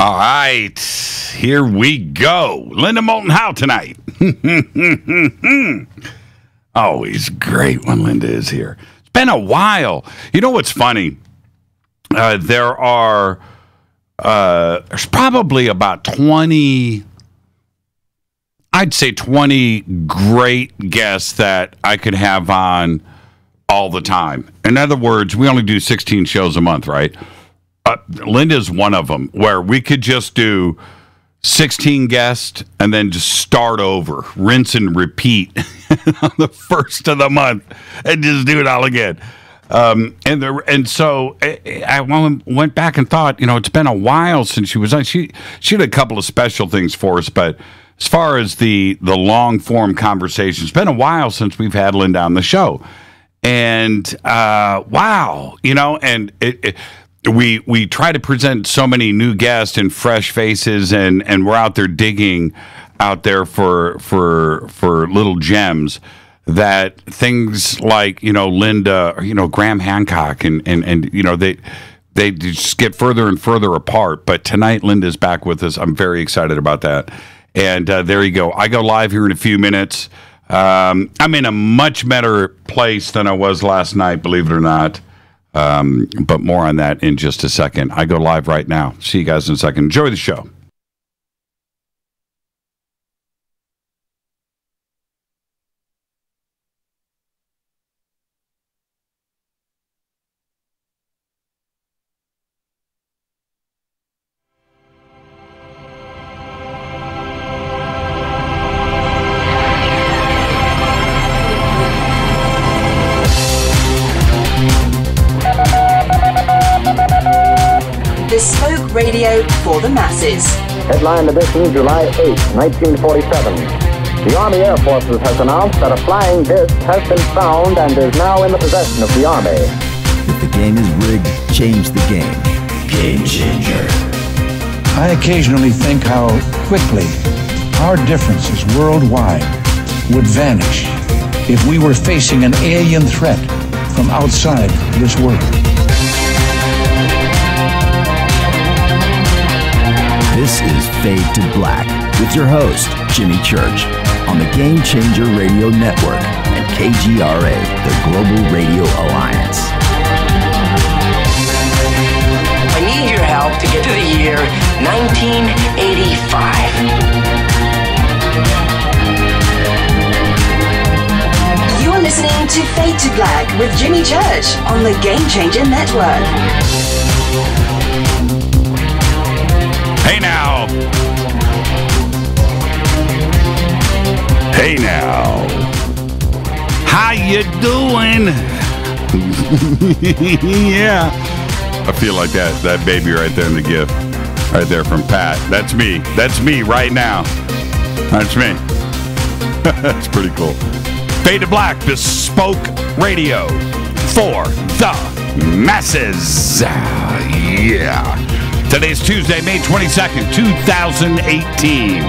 All right, here we go. Linda, Moulton, Howe tonight. Always great when Linda is here. It's been a while. You know what's funny? There's probably about 20, I'd say 20 great guests that I could have on all the time. In other words, we only do 16 shows a month, right? Linda's one of them where we could just do 16 guests and then just start over, rinse and repeat on the first of the month and just do it all again. So I went back and thought, it's been a while since she was on. She did a couple of special things for us, but as far as the long form conversation, it's been a while since we've had Linda on the show. And wow, and we try to present so many new guests and fresh faces, and we're out there digging out there for little gems that things like Linda or Graham Hancock and they just get further and further apart. But tonight Linda's back with us. I'm very excited about that. And there you go. I go live here in a few minutes. I'm in a much better place than I was last night, believe it or not. But more on that in just a second. I go live right now. See you guys in a second. Enjoy the show. Radio for the masses. Headline edition, July 8, 1947. The Army Air Forces has announced that a flying disc has been found and is now in the possession of the Army. If the game is rigged, change the game. Game changer. I occasionally think how quickly our differences worldwide would vanish if we were facing an alien threat from outside this world. This is Fade to Black with your host, Jimmy Church, on the Game Changer Radio Network and KGRA, the Global Radio Alliance. I need your help to get to the year 1985. You're listening to Fade to Black with Jimmy Church on the Game Changer Network. Hey now. Hey now. How you doing? Yeah. I feel like that baby right there in the gift. Right there from Pat. That's me. That's me right now. That's me. That's pretty cool. Fade to Black, bespoke radio for the masses. Yeah. Today's Tuesday, May 22nd, 2018.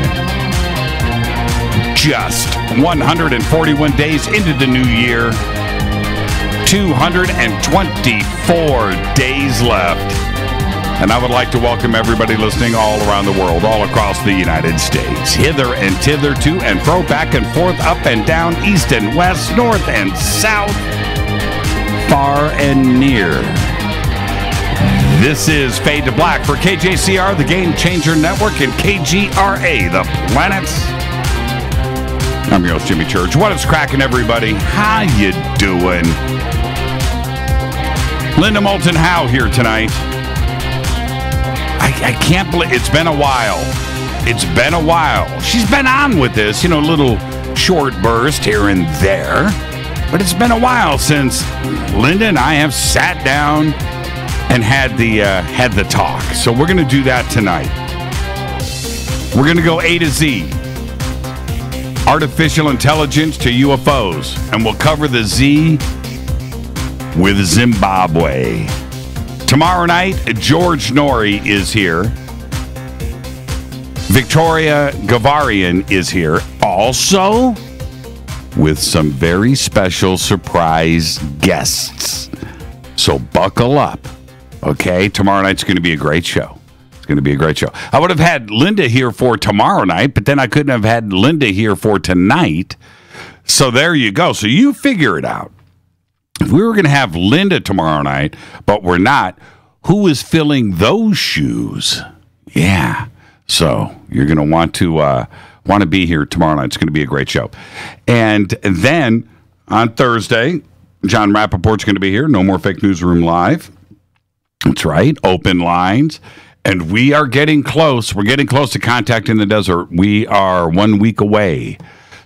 Just 141 days into the new year. 224 days left. And I would like to welcome everybody listening all around the world, all across the United States. Hither and thither, to and fro, back and forth, up and down, east and west, north and south, far and near. This is Fade to Black for KJCR, the Game Changer Network, and KGRA, the planets. I'm your host, Jimmy Church. What is cracking, everybody? How you doing? Linda, Moulton, Howe here tonight. I can't believe it's been a while. It's been a while. She's been on with this, little short burst here and there. But it's been a while since Linda and I have sat down and had the talk. So we're going to do that tonight. We're going to go A to Z. Artificial intelligence to UFOs. And we'll cover the Z with Zimbabwe. Tomorrow night, George Norrie is here. Victoria Gavarian is here. Also, with some very special surprise guests. So buckle up. Okay, tomorrow night's going to be a great show. going to be a great show. I would have had Linda here for tomorrow night, but then I couldn't have had Linda here for tonight. So there you go. So you figure it out. If we were going to have Linda tomorrow night, but we're not, who is filling those shoes? Yeah. So you're going to want to be here tomorrow night. It's going to be a great show. And then on Thursday, John Rappaport's going to be here. No More Fake Newsroom Live. That's right. Open lines. And we are getting close. We're getting close to Contact in the Desert. We are 1 week away.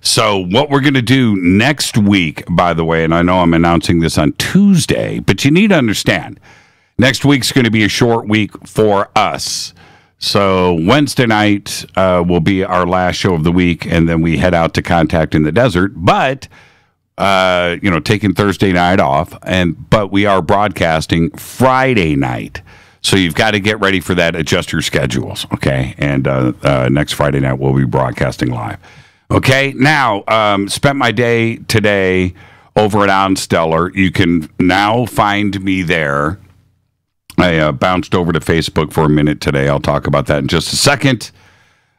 So what we're going to do next week, by the way, and I know I'm announcing this on Tuesday, but you need to understand, next week's going to be a short week for us. So Wednesday night will be our last show of the week, and then we head out to Contact in the Desert. But taking Thursday night off, but we are broadcasting Friday night. So you've got to get ready for that. Adjust your schedules, okay? And next Friday night we'll be broadcasting live. Okay, now, spent my day today over at On Stellar. You can now find me there. I bounced over to Facebook for a minute today. I'll talk about that in just a second.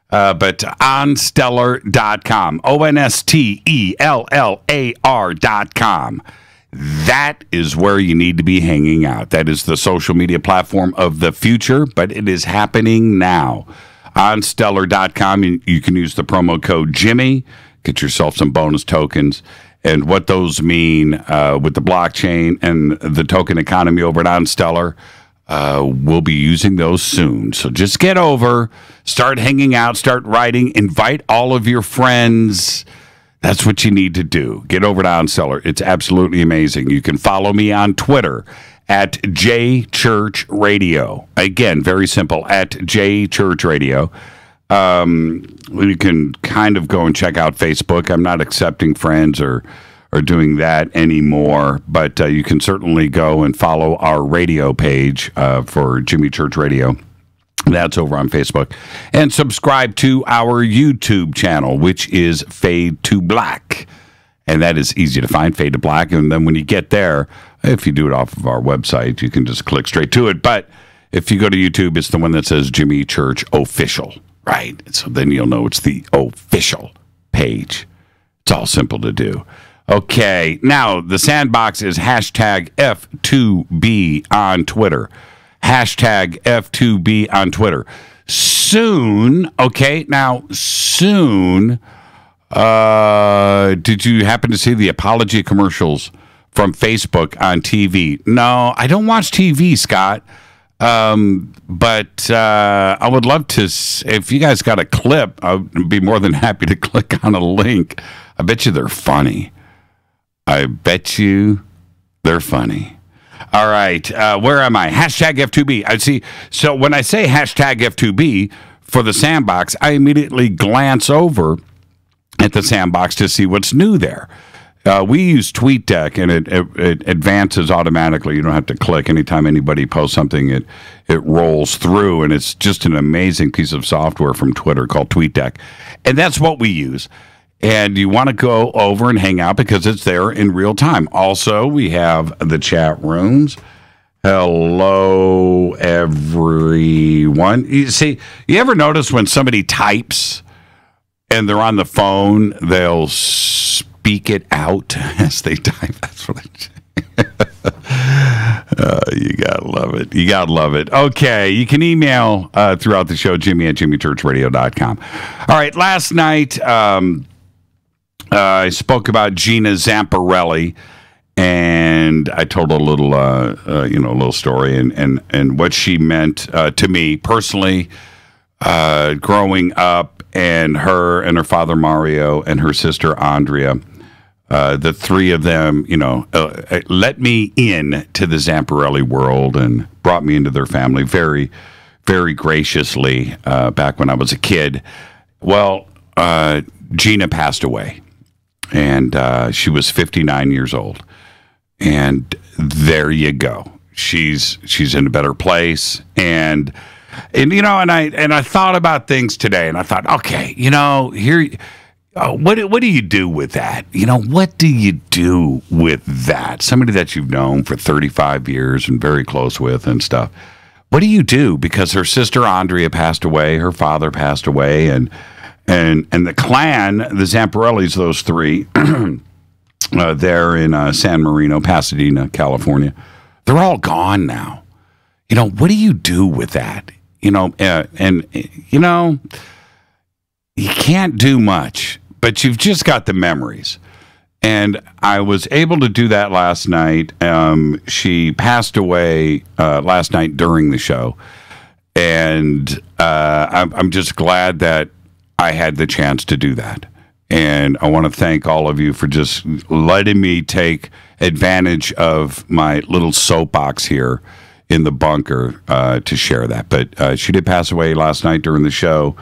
But onstellar.com, ONSTELLAR.com. That is where you need to be hanging out. That is the social media platform of the future, but it is happening now. OnStellar.com, you can use the promo code Jimmy, get yourself some bonus tokens. And what those mean with the blockchain and the token economy over at OnStellar, we'll be using those soon. So just get over, start hanging out, start writing, invite all of your friends. That's what you need to do. Get over to OnStellar. It's absolutely amazing. You can follow me on Twitter at JChurchRadio. Again, very simple, at JChurchRadio. You can kind of go and check out Facebook. I'm not accepting friends or doing that anymore, but you can certainly go and follow our radio page for Jimmy Church Radio. That's over on Facebook. And subscribe to our YouTube channel, which is Fade to Black. And that is easy to find, Fade to Black. And then when you get there, if you do it off of our website, you can just click straight to it. But if you go to YouTube, it's the one that says Jimmy Church Official, right? So then you'll know it's the official page. It's all simple to do. Okay, now the sandbox is hashtag F2B on Twitter. Hashtag F2B on Twitter. Soon, okay, now soon, did you happen to see the apology commercials from Facebook on TV? No, I don't watch TV, Scott. But I would love to, if you guys got a clip, I'd be more than happy to click on a link. I bet you they're funny. I bet you they're funny. All right, where am I? Hashtag F2B. I see. So when I say hashtag F2B for the sandbox, I immediately glance over at the sandbox to see what's new there. We use TweetDeck, and it advances automatically. You don't have to click. Anytime anybody posts something, it rolls through, and it's just an amazing piece of software from Twitter called TweetDeck. And that's what we use. And you want to go over and hang out because it's there in real time. Also, we have the chat rooms. Hello, everyone. You see, you ever notice when somebody types and they're on the phone, they'll speak it out as they type? That's what you gotta love it. You gotta love it. Okay, you can email throughout the show, Jimmy@jimmychurchradio.com. All right, last night I spoke about Gina Zeffirelli, and I told a little, little story and what she meant to me personally, growing up, and her and her father Mario and her sister Andrea, the three of them, let me in to the Zeffirelli world and brought me into their family very, very graciously back when I was a kid. Well, Gina passed away. And she was 59 years old. And there you go. She's in a better place. And I thought about things today, and I thought, okay, here, what do you do with that? What do you do with that? Somebody that you've known for 35 years and very close with and stuff. what do you do? Because her sister Andrea passed away, her father passed away, and the clan, the Zeffirellis, those three, there in San Marino, Pasadena, California, they're all gone now. What do you do with that? You can't do much, but you've just got the memories. And I was able to do that last night. She passed away last night during the show. And I'm just glad that I had the chance to do that. And I want to thank all of you for just letting me take advantage of my little soapbox here in the bunker to share that. But she did pass away last night during the show,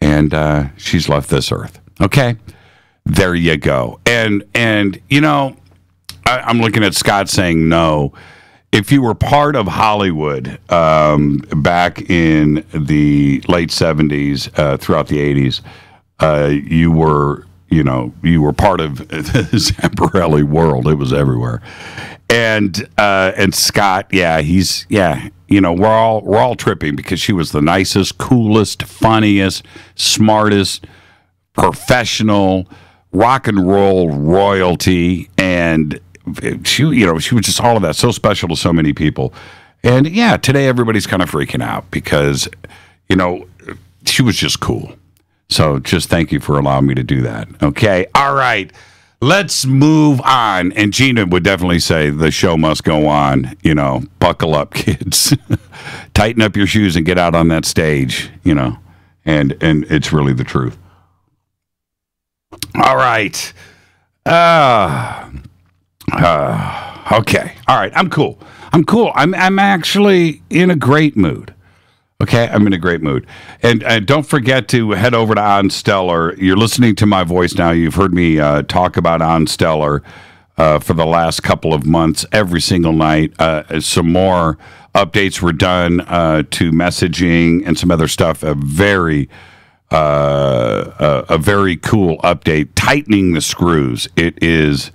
and she's left this earth. Okay? There you go. And I'm looking at Scott saying no. If you were part of Hollywood back in the late 70s, throughout the 80s, you were part of the Zeffirelli world. It was everywhere. And Scott, we're all tripping because she was the nicest, coolest, funniest, smartest, professional, rock and roll royalty, and she was just all of that, so special to so many people. And today everybody's kind of freaking out because she was just cool. So just thank you for allowing me to do that. Okay, all right, let's move on. And Gina would definitely say the show must go on. Buckle up, kids. Tighten up your shoes and get out on that stage. And it's really the truth. All right. Okay. All right. I'm cool. I'm actually in a great mood. Okay. I'm in a great mood. And don't forget to head over to On Stellar. You're listening to my voice now. You've heard me talk about On Stellar for the last couple of months, every single night. Some more updates were done to messaging and some other stuff. A very cool update, tightening the screws. It's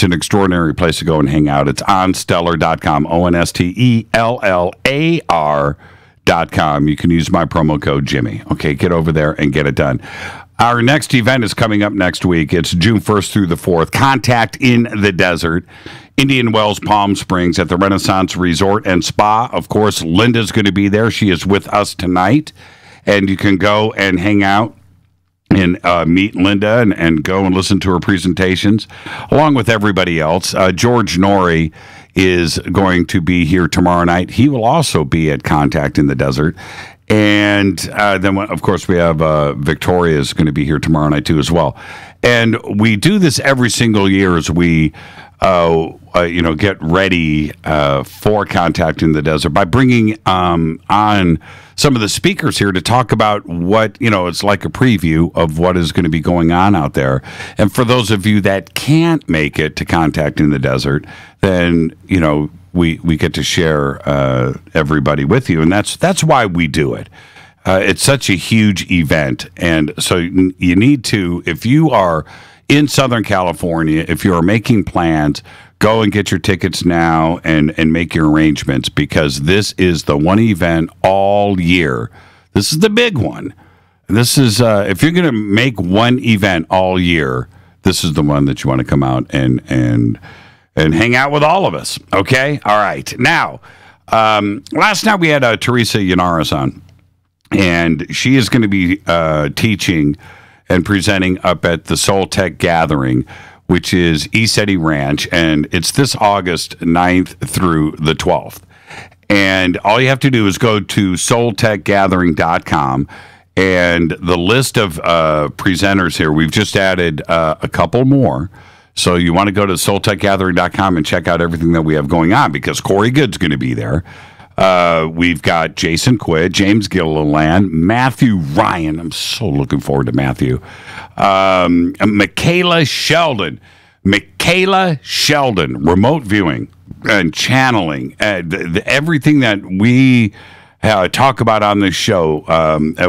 an extraordinary place to go and hang out. It's onstellar.com, onstellar.com. You can use my promo code Jimmy. Okay, get over there and get it done. Our next event is coming up next week. It's June 1st through the 4th. Contact in the Desert, Indian Wells, Palm Springs at the Renaissance Resort and Spa. Of course, Linda's going to be there. She is with us tonight. And you can go and hang out and meet Linda and go and listen to her presentations, along with everybody else. George Norrie is going to be here tomorrow night. He will also be at Contact in the Desert. And then, of course, we have Victoria is going to be here tomorrow night, too, as well. And we do this every single year as we get ready for Contact in the Desert by bringing on some of the speakers here to talk about what, it's like a preview of what is going to be going on out there. And for those of you that can't make it to Contact in the Desert, then, we get to share everybody with you. And that's why we do it. It's such a huge event. And so you need to, if you are in Southern California, if you are making plans, go and get your tickets now and make your arrangements, because this is the one event all year. This is the big one. This is, if you're going to make one event all year, this is the one that you want to come out and hang out with all of us. Okay? All right. Now, last night we had Teresa Yanaris on, and she is going to be teaching and presenting up at the Soul Tech Gathering, which is East Eddy Ranch, and it's this August 9th through the 12th. And all you have to do is go to soultechgathering.com, and the list of presenters here, we've just added a couple more. So you want to go to soultechgathering.com and check out everything that we have going on, because Corey Good's going to be there. We've got Jason Quid, James Gilliland, Matthew Ryan. I'm so looking forward to Matthew. Michaela Sheldon, remote viewing and channeling. Everything that we talk about on this show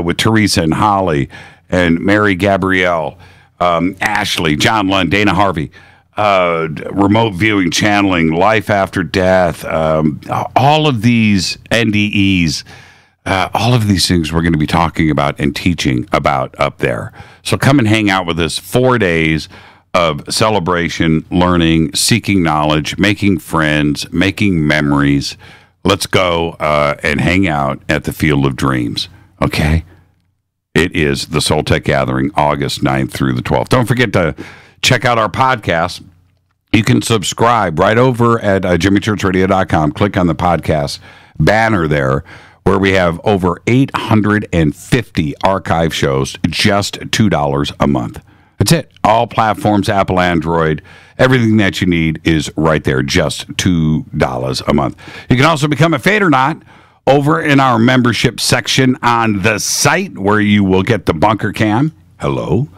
with Teresa and Holly and Mary Gabrielle, Ashley, John Lund, Dana Harvey. remote viewing, channeling, life after death, all of these NDEs, all of these things we're going to be talking about and teaching about up there. So come and hang out with us 4 days of celebration, learning, seeking knowledge, making friends, making memories. Let's go and hang out at the Field of Dreams, okay? It is the Soul Tech Gathering, August 9th through the 12th. Don't forget to check out our podcast. You can subscribe right over at jimmychurchradio.com. Click on the podcast banner there, where we have over 850 archive shows, just $2 a month. That's it. All platforms, Apple, Android, everything that you need is right there, just $2 a month. You can also become a Fade or Not over in our membership section on the site, where you will get the Bunker Cam. Hello.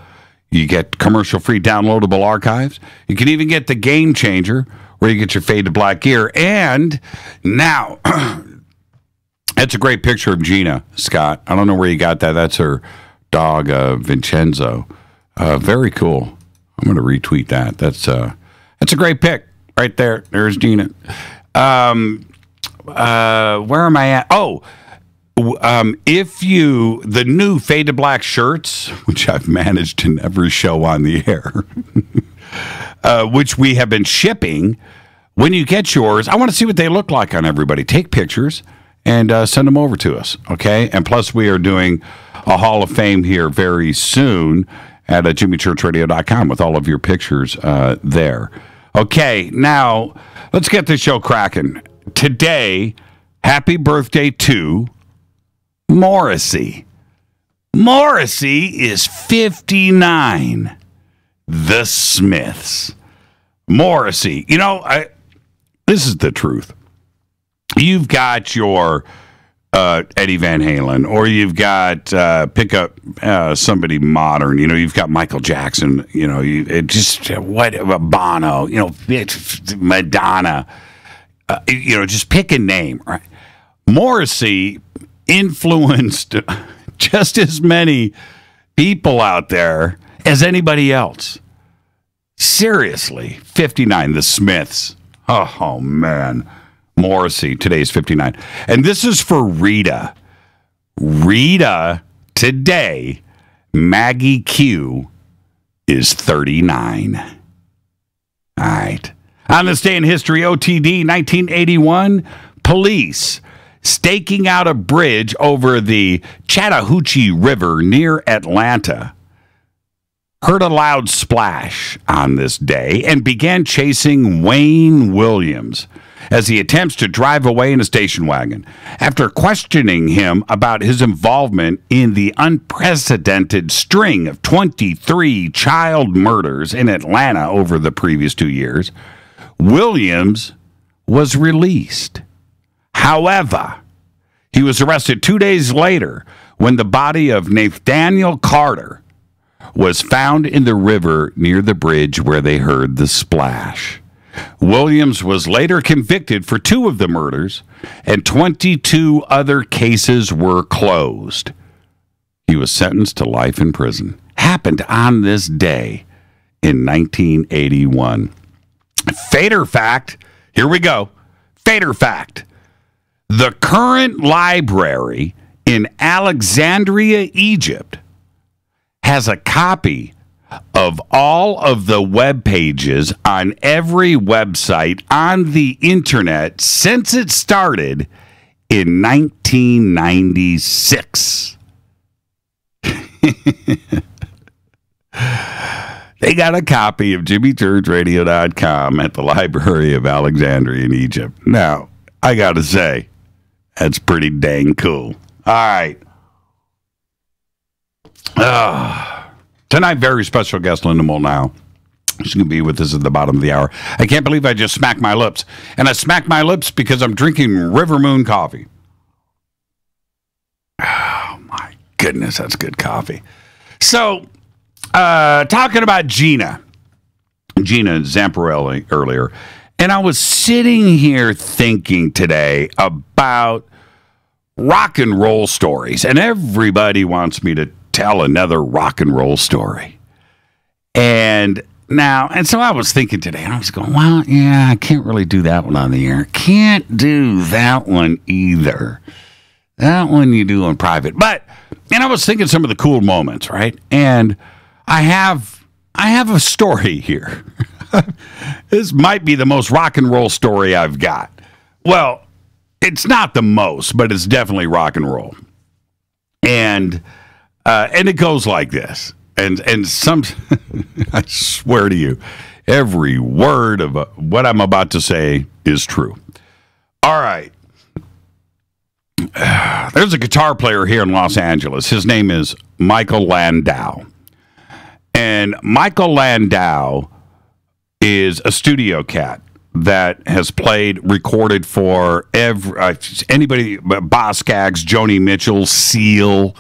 You get commercial-free downloadable archives. You can even get the Game Changer, where you get your Fade to Black gear. And now, that's a great picture of Gina, Scott. I don't know where you got that. That's her dog, Vincenzo. Very cool. I'm going to retweet that. That's a great pic right there. There's Gina. Where am I at? Oh, the new Fade to Black shirts, which I've managed to never show on the air, which we have been shipping. When you get yours, I want to see what they look like on everybody. Take pictures and send them over to us, okay? And plus, we are doing a Hall of Fame here very soon at jimmychurchradio.com with all of your pictures there. Okay, now let's get this show cracking. Today, happy birthday to Morrissey. Morrissey is 59. The Smiths. Morrissey. You know, this is the truth. You've got your Eddie Van Halen, or you've got pick up somebody modern. You know, you've got Michael Jackson. You know, Bono. You know, Madonna. You know, just pick a name. Right? Morrissey influenced just as many people out there as anybody else. Seriously, 59. The Smiths. Oh man. Morrissey, today's 59. And this is for Rita. Rita, today, Maggie Q is 39. All right. On this day in history, OTD, 1981, police staking out a bridge over the Chattahoochee River near Atlanta heard a loud splash on this day and began chasing Wayne Williams as he attempts to drive away in a station wagon. After questioning him about his involvement in the unprecedented string of 23 child murders in Atlanta over the previous 2 years, Williams was released. However, he was arrested 2 days later when the body of Nathaniel Carter was found in the river near the bridge where they heard the splash. Williams was later convicted for 2 of the murders, and 22 other cases were closed. He was sentenced to life in prison. Happened on this day in 1981. Fader fact, here we go. Fader fact. The current library in Alexandria, Egypt, has a copy of all of the web pages on every website on the internet since it started in 1996. They got a copy of JimmyChurchRadio.com at the Library of Alexandria in Egypt. Now, I got to say, that's pretty dang cool. All right. Tonight, very special guest, Linda Moulton. She's going to be with us at the bottom of the hour. I can't believe I just smacked my lips. And I smacked my lips because I'm drinking River Moon coffee. Oh, my goodness, that's good coffee. So, talking about Gina Zeffirelli earlier, and I was sitting here thinking today about rock and roll stories, and everybody wants me to tell another rock and roll story. And Now, and so I was thinking today, I was going, well, yeah, I can't really do that one on the air. Can't do that one either. That one you do in private. But, and I was thinking some of the cool moments, right? And I have a story here. This might be the most rock and roll story I've got. Well, it's not the most, but it's definitely rock and roll. And it goes like this. And some, I swear to you, every word of what I'm about to say is true. All right. There's a guitar player here in Los Angeles. His name is Michael Landau. And Michael Landau is a studio cat that has recorded for anybody, Boz Scaggs, Joni Mitchell, Seal,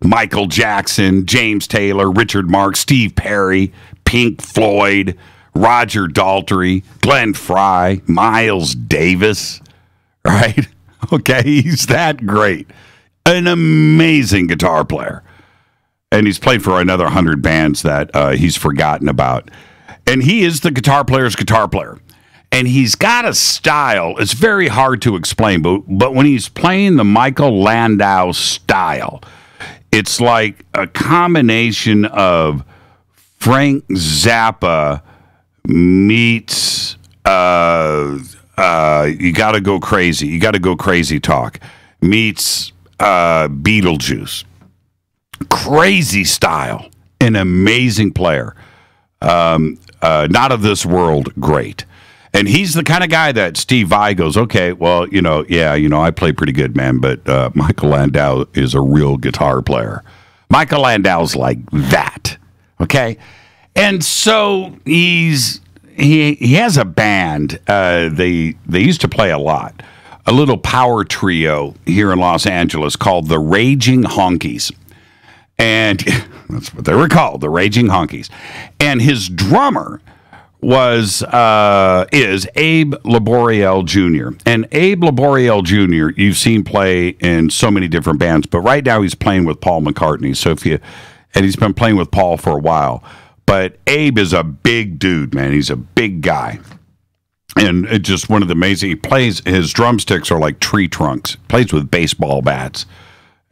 Michael Jackson, James Taylor, Richard Marx, Steve Perry, Pink Floyd, Roger Daltrey, Glenn Frey, Miles Davis, right? Okay, he's that great. An amazing guitar player. And he's played for another 100 bands that he's forgotten about. And he is the guitar player's guitar player. And he's got a style. It's very hard to explain, but when he's playing the Michael Landau style, it's like a combination of Frank Zappa meets You Gotta Go Crazy. You Gotta Go Crazy talk meets Beetlejuice. Crazy style. An amazing player. Not of this world great. And he's the kind of guy that Steve Vai goes, okay, well, I play pretty good, man, but Michael Landau is a real guitar player. Michael Landau's like that, okay? And so he has a band. They used to play a lot, a little power trio here in Los Angeles called the Raging Honkies. And that's what they were called, the Raging Honkies. And his drummer is Abe Laboriel Jr. And Abe Laboriel Jr. you've seen play in so many different bands, but right now he's playing with Paul McCartney. And he's been playing with Paul for a while. But Abe is a big dude, man. He's a big guy. And it's just one of the amazing, he plays, his drumsticks are like tree trunks. Plays with baseball bats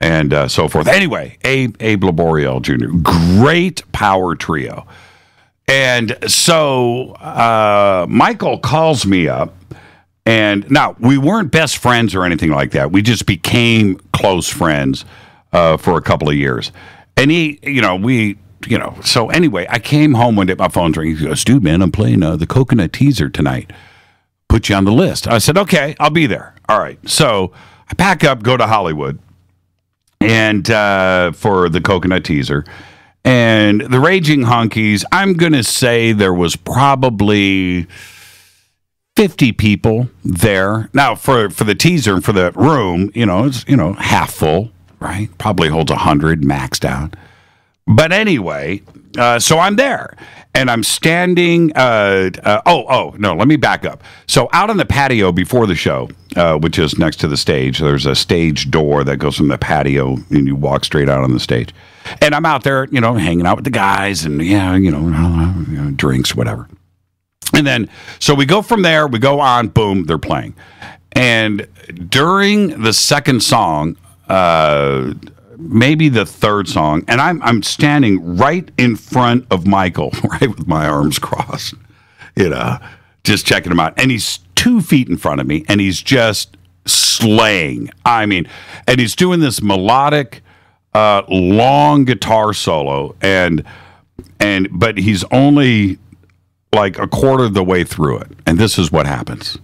and so forth. Anyway, Abe Laboriel Jr. Great power trio. And so Michael calls me up, and now we weren't best friends or anything like that. We just became close friends for a couple of years. And so anyway, I came home one day, my phone's ringing. He goes, dude, man, I'm playing the Coconut Teaser tonight. Put you on the list. I said, okay, I'll be there. All right. So I pack up, go to Hollywood, and for the Coconut Teaser. And the Raging Honkies, I'm going to say there was probably 50 people there. Now, for the teaser and for the room, it's, half full, right? Probably holds 100 maxed out. But anyway, so I'm there. And I'm standing, let me back up. So out on the patio before the show, which is next to the stage, there's a stage door that goes from the patio, and you walk straight out on the stage. And I'm out there, hanging out with the guys and, drinks, whatever. And then, so we go from there, we go on, boom, they're playing. And during the second song, maybe the third song, and I'm standing right in front of Michael, right with my arms crossed, just checking him out. And he's 2 feet in front of me, and he's just slaying. I mean, and he's doing this melodic, long guitar solo, but he's only like a quarter of the way through it. And this is what happens.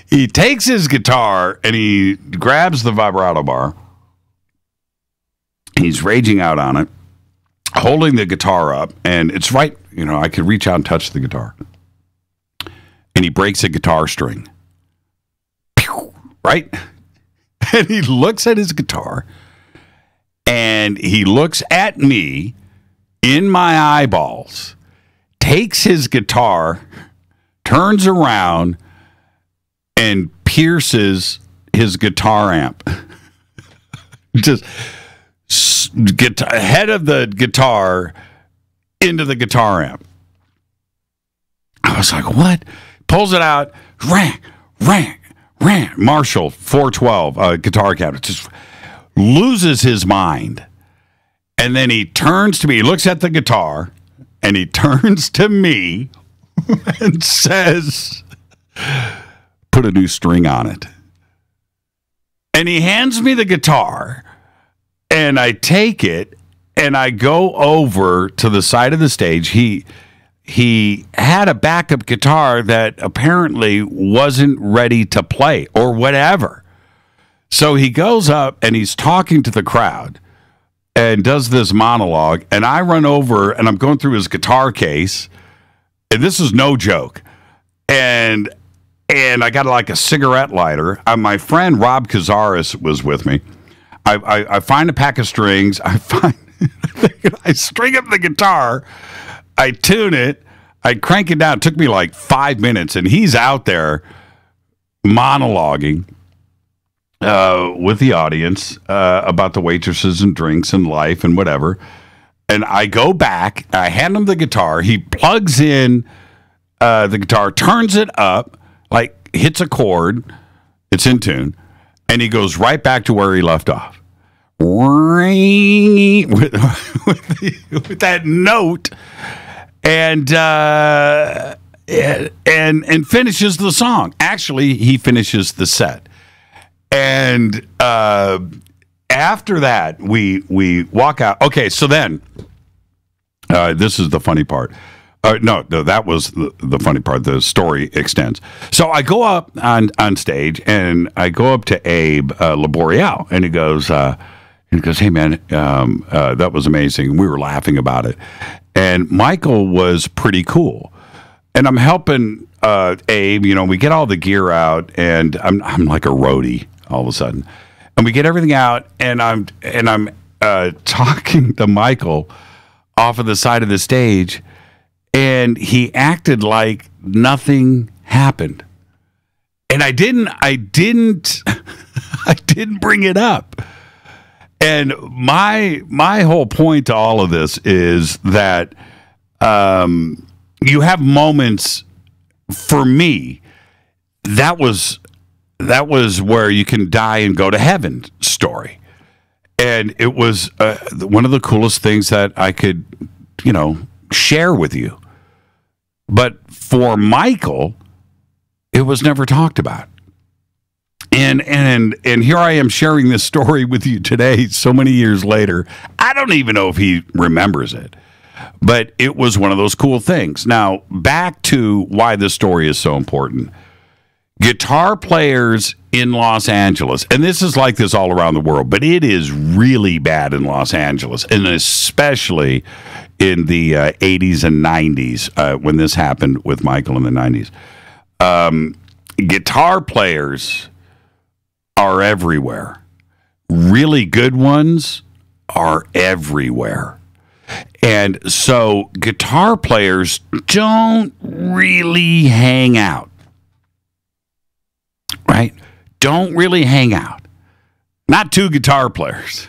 He takes his guitar and he grabs the vibrato bar. He's raging out on it, holding the guitar up, and it's right, I could reach out and touch the guitar. And he breaks a guitar string. Pew! Right? And he looks at his guitar, and he looks at me in my eyeballs, takes his guitar, turns around, and pierces his guitar amp. Just head of the guitar into the guitar amp. I was like, what? Pulls it out, rang. Marshall 412 guitar cabinet, just loses his mind. And then he turns to me, he looks at the guitar, and he turns to me and says, put a new string on it. And he hands me the guitar, and I take it, and I go over to the side of the stage. He had a backup guitar that apparently wasn't ready to play or whatever. So he goes up and he's talking to the crowd and does this monologue. And I run over and I'm going through his guitar case. And this is no joke. And I got like a cigarette lighter. My friend Rob Cazares was with me. I find a pack of strings. I string up the guitar. I tune it, I crank it down. It took me like 5 minutes, and he's out there monologuing with the audience about the waitresses and drinks and life and whatever. And I go back, I hand him the guitar. He plugs in the guitar, turns it up, like hits a chord. It's in tune. And he goes right back to where he left off. With that note. And finishes the song. Actually, he finishes the set. And after that, we walk out. Okay, so then this is the funny part. No, that was the funny part. The story extends. So I go up on stage, and I go up to Abe Laboriel, and he goes, "Hey man, that was amazing. We were laughing about it." And Michael was pretty cool. And I'm helping Abe, we get all the gear out, and I'm like a roadie all of a sudden. And we get everything out, and I'm talking to Michael off of the side of the stage, and he acted like nothing happened. And I didn't bring it up. And my whole point to all of this is that you have moments. For me, that was where you can die and go to heaven story, and it was one of the coolest things that I could share with you. But for Michael, it was never talked about. And here I am sharing this story with you today, so many years later. I don't even know if he remembers it, but it was one of those cool things. Now, back to why this story is so important. Guitar players in Los Angeles, and this is like this all around the world, but it is really bad in Los Angeles, and especially in the 80s and 90s when this happened with Michael in the 90s. Guitar players are everywhere. Really good ones are everywhere. And so guitar players don't really hang out. Right? Don't really hang out. Not two guitar players.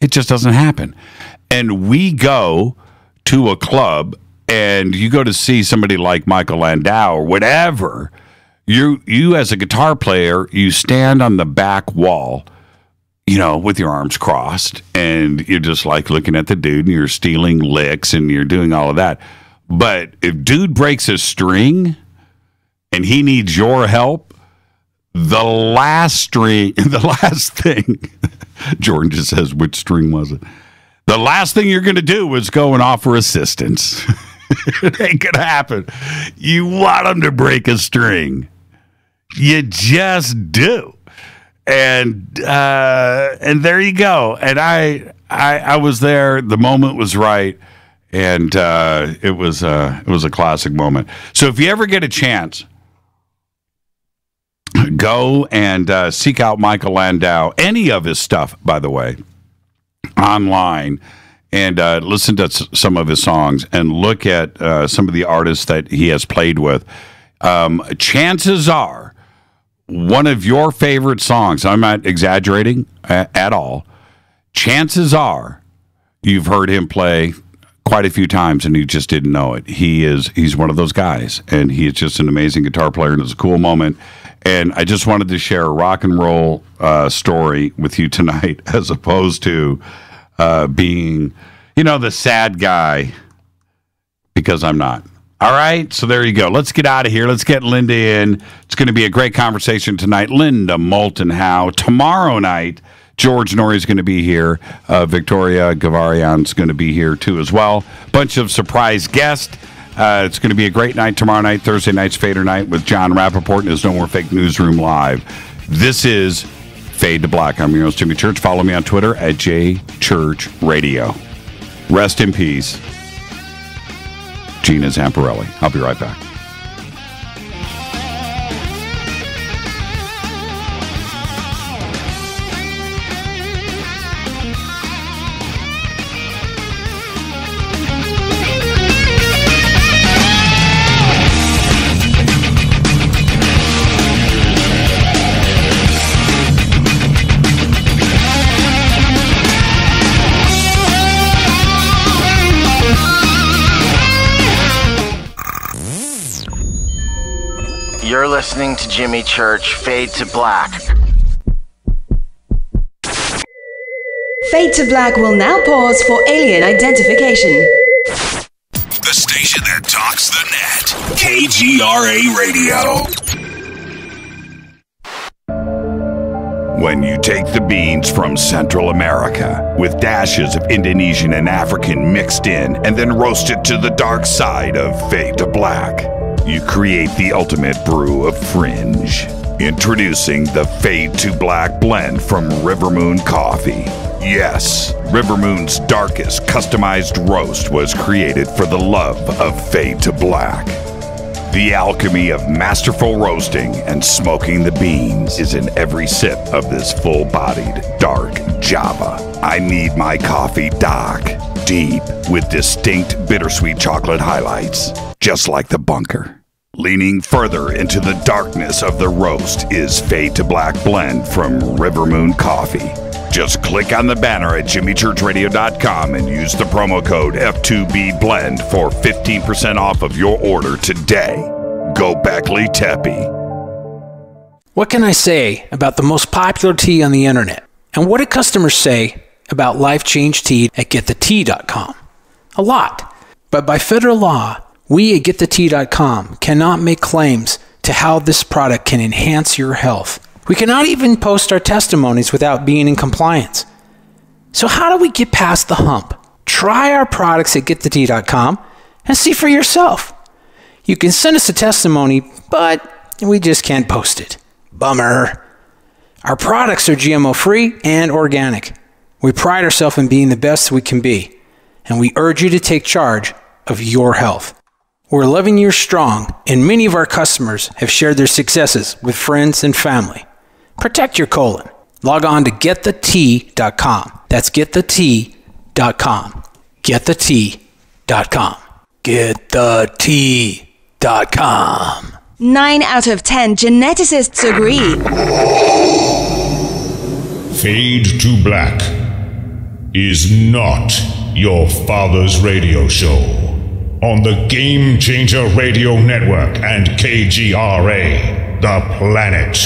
It just doesn't happen. And we go to a club, and you go to see somebody like Michael Landau or whatever. You as a guitar player, you stand on the back wall, with your arms crossed, and you're just like looking at the dude, and you're stealing licks, and you're doing all of that. But if dude breaks a string and he needs your help, the last thing, Jordan just says, which string was it? The last thing you're going to do is go and offer assistance. It ain't going to happen. You want them to break a string. You just do. And there you go. And I was there. The moment was right. And it was a classic moment. So if you ever get a chance, go and seek out Michael Landau, any of his stuff, by the way, online, and listen to some of his songs and look at some of the artists that he has played with. Chances are one of your favorite songs, I'm not exaggerating at all, chances are you've heard him play quite a few times, and you just didn't know it. He's one of those guys, and he is just an amazing guitar player, and it's a cool moment. And I just wanted to share a rock and roll story with you tonight, as opposed to being, the sad guy, because I'm not. All right, so there you go. Let's get out of here. Let's get Linda in. It's going to be a great conversation tonight. Linda, Moulton, Howe. Tomorrow night, George Norrie's going to be here. Victoria Gavarian's going to be here, too, as well. Bunch of surprise guests. It's going to be a great night tomorrow night. Thursday night's Fader Night with John Rappaport and his No More Fake Newsroom Live. This is Fade to Black. I'm your host, Jimmy Church. Follow me on Twitter at JChurchRadio. Rest in peace, Gina Zeffirelli. I'll be right back. You're listening to Jimmy Church, Fade to Black. Fade to Black will now pause for alien identification. The station that talks the net. KGRA Radio. When you take the beans from Central America with dashes of Indonesian and African mixed in and then roast it to the dark side of Fade to Black, you create the ultimate brew of fringe. Introducing the Fade to Black blend from River Moon Coffee. Yes, River Moon's darkest customized roast was created for the love of Fade to Black. The alchemy of masterful roasting and smoking the beans is in every sip of this full-bodied, dark Java. I need my coffee dark, deep, with distinct bittersweet chocolate highlights, just like the bunker. Leaning further into the darkness of the roast is Fade to Black blend from River Moon Coffee. Just click on the banner at jimmychurchradio.com and use the promo code F2BBLEND for 15% off of your order today. Go Beckley Teppy. What can I say about the most popular tea on the internet? And what do customers say about Life Change Tea at getthetea.com? A lot. But by federal law, we at getthetea.com cannot make claims to how this product can enhance your health. We cannot even post our testimonies without being in compliance. So how do we get past the hump? Try our products at getthetea.com and see for yourself. You can send us a testimony, but we just can't post it. Bummer. Our products are GMO-free and organic. We pride ourselves in being the best we can be, and we urge you to take charge of your health. We're 11 years strong, and many of our customers have shared their successes with friends and family. Protect your colon. Log on to getthetea.com. That's getthetea.com. Getthetea.com. Getthetea.com. 9 out of 10 geneticists agree. Fade to Black is not your father's radio show. On the Game Changer Radio Network and KGRA, The Planet.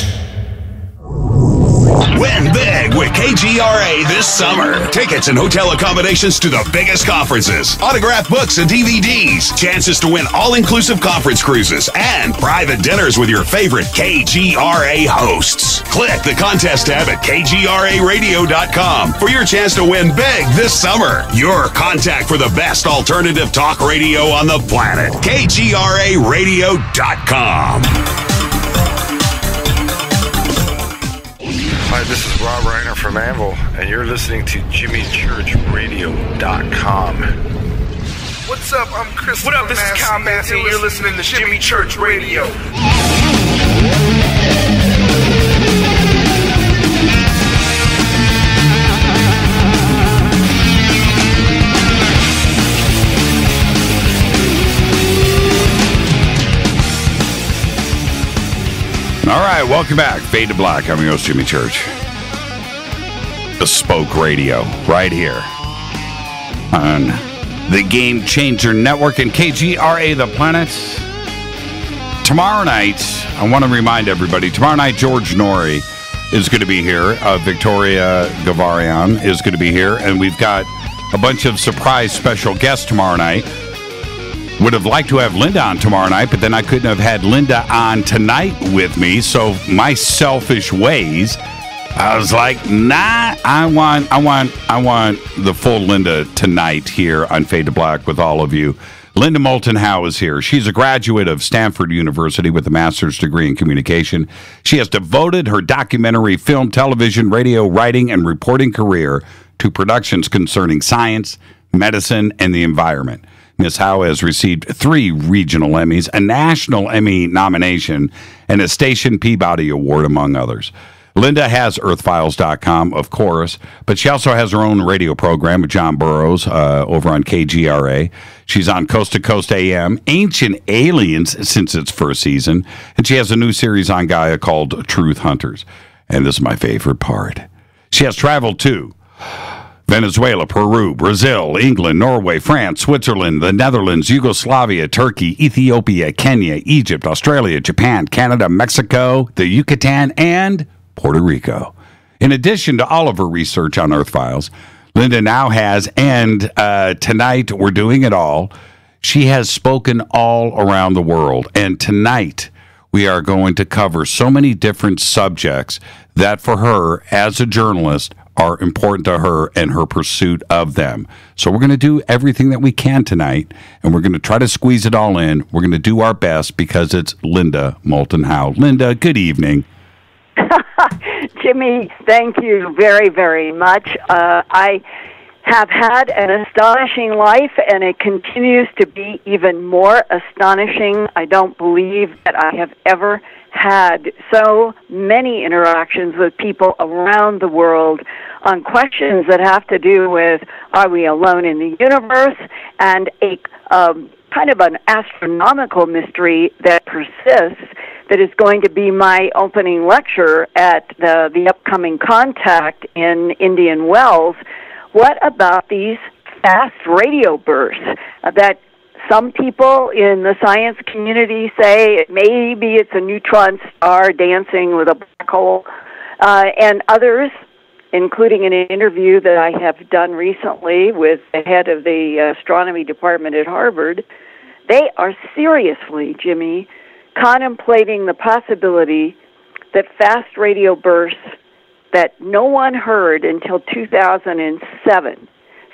Win big with KGRA this summer. Tickets and hotel accommodations to the biggest conferences, autographed books and DVDs, chances to win all-inclusive conference cruises, and private dinners with your favorite KGRA hosts. Click the contest tab at KGRAradio.com for your chance to win big this summer. Your contact for the best alternative talk radio on the planet. KGRAradio.com. Hi, this is Rob Reiner from Anvil, and you're listening to JimmyChurchRadio.com. What's up? I'm Chris. What up? This is Kyle Massey, and you're listening to Jimmy Church Radio. All right, welcome back. Fade to Black. I'm your host, Jimmy Church. Bespoke Radio, right here on the Game Changer Network, and KGRA The Planet. Tomorrow night, I want to remind everybody, tomorrow night, George Norrie is going to be here. Victoria Gavarian is going to be here, and we've got a bunch of surprise special guests tomorrow night. Would have liked to have Linda on tomorrow night, but then I couldn't have had Linda on tonight with me. So my selfish ways, I was like, nah, I want the full Linda tonight here on Fade to Black with all of you. Linda Moulton Howe is here. She's a graduate of Stanford University with a master's degree in communication. She has devoted her documentary, film, television, radio, writing, and reporting career to productions concerning science, medicine, and the environment. Ms. Howe has received 3 regional Emmys, a national Emmy nomination, and a Station Peabody Award, among others. Linda has earthfiles.com, of course, but she also has her own radio program with John Burroughs over on KGRA. She's on Coast to Coast AM, Ancient Aliens, since its first season, and she has a new series on Gaia called Truth Hunters. And this is my favorite part. She has traveled to Venezuela, Peru, Brazil, England, Norway, France, Switzerland, the Netherlands, Yugoslavia, Turkey, Ethiopia, Kenya, Egypt, Australia, Japan, Canada, Mexico, the Yucatan, and Puerto Rico. In addition to all of her research on Earth Files, Linda now has, and tonight we're doing it all, she has spoken all around the world. And tonight we are going to cover so many different subjects that for her, as a journalist, are important to her and her pursuit of them. So we're going to do everything that we can tonight, and we're going to try to squeeze it all in. We're going to do our best because it's Linda Moulton Howe. Linda, good evening. Jimmy, thank you very, very much. I have had an astonishing life, and it continues to be even more astonishing. I don't believe that I have ever had so many interactions with people around the world on questions that have to do with, are we alone in the universe, and a kind of an astronomical mystery that persists, that is going to be my opening lecture at the upcoming Contact in Indian Wells. What about these fast radio bursts that some people in the science community say maybe it's a neutron star dancing with a black hole, and others, including an interview that I have done recently with the head of the astronomy department at Harvard, they are seriously, Jimmy, contemplating the possibility that fast radio bursts that no one heard until 2007.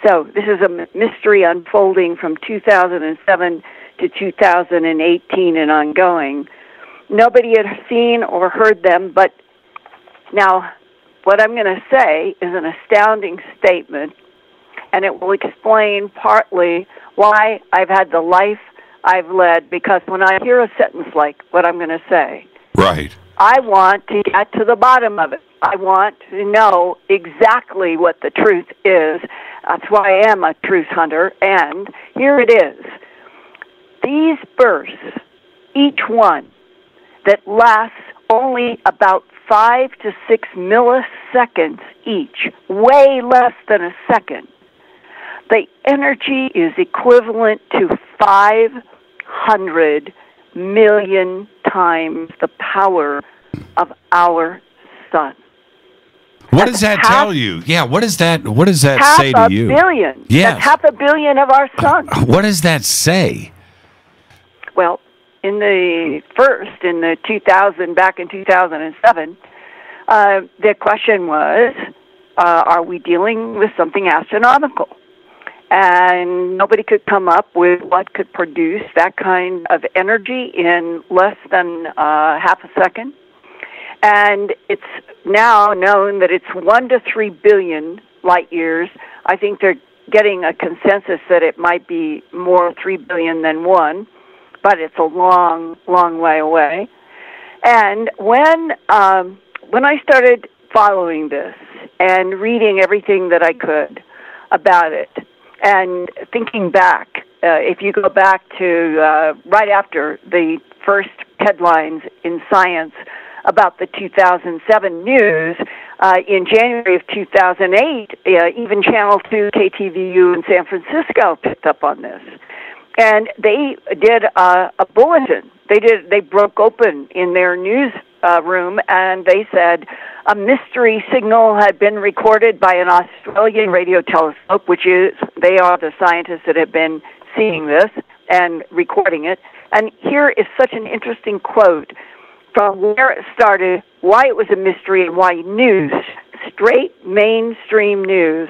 So this is a mystery unfolding from 2007 to 2018 and ongoing. Nobody had seen or heard them, but now what I'm going to say is an astounding statement, and it will explain partly why I've had the life I've led, because when I hear a sentence like what I'm going to say, right, I want to get to the bottom of it. I want to know exactly what the truth is. That's why I am a truth hunter, and here it is. These bursts, each one that lasts only about 5 to 6 milliseconds each, way less than a second, the energy is equivalent to 500 million times the power of our sun. What does that tell you? Yeah, what does that say to you? 500 million. Yes. That's 500 million of our sun. What does that say? Well, in the 2000, back in 2007, the question was, are we dealing with something astronomical? And nobody could come up with what could produce that kind of energy in less than half a second. And it's now known that it's 1 to 3 billion light years. I think they're getting a consensus that it might be more 3 billion than 1, but it's a long, long way away. And when I started following this and reading everything that I could about it, and thinking back, if you go back to right after the first headlines in Science about the 2007 news, In January of 2008, even Channel 2 KTVU in San Francisco picked up on this. And they did a bulletin. They broke open in their news room, and they said a mystery signal had been recorded by an Australian radio telescope, they are the scientists that have been seeing this and recording it. And here is such an interesting quote from where it started, why it was a mystery, and why straight mainstream news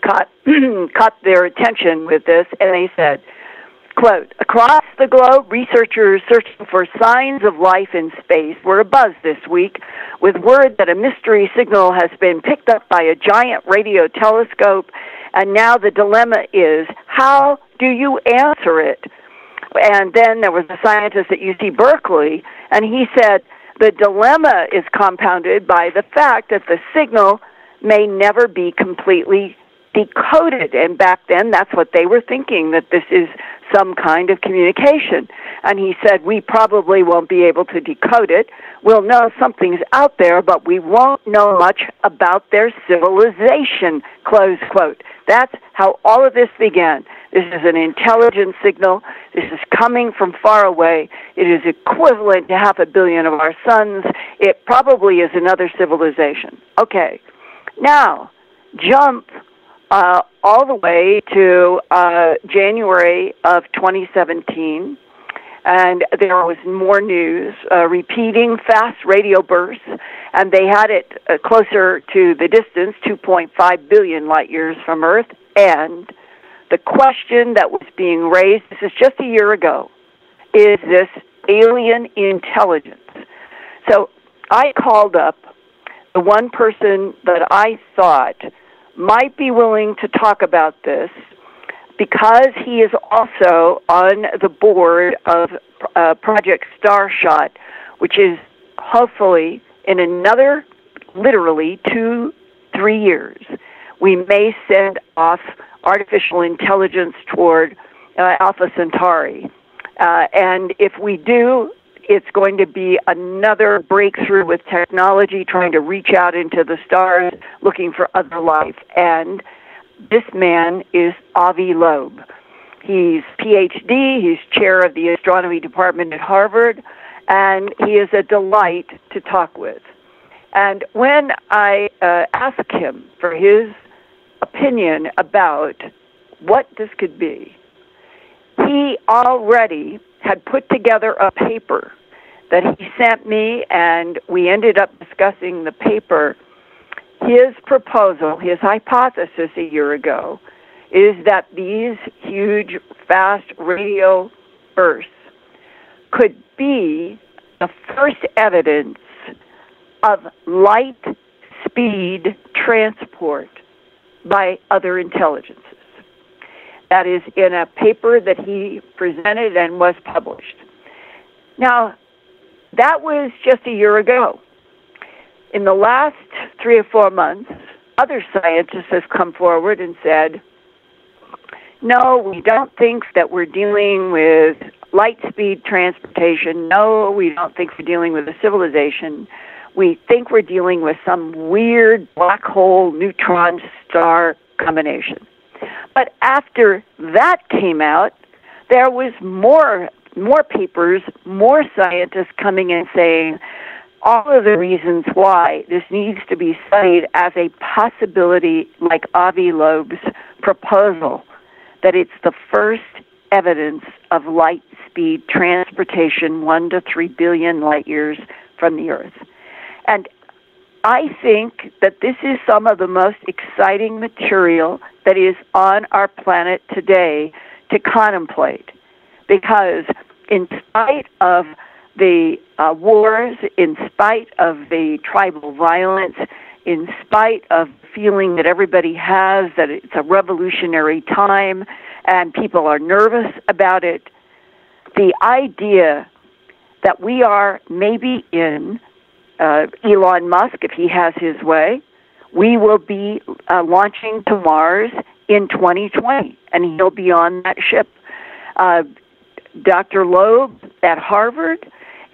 caught their attention with this. And they said, quote, across the globe, researchers searching for signs of life in space were abuzz this week with word that a mystery signal has been picked up by a giant radio telescope, and now the dilemma is, how do you answer it? And then there was a scientist at UC Berkeley, and he said the dilemma is compounded by the fact that the signal may never be completely decoded. And back then, that's what they were thinking, that this is some kind of communication. And he said, we probably won't be able to decode it. We'll know something's out there, but we won't know much about their civilization, close quote. That's how all of this began. This is an intelligence signal. This is coming from far away. It is equivalent to 500 million of our suns. It probably is another civilization. Okay, now jump all the way to January of 2017, and there was more news, repeating fast radio bursts, and they had it closer to the distance, 2.5 billion light years from Earth, and the question that was being raised, this is just a year ago, is this alien intelligence? So I called up the one person that I thought might be willing to talk about this, because he is also on the board of Project Starshot, which is hopefully in another, literally 2-3 years, we may send off artificial intelligence toward Alpha Centauri. And if we do, it's going to be another breakthrough with technology, trying to reach out into the stars, looking for other life. And this man is Avi Loeb. He's PhD, he's chair of the astronomy department at Harvard, and he is a delight to talk with. And when I asked him for his opinion about what this could be, he already had put together a paper that he sent me, and we ended up discussing the paper. His proposal, his hypothesis a year ago, is that these huge, fast radio bursts could be the first evidence of light speed transport by other intelligences. That is in a paper that he presented and was published. Now, that was just a year ago. In the last 3 or 4 months, other scientists have come forward and said, no, we don't think that we're dealing with light speed transportation. No, we don't think we're dealing with a civilization. We think we're dealing with some weird black hole neutron star combination. But after that came out, there was more papers, more scientists coming in saying all of the reasons why this needs to be studied as a possibility, like Avi Loeb's proposal, that it's the first evidence of light speed transportation 1 to 3 billion light years from the Earth. And I think that this is some of the most exciting material that is on our planet today to contemplate, because in spite of the wars, in spite of the tribal violence, in spite of feeling that everybody has that it's a revolutionary time and people are nervous about it, the idea that we are maybe in Elon Musk, if he has his way, we will be launching to Mars in 2020, and he'll be on that ship. Dr. Loeb at Harvard,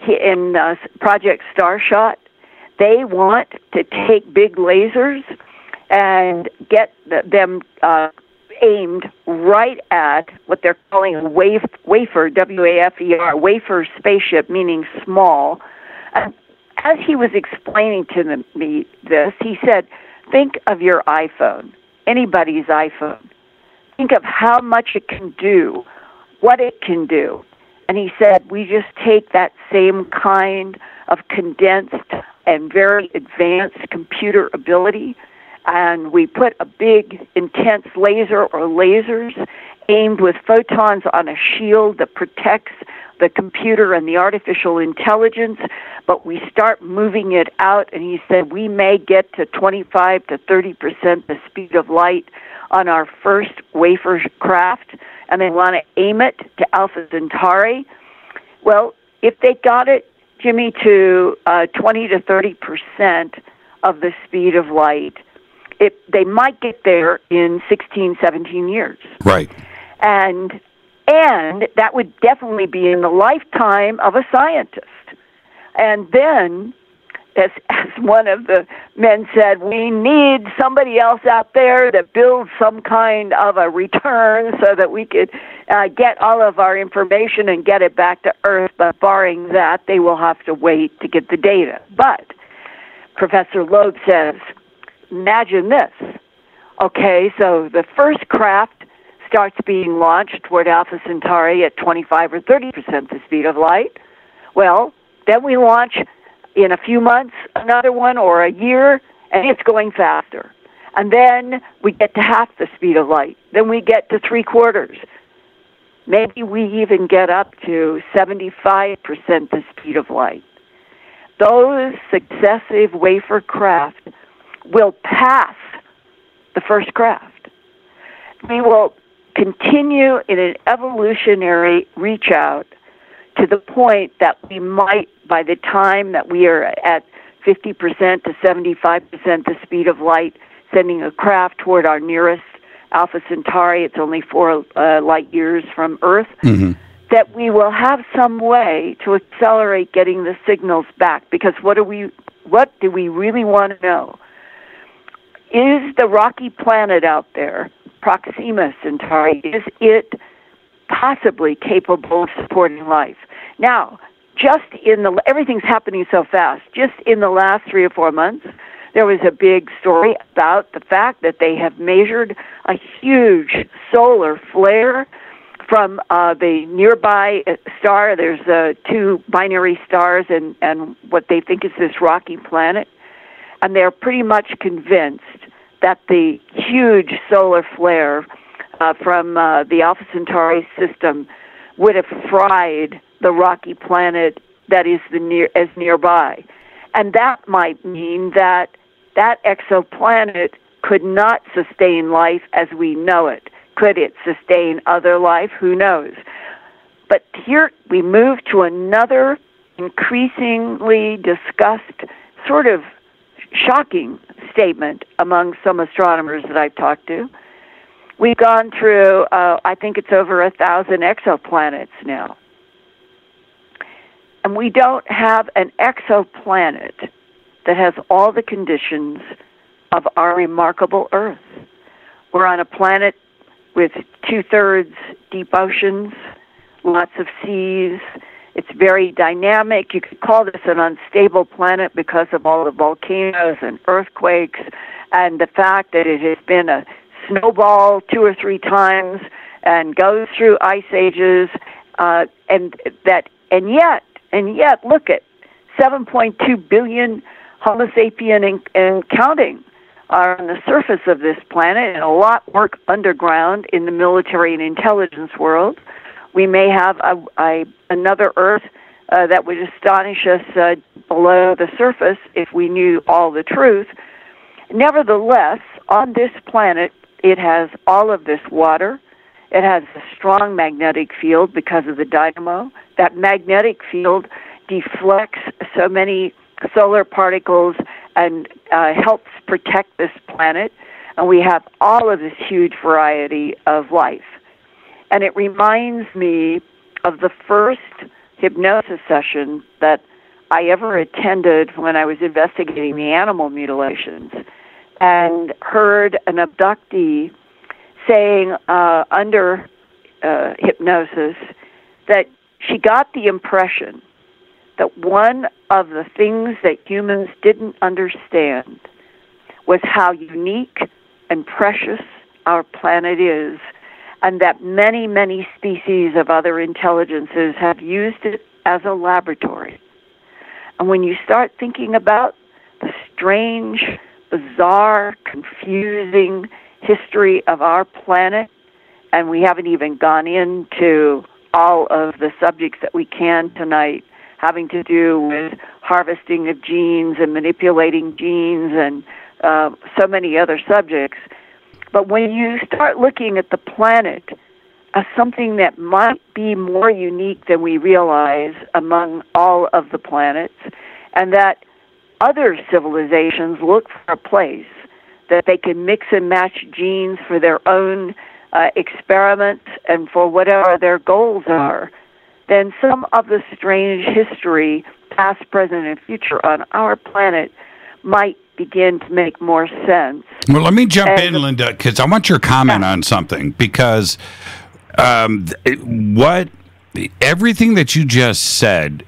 in Project Starshot, they want to take big lasers and get them aimed right at what they're calling a wafer, W-A-F-E-R, wafer spaceship, meaning small. And as he was explaining to me this, he said, think of your iPhone, anybody's iPhone. Think of how much it can do, what it can do. And he said, we just take that same kind of condensed and very advanced computer ability, and we put a big, intense laser or lasers aimed with photons on a shield that protects the computer and the artificial intelligence, but we start moving it out, and he said we may get to 25 to 30% the speed of light on our first wafer craft, and they want to aim it to Alpha Centauri. Well, if they got it, Jimmy, to 20 to 30% of the speed of light, they might get there in 16, 17 years. Right. And that would definitely be in the lifetime of a scientist. And then, as one of the men said, we need somebody else out there that builds some kind of a return so that we could get all of our information and get it back to Earth. But barring that, they will have to wait to get the data. But Professor Loeb says, imagine this. Okay, so the first craft starts being launched toward Alpha Centauri at 25 or 30% the speed of light. Well, then we launch in a few months another one or a year, and it's going faster. And then we get to half the speed of light. Then we get to 3/4. Maybe we even get up to 75% the speed of light. Those successive wafer craft will pass the first craft. We will continue in an evolutionary reach out to the point that we might, by the time that we are at 50% to 75% the speed of light, sending a craft toward our nearest Alpha Centauri, it's only 4 light years from Earth, that we will have some way to accelerate getting the signals back. Because what do we really want to know? Is the rocky planet out there, Proxima Centauri, is it possibly capable of supporting life? Now, everything's happening so fast. Just in the last 3 or 4 months, there was a big story about the fact that they have measured a huge solar flare from the nearby star. There's 2 binary stars and what they think is this rocky planet. And they're pretty much convinced that the huge solar flare from the Alpha Centauri system would have fried the rocky planet that is nearby. And that might mean that exoplanet could not sustain life as we know it. Could it sustain other life? Who knows? But here we move to another increasingly discussed, sort of shocking statement among some astronomers that I've talked to. We've gone through, I think it's over 1,000 exoplanets now. And we don't have an exoplanet that has all the conditions of our remarkable Earth. We're on a planet with 2/3 deep oceans, lots of seas. It's very dynamic. You could call this an unstable planet because of all the volcanoes and earthquakes and the fact that it has been a snowball 2 or 3 times and goes through ice ages, and yet look at 7.2 billion Homo sapien and counting are on the surface of this planet, and a lot work underground in the military and intelligence world. We may have another Earth that would astonish us below the surface if we knew all the truth. Nevertheless, on this planet, it has all of this water. It has a strong magnetic field because of the dynamo. That magnetic field deflects so many solar particles and helps protect this planet. And we have all of this huge variety of life. And it reminds me of the first hypnosis session that I ever attended when I was investigating the animal mutilations, and heard an abductee saying under hypnosis that she got the impression that one of the things that humans didn't understand was how unique and precious our planet is, and that many, many species of other intelligences have used it as a laboratory. And when you start thinking about the strange, bizarre, confusing history of our planet, and we haven't even gone into all of the subjects that we can tonight, having to do with harvesting of genes and manipulating genes and so many other subjects. But when you start looking at the planet as something that might be more unique than we realize among all of the planets, and that other civilizations look for a place that they can mix and match genes for their own experiments and for whatever their goals are, then some of the strange history, past, present, and future on our planet might begin to make more sense. Well, let me jump in, Linda, because I want your comment on something, because everything that you just said,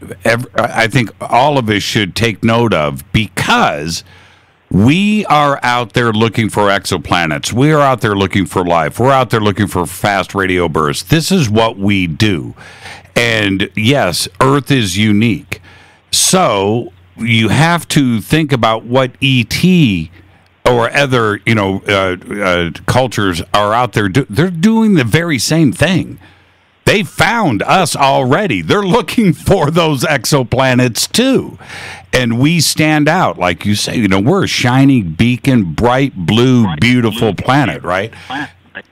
I think all of us should take note of, because we are out there looking for exoplanets. We are out there looking for life. We're out there looking for fast radio bursts. This is what we do. And yes, Earth is unique. So you have to think about what ET or other, cultures are out there. They're doing the very same thing. They found us already. They're looking for those exoplanets too. And we stand out. Like you say, we're a shining beacon, bright blue, beautiful planet, right?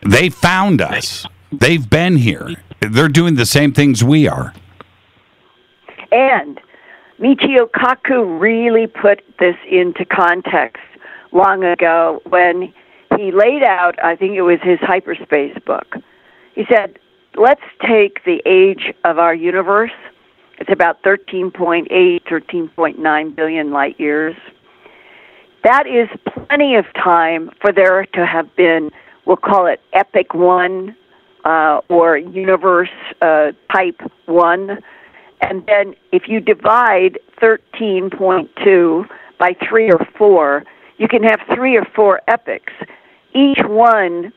They found us. They've been here. They're doing the same things we are. And Michio Kaku really put this into context long ago when he laid out, I think it was his hyperspace book. He said, let's take the age of our universe. It's about 13.8, 13.9 billion light years. That is plenty of time for there to have been, we'll call it Epic 1 or Universe Type 1. And then if you divide 13.2 by 3 or 4, you can have 3 or 4 epochs, each one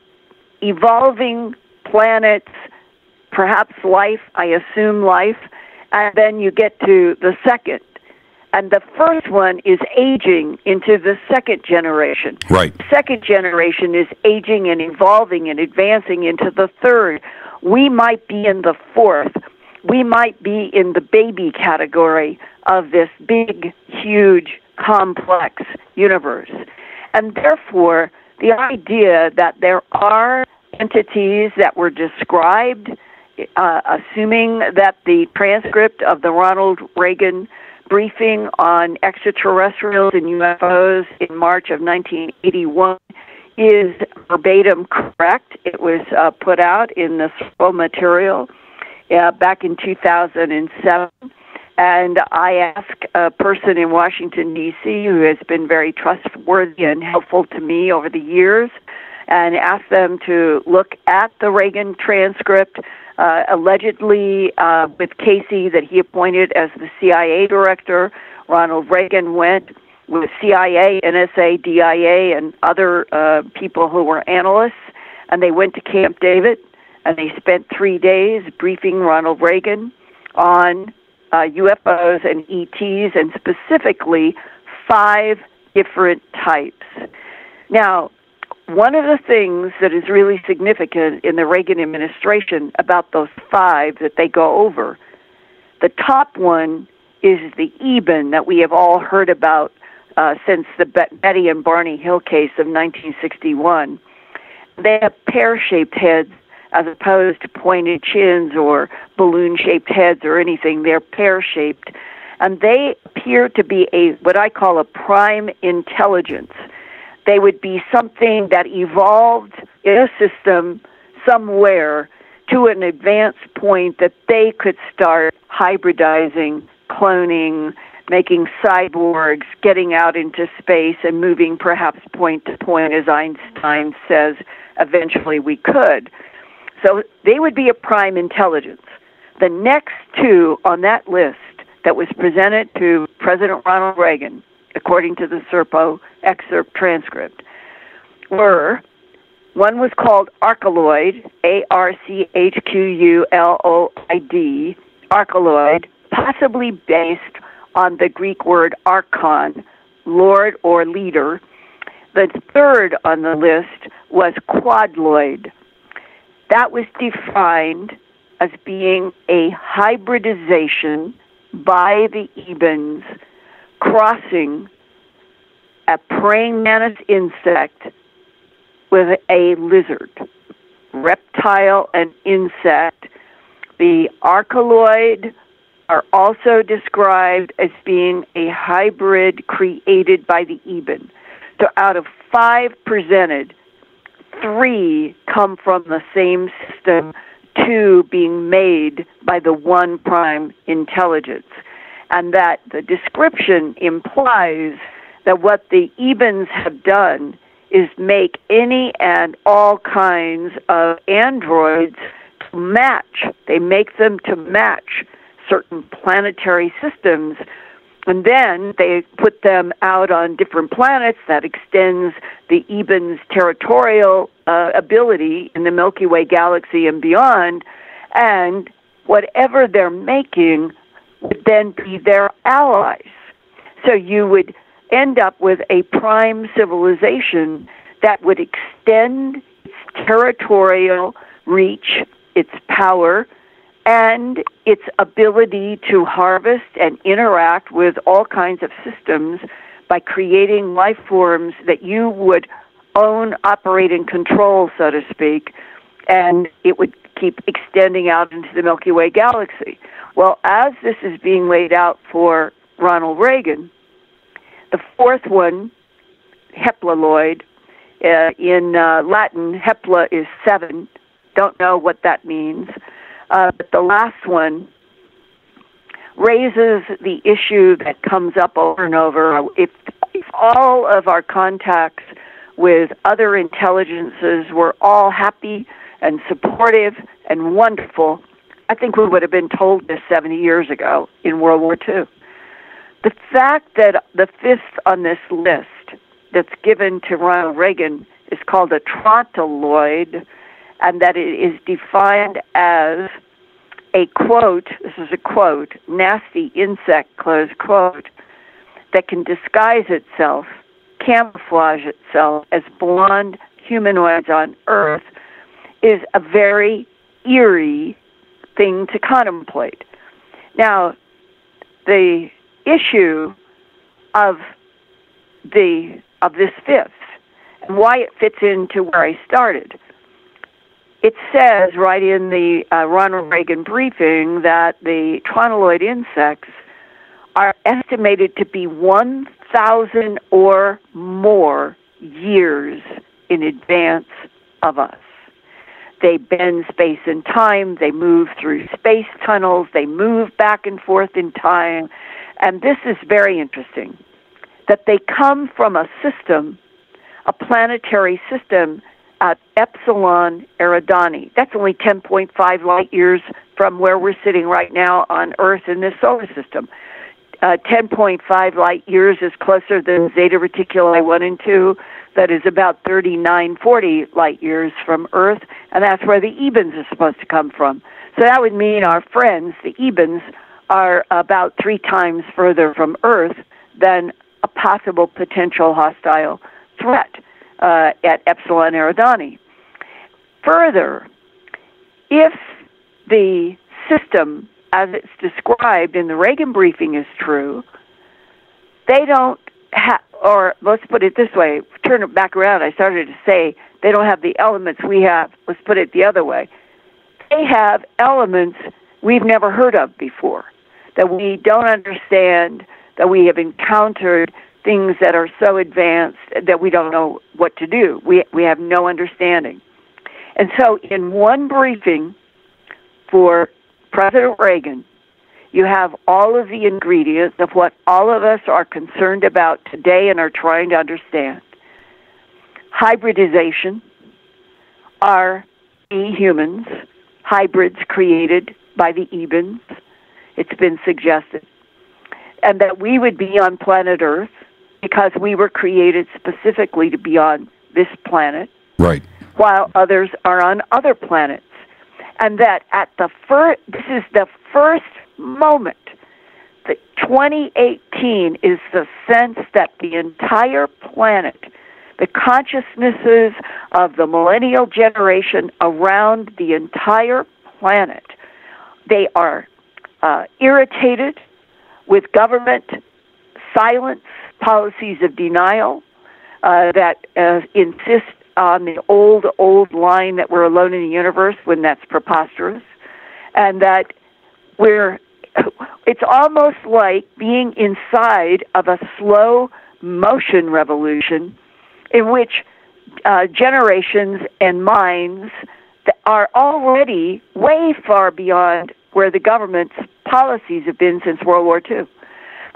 evolving planets, perhaps life, I assume life, and then you get to the second. And the first one is aging into the second generation. Right. The second generation is aging and evolving and advancing into the third. We might be in the fourth. We might be in the baby category of this big, huge, complex universe. And therefore, the idea that there are entities that were described, assuming that the transcript of the Ronald Reagan briefing on extraterrestrials and UFOs in March of 1981 is verbatim correct. It was put out in the full material back in 2007. And I asked a person in Washington, D.C., who has been very trustworthy and helpful to me over the years, and asked them to look at the Reagan transcript, allegedly with Casey that he appointed as the CIA director. Ronald Reagan went with CIA, NSA, DIA, and other people who were analysts, and they went to Camp David, and they spent 3 days briefing Ronald Reagan on UFOs and ETs, and specifically 5 different types. Now, one of the things that is really significant in the Reagan administration about those 5 that they go over, the top one is the Eben that we have all heard about since the Betty and Barney Hill case of 1961. They have pear-shaped heads as opposed to pointed chins or balloon-shaped heads or anything. They're pear-shaped. And they appear to be what I call a prime intelligence. They would be something that evolved in a system somewhere to an advanced point that they could start hybridizing, cloning. making cyborgs, getting out into space and moving perhaps point to point, as Einstein says eventually we could. So they would be a prime intelligence. The next two on that list that was presented to President Ronald Reagan, according to the Serpo excerpt transcript, were, one was called Archaloid, Archquloid, Archaloid, possibly based on the Greek word archon, lord or leader. The third on the list was Quadloid. That was defined as being a hybridization by the Ebens, crossing a praying mantis insect with a lizard, reptile and insect. The Archaloid are also described as being a hybrid created by the Eben. So out of 5 presented, 3 come from the same system, 2 being made by the one prime intelligence. And that the description implies that what the Ebens have done is make any and all kinds of androids to match. They make them to match certain planetary systems, and then they put them out on different planets. That extends the Ebens' territorial ability in the Milky Way galaxy and beyond, and whatever they're making would then be their allies. So you would end up with a prime civilization that would extend its territorial reach, its power, and its ability to harvest and interact with all kinds of systems by creating life forms that you would own, operate, and control, so to speak, and it would keep extending out into the Milky Way galaxy. Well, as this is being laid out for Ronald Reagan, the fourth one, Heplaloid, in Latin, Hepla is 7. Don't know what that means. But the last one raises the issue that comes up over and over. If all of our contacts with other intelligences were all happy and supportive and wonderful, I think we would have been told this 70 years ago in World War II. The fact that the 5th on this list that's given to Ronald Reagan is called a Trontoloid, and that it is defined as a quote, this is a quote, nasty insect, close quote, that can disguise itself, camouflage itself as blonde humanoids on Earth, is a very eerie thing to contemplate. Now, the issue of this 5th and why it fits into where I started, it says right in the Ronald Reagan briefing that the trontoloid insects are estimated to be 1,000 or more years in advance of us. They bend space and time, they move through space tunnels, they move back and forth in time, and this is very interesting, that they come from a system, a planetary system, at Epsilon Eridani. That's only 10.5 light years from where we're sitting right now on Earth in this solar system. 10.5 light years is closer than Zeta Reticuli 1 and 2. That is about 40 light years from Earth, and that's where the Ebens are supposed to come from. So that would mean our friends, the Ebens, are about 3 times further from Earth than a possible potential hostile threat at Epsilon Eridani. Further, if the system, as it's described in the Reagan briefing, is true, they don't have, or let's put it this way, turn it back around, I started to say they don't have the elements we have. Let's put it the other way. They have elements we've never heard of before, that we don't understand, that we have encountered things that are so advanced that we don't know what to do. We have no understanding. And so in one briefing for President Reagan, you have all of the ingredients of what all of us are concerned about today and are trying to understand. Hybridization are humans, hybrids created by the Ebens, it's been suggested, and that we would be on planet Earth because we were created specifically to be on this planet, right, while others are on other planets. And that this is the first moment that 2018 is the sense that the entire planet, the consciousnesses of the millennial generation around the entire planet, they are irritated with government silence, policies of denial that insist on the old line that we're alone in the universe when that's preposterous, and that it's almost like being inside of a slow motion revolution in which generations and minds that are already way far beyond where the government's policies have been since World War II.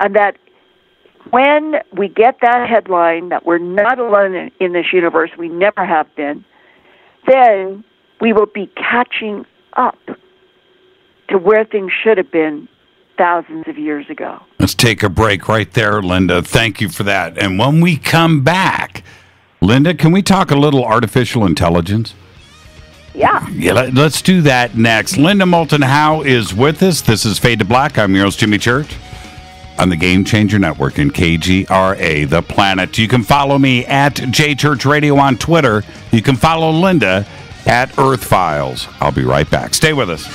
And that when we get that headline that we're not alone in this universe, we never have been, then we will be catching up to where things should have been thousands of years ago. Let's take a break right there, Linda. Thank you for that. And when we come back, Linda, can we talk a little artificial intelligence? Yeah. Let's do that next. Linda Moulton Howe is with us. This is Fade to Black. I'm your host, Jimmy Church, on the Game Changer Network and KGRA, The Planet. You can follow me at JChurchRadio on Twitter. You can follow Linda at Earth Files. I'll be right back. Stay with us.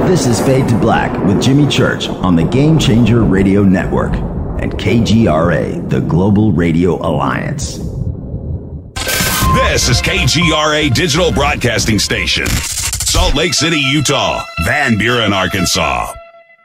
This is Fade to Black with Jimmy Church on the Game Changer Radio Network and KGRA, the Global Radio Alliance. This is KGRA Digital Broadcasting Station, Salt Lake City, Utah, Van Buren, Arkansas.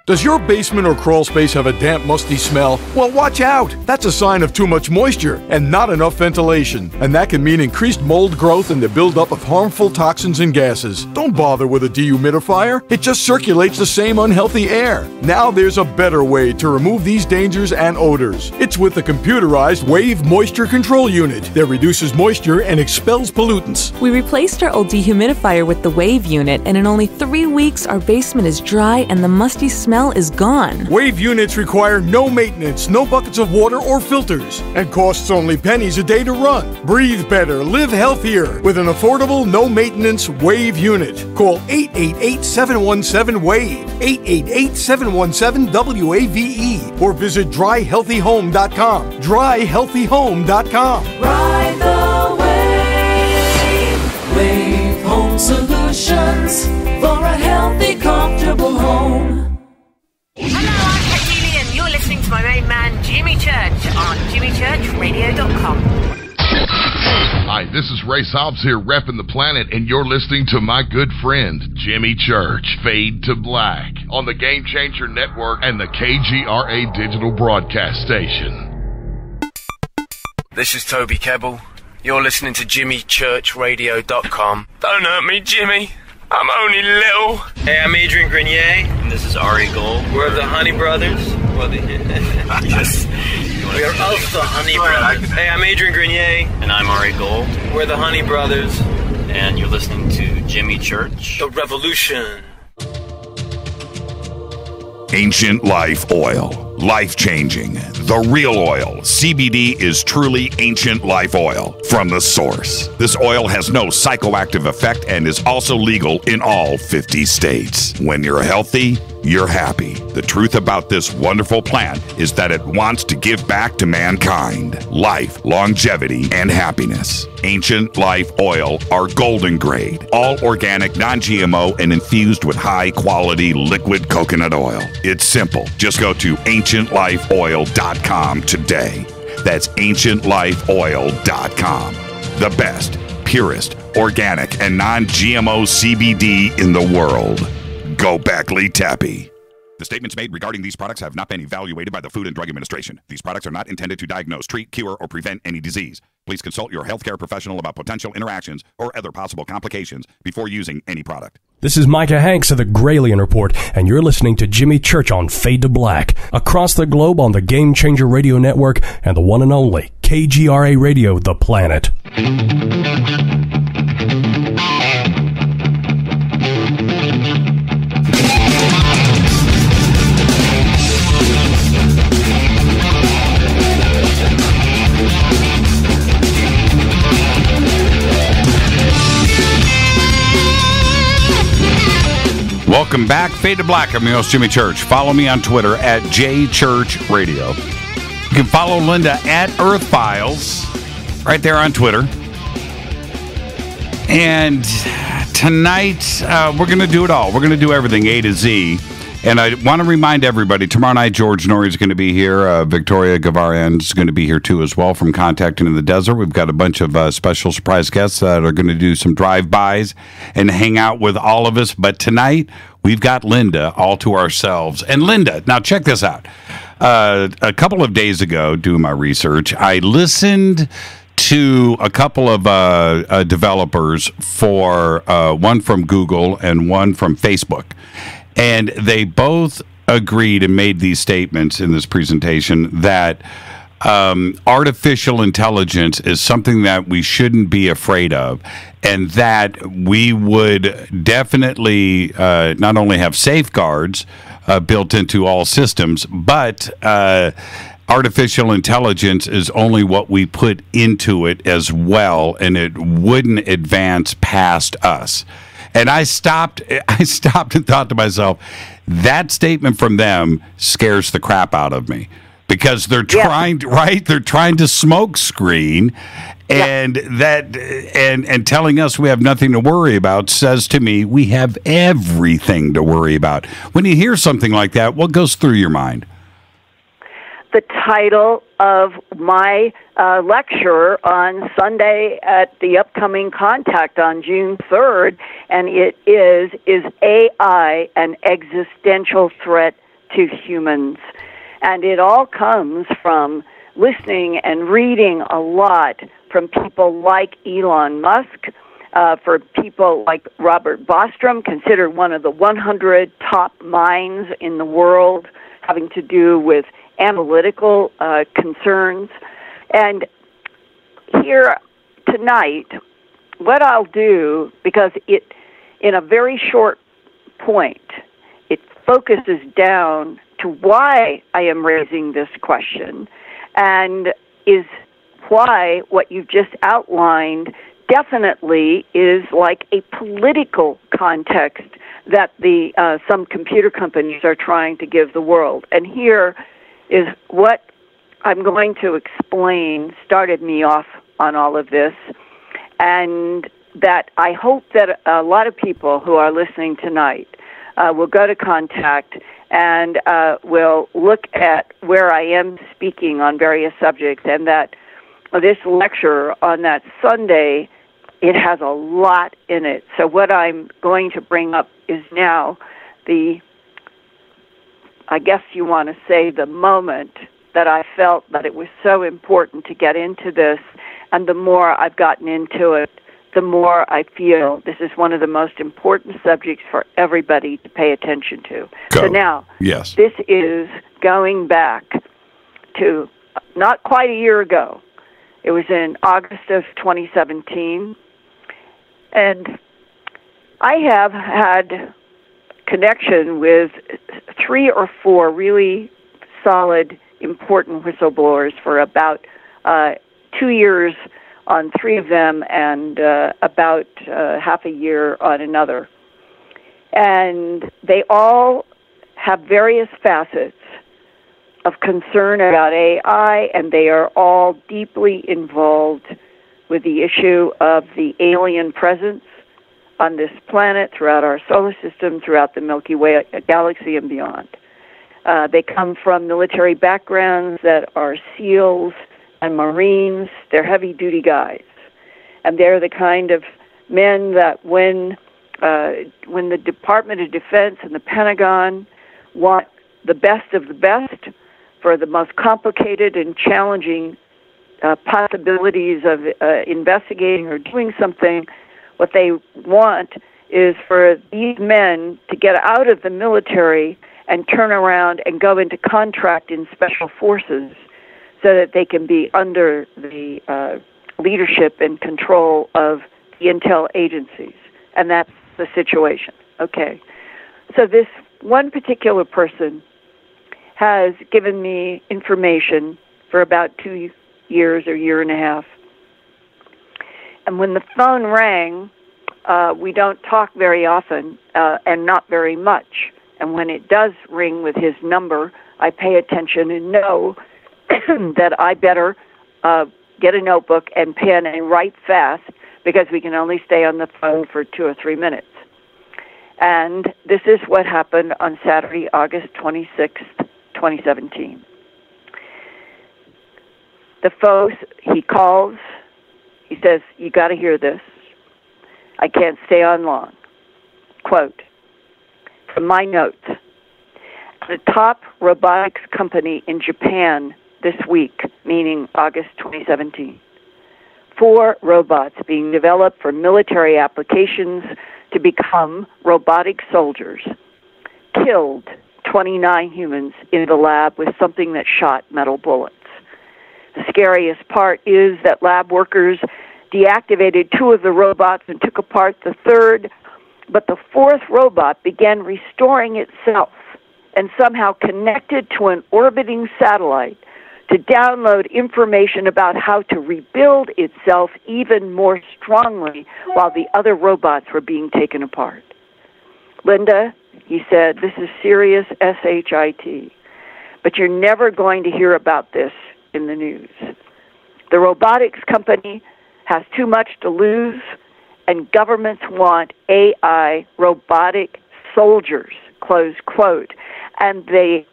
Does your basement or crawl space have a damp, musty smell? Well, watch out! That's a sign of too much moisture and not enough ventilation. And that can mean increased mold growth and the buildup of harmful toxins and gases. Don't bother with a dehumidifier. It just circulates the same unhealthy air. Now there's a better way to remove these dangers and odors. It's with the computerized Wave Moisture Control Unit that reduces moisture and expels pollutants. We replaced our old dehumidifier with the Wave unit, and in only 3 weeks, our basement is dry and the musty smell is gone. Wave units require no maintenance, no buckets of water or filters, and costs only pennies a day to run. Breathe better, live healthier with an affordable, no-maintenance Wave unit. Call 888-717-WAVE, 888-717-WAVE, or visit dryhealthyhome.com. Dryhealthyhome.com. Ride the wave. Wave Home Solutions for a healthy, comfortable home. Hello, I'm Katie, and you're listening to my main man, Jimmy Church, on jimmychurchradio.com. Hi, this is Ray Hobbs here, repping the planet, and you're listening to my good friend, Jimmy Church, Fade to Black, on the Game Changer Network and the KGRA Digital Broadcast Station. This is Toby Kebbell. You're listening to jimmychurchradio.com. Don't hurt me, Jimmy. I'm only little. Hey, I'm Adrian Grenier. And this is Ari Gold. We're the Honey Brothers. Yes. We are of the Honey Brothers. Hey, I'm Adrian Grenier. And I'm Ari Gold. We're the Honey Brothers. And you're listening to Jimmy Church. The Revolution. Ancient Life Oil. Life-changing. The real oil. CBD is truly ancient life oil from the source. This oil has no psychoactive effect and is also legal in all 50 states. When you're healthy, you're happy. The truth about this wonderful plant is that it wants to give back to mankind life, longevity, and happiness. Ancient Life Oil are golden grade, all organic, non-GMO, and infused with high-quality liquid coconut oil. It's simple. Just go to ancientlifeoil.com today. That's ancientlifeoil.com. The best, purest, organic, and non-GMO CBD in the world. Go Beckley Tappy. The statements made regarding these products have not been evaluated by the Food and Drug Administration. These products are not intended to diagnose, treat, cure, or prevent any disease. Please consult your healthcare professional about potential interactions or other possible complications before using any product. This is Micah Hanks of the Gralien Report, and you're listening to Jimmy Church on Fade to Black, across the globe on the Game Changer Radio Network and the one and only KGRA Radio, The Planet. Welcome back. Fade to Black. I'm your host, Jimmy Church. Follow me on Twitter at JChurchRadio. You can follow Linda at Earth Files right there on Twitter. And tonight, we're going to do it all. We're going to do everything A to Z. And I want to remind everybody, tomorrow night, George Norrie is going to be here. Victoria Gavarian is going to be here, too, as well, from Contacting in the Desert. We've got a bunch of special surprise guests that are going to do some drive-bys and hang out with all of us. But tonight, we've got Linda all to ourselves. And Linda, now check this out. A couple of days ago, doing my research, I listened to a couple of developers for one from Google and one from Facebook. And they both agreed and made these statements in this presentation that artificial intelligence is something that we shouldn't be afraid of, and that we would definitely not only have safeguards built into all systems, but artificial intelligence is only what we put into it as well, and it wouldn't advance past us. And I stopped and thought to myself, that statement from them scares the crap out of me, because they're trying to, right? They're trying to smoke screen, and and telling us we have nothing to worry about says to me we have everything to worry about. When you hear something like that, what goes through your mind? The title of my lecture on Sunday at the upcoming Contact on June 3rd, and it is AI an existential threat to humans? And it all comes from listening and reading a lot from people like Elon Musk, for people like Robert Bostrom, considered one of the 100 top minds in the world having to do with analytical concerns. And here tonight, what I'll do, because it, in a very short point, it focuses down to why I am raising this question, and is why what you've just outlined definitely is like a political context that the some computer companies are trying to give the world. And here is what I'm going to explain started me off on all of this, and that I hope that a lot of people who are listening tonight will go to Contact and will look at where I am speaking on various subjects, and that this lecture on that Sunday, it has a lot in it. So what I'm going to bring up is now I guess you want to say, the moment that I felt that it was so important to get into this, and the more I've gotten into it, the more I feel this is one of the most important subjects for everybody to pay attention to. Go. So now, yes, this is going back to not quite a year ago. It was in August of 2017, and I have had connection with 3 or 4 really solid, important whistleblowers for about 2 years on 3 of them, and about half a year on another. And they all have various facets of concern about AI, and they are all deeply involved with the issue of the alien presence on this planet, throughout our solar system, throughout the Milky Way galaxy, and beyond. They come from military backgrounds that are SEALs and Marines. They're heavy-duty guys. And they're the kind of men that when the Department of Defense and the Pentagon want the best of the best for the most complicated and challenging possibilities of investigating or doing something, what they want is for these men to get out of the military and turn around and go into contract in special forces so that they can be under the leadership and control of the intel agencies. And that's the situation. Okay. So this one particular person has given me information for about 2 years or year and a half. And when the phone rang, we don't talk very often and not very much. And when it does ring with his number, I pay attention and know that I better get a notebook and pen and write fast, because we can only stay on the phone for 2 or 3 minutes. And this is what happened on Saturday, August 26th, 2017. He calls, he says, "You got to hear this. I can't stay on long." Quote, from my notes, the top robotics company in Japan this week, meaning August 2017, 4 robots being developed for military applications to become robotic soldiers, killed 29 humans in the lab with something that shot metal bullets. The scariest part is that lab workers deactivated 2 of the robots and took apart the 3rd, but the 4th robot began restoring itself and somehow connected to an orbiting satellite to download information about how to rebuild itself even more strongly while the other robots were being taken apart. "Linda," he said, "this is serious SHIT, but you're never going to hear about this in the news. The robotics company has too much to lose, and governments want AI robotic soldiers," close quote. And the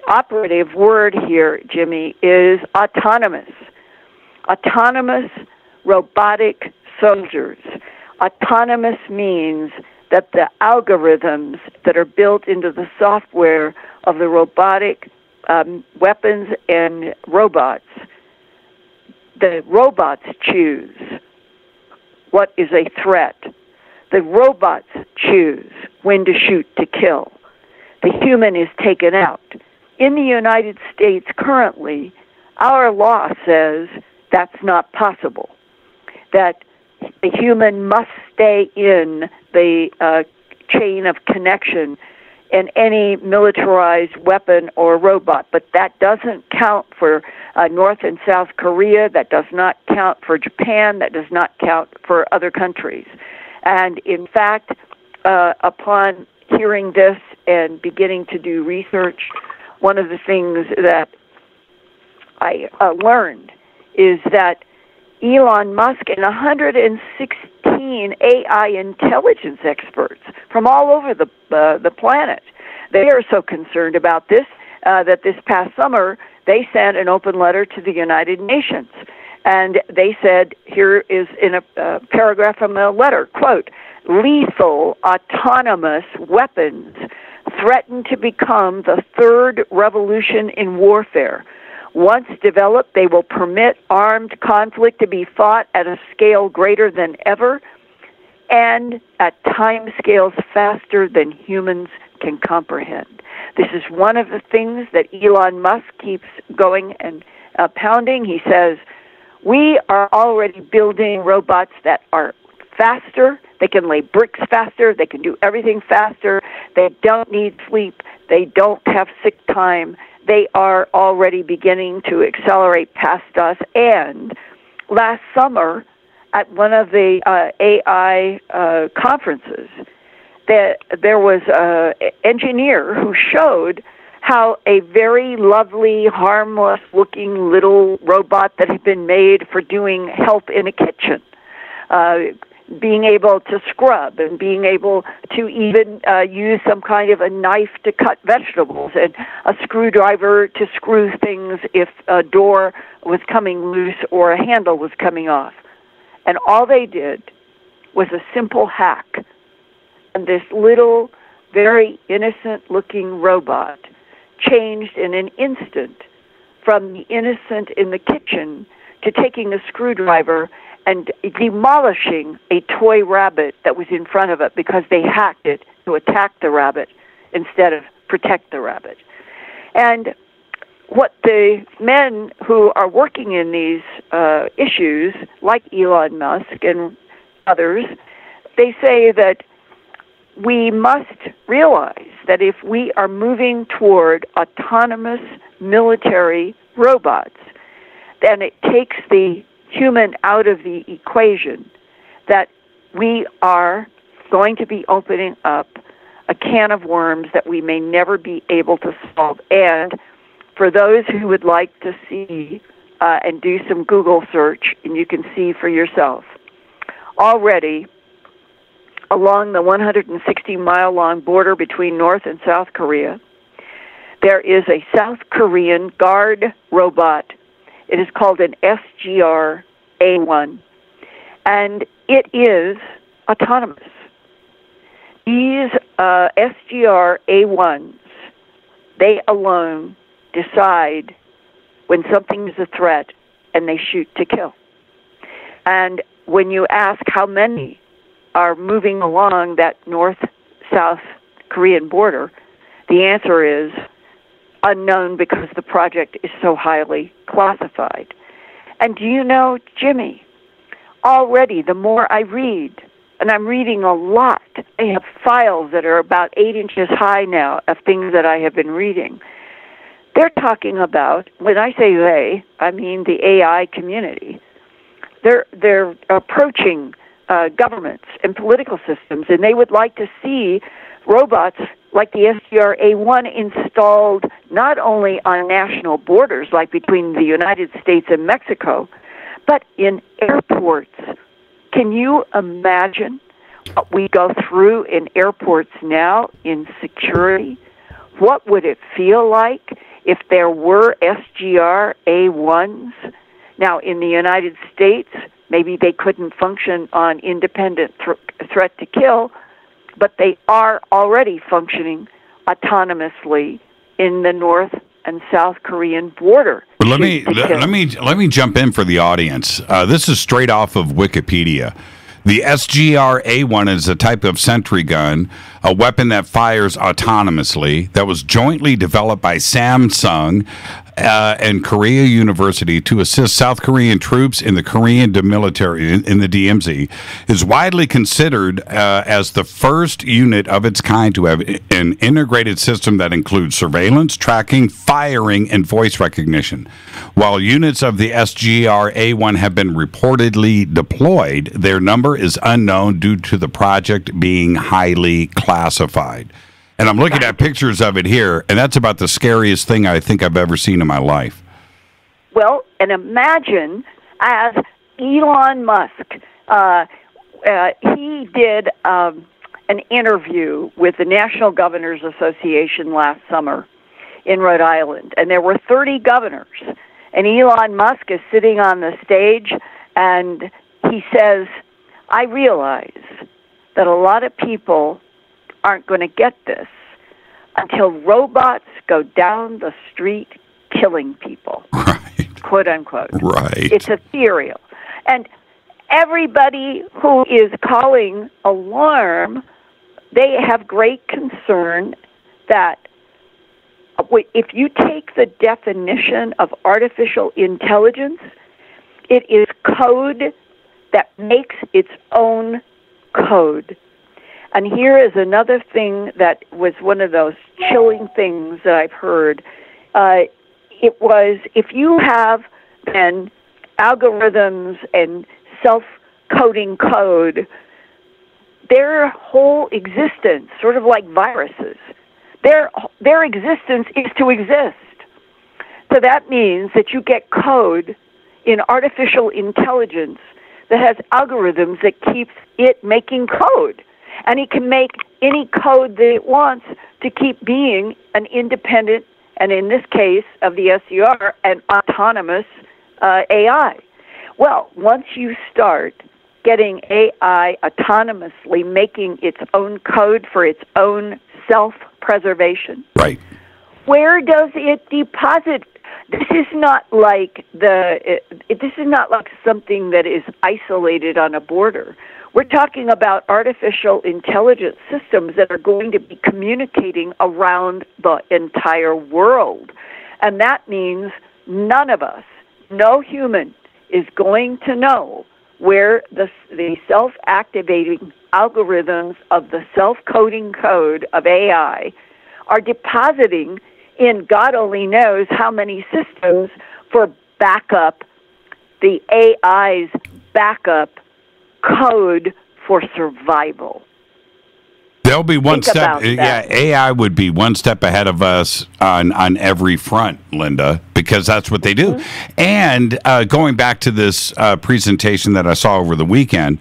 operative word here, Jimmy, is autonomous. Autonomous robotic soldiers. Autonomous means that the algorithms that are built into the software of the robotic weapons and robots, the robots choose what is a threat. The robots choose when to shoot to kill. The human is taken out. In the United States currently, our law says that's not possible, that the human must stay in the chain of connection in any militarized weapon or robot. But that doesn't count for North and South Korea. That does not count for Japan. That does not count for other countries. And in fact, upon hearing this and beginning to do research, one of the things that I learned is that Elon Musk and 116 AI intelligence experts from all over the planet, they are so concerned about this that this past summer they sent an open letter to the United Nations. And they said, here is in a paragraph from the letter, quote, "Lethal autonomous weapons threaten to become the 3rd revolution in warfare. Once developed, they will permit armed conflict to be fought at a scale greater than ever and at time scales faster than humans can comprehend." This is one of the things that Elon Musk keeps going and pounding. He says, we are already building robots that are faster. They can lay bricks faster. They can do everything faster. They don't need sleep. They don't have sick time. They are already beginning to accelerate past us. And last summer, at one of the AI conferences, there was an engineer who showed how a very lovely, harmless-looking little robot that had been made for doing help in a kitchen, being able to scrub and being able to even use some kind of a knife to cut vegetables and a screwdriver to screw things if a door was coming loose or a handle was coming off. And all they did was a simple hack. And this little, very innocent-looking robot changed in an instant from the innocent in the kitchen to taking a screwdriver and demolishing a toy rabbit that was in front of it because they hacked it to attack the rabbit instead of protect the rabbit. And what the men who are working in these issues, like Elon Musk and others, they say that we must realize that if we are moving toward autonomous military robots, then it takes the human out of the equation, that we are going to be opening up a can of worms that we may never be able to solve. And for those who would like to see and do some Google search, and you can see for yourself, already along the 160-mile-long border between North and South Korea, there is a South Korean guard robot. It is called an SGR-A1, and it is autonomous. These SGR-A1s, they alone decide when something is a threat, and they shoot to kill. And when you ask how many are moving along that North-South Korean border, the answer is unknown because the project is so highly classified. And do you know, Jimmy, already the more I read, and I'm reading a lot, I have files that are about 8 inches high now of things that I have been reading. They're talking about, when I say they, I mean the AI community. They're approaching governments and political systems, and they would like to see robots like the SGR-A1 installed not only on national borders, like between the United States and Mexico, but in airports. Can you imagine what we go through in airports now in security? What would it feel like if there were SGR-A1s? Now, in the United States, maybe they couldn't function on independent threat to kill, but they are already functioning autonomously in the North and South Korean border. But let me jump in for the audience. This is straight off of Wikipedia. The SGR-A1 is a type of sentry gun, a weapon that fires autonomously, that was jointly developed by Samsung and Korea University to assist South Korean troops in the Korean military in the DMZ, is widely considered as the first unit of its kind to have an integrated system that includes surveillance, tracking, firing, and voice recognition. While units of the SGR-A1 have been reportedly deployed, their number is unknown due to the project being highly classified. And I'm looking at pictures of it here, and that's about the scariest thing I think I've ever seen in my life. Well, and imagine as Elon Musk, he did an interview with the National Governors Association last summer in Rhode Island, and there were 30 governors. And Elon Musk is sitting on the stage, and he says, I realize that a lot of people aren't going to get this until robots go down the street killing people, right. Quote unquote. Right. It's ethereal. And everybody who is calling alarm, they have great concern that if you take the definition of artificial intelligence, it is code that makes its own code. And here is another thing that was one of those chilling things that I've heard. It was, if you have then algorithms and self-coding code, their whole existence, sort of like viruses, their existence is to exist. So that means that you get code in artificial intelligence that has algorithms that keeps it making code. And it can make any code that it wants to keep being an independent, and in this case of the SCR, an autonomous AI. Well, once you start getting AI autonomously making its own code for its own self-preservation. Right. Where does it deposit? This is not like this is not like something that is isolated on a border. We're talking about artificial intelligence systems that are going to be communicating around the entire world. And that means none of us, no human, is going to know where the self-activating algorithms of the self-coding code of AI are depositing in God only knows how many systems for backup, the AI's backup code for survival. They'll be one step. Yeah, AI would be one step ahead of us on every front, Linda, because that's what they do. Mm-hmm. And going back to this presentation that I saw over the weekend,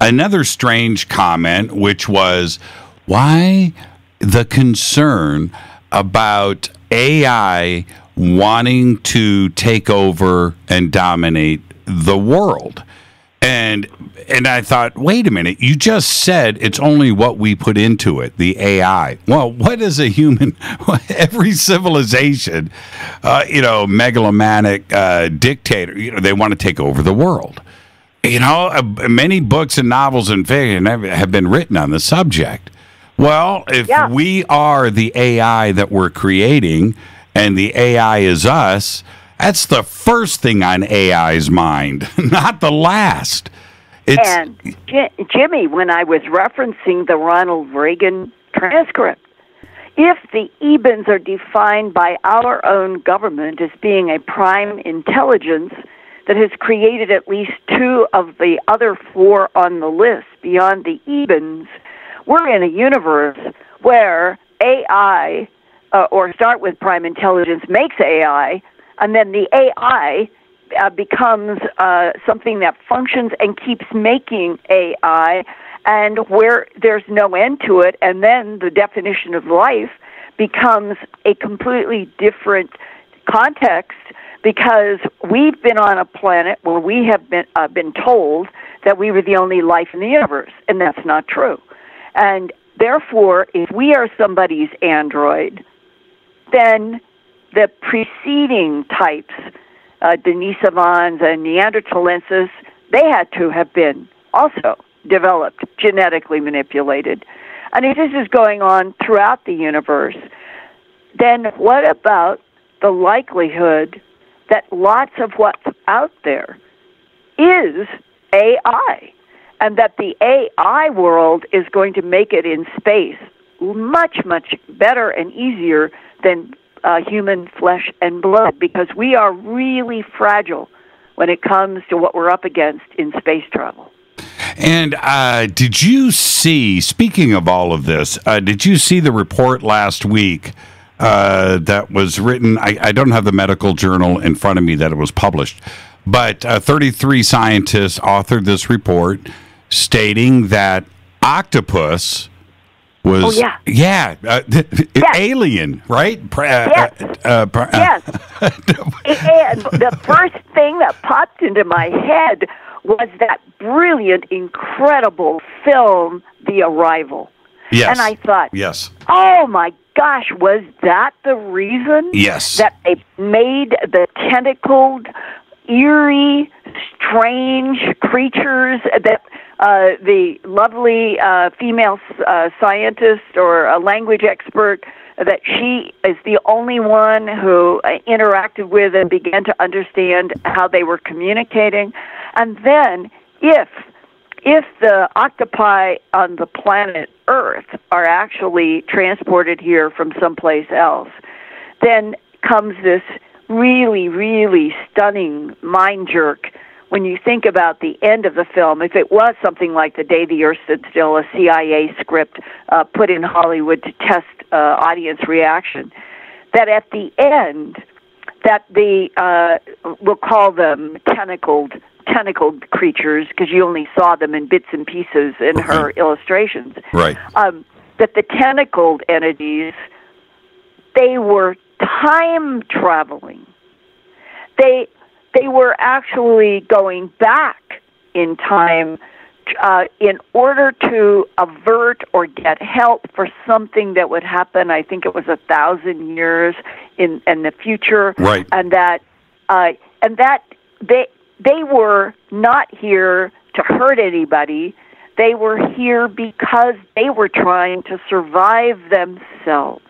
another strange comment, which was why the concern about AI wanting to take over and dominate the world. And I thought, wait a minute, you just said it's only what we put into it, the AI. Well, what is a human? Every civilization, megalomaniac dictator, they want to take over the world. Many books and novels and fiction have been written on the subject. Well, if we are the AI that we're creating and the AI is us, that's the first thing on AI's mind, not the last. And Jimmy, when I was referencing the Ronald Reagan transcript, if the Ebens are defined by our own government as being a prime intelligence that has created at least 2 of the other 4 on the list beyond the Ebens, we're in a universe where AI, or start with prime intelligence, makes AI, and then the AI becomes something that functions and keeps making AI, and where there's no end to it, and then the definition of life becomes a completely different context, because we've been on a planet where we have been told that we were the only life in the universe, and that's not true. And therefore, if we are somebody's android, then the preceding types, Denisovans and Neanderthalensis, they had to have been also developed, genetically manipulated. And if this is going on throughout the universe, then what about the likelihood that lots of what's out there is AI, and that the AI world is going to make it in space much, much better and easier than human flesh and blood, because we are really fragile when it comes to what we're up against in space travel. And did you see, speaking of all of this, did you see the report last week that was written? I don't have the medical journal in front of me that it was published, but 33 scientists authored this report stating that octopus was alien, right? Yes. And the first thing that popped into my head was that brilliant, incredible film, The Arrival. Yes. And I thought, oh my gosh, was that the reason that they made the tentacled, eerie, strange creatures that the lovely female scientist or a language expert, that she is the only one who interacted with and began to understand how they were communicating? And then if the octopi on the planet Earth are actually transported here from someplace else, then comes this really, really stunning mind jerk when you think about the end of the film. If it was something like The Day the Earth Stood Still, a CIA script put in Hollywood to test audience reaction, that at the end, that the, we'll call them tentacled creatures, because you only saw them in bits and pieces in her illustrations. Right. That the tentacled entities, they were time traveling. They were actually going back in time in order to avert or get help for something that would happen, I think it was 1,000 years in the future, right? And that they were not here to hurt anybody. They were here because they were trying to survive themselves.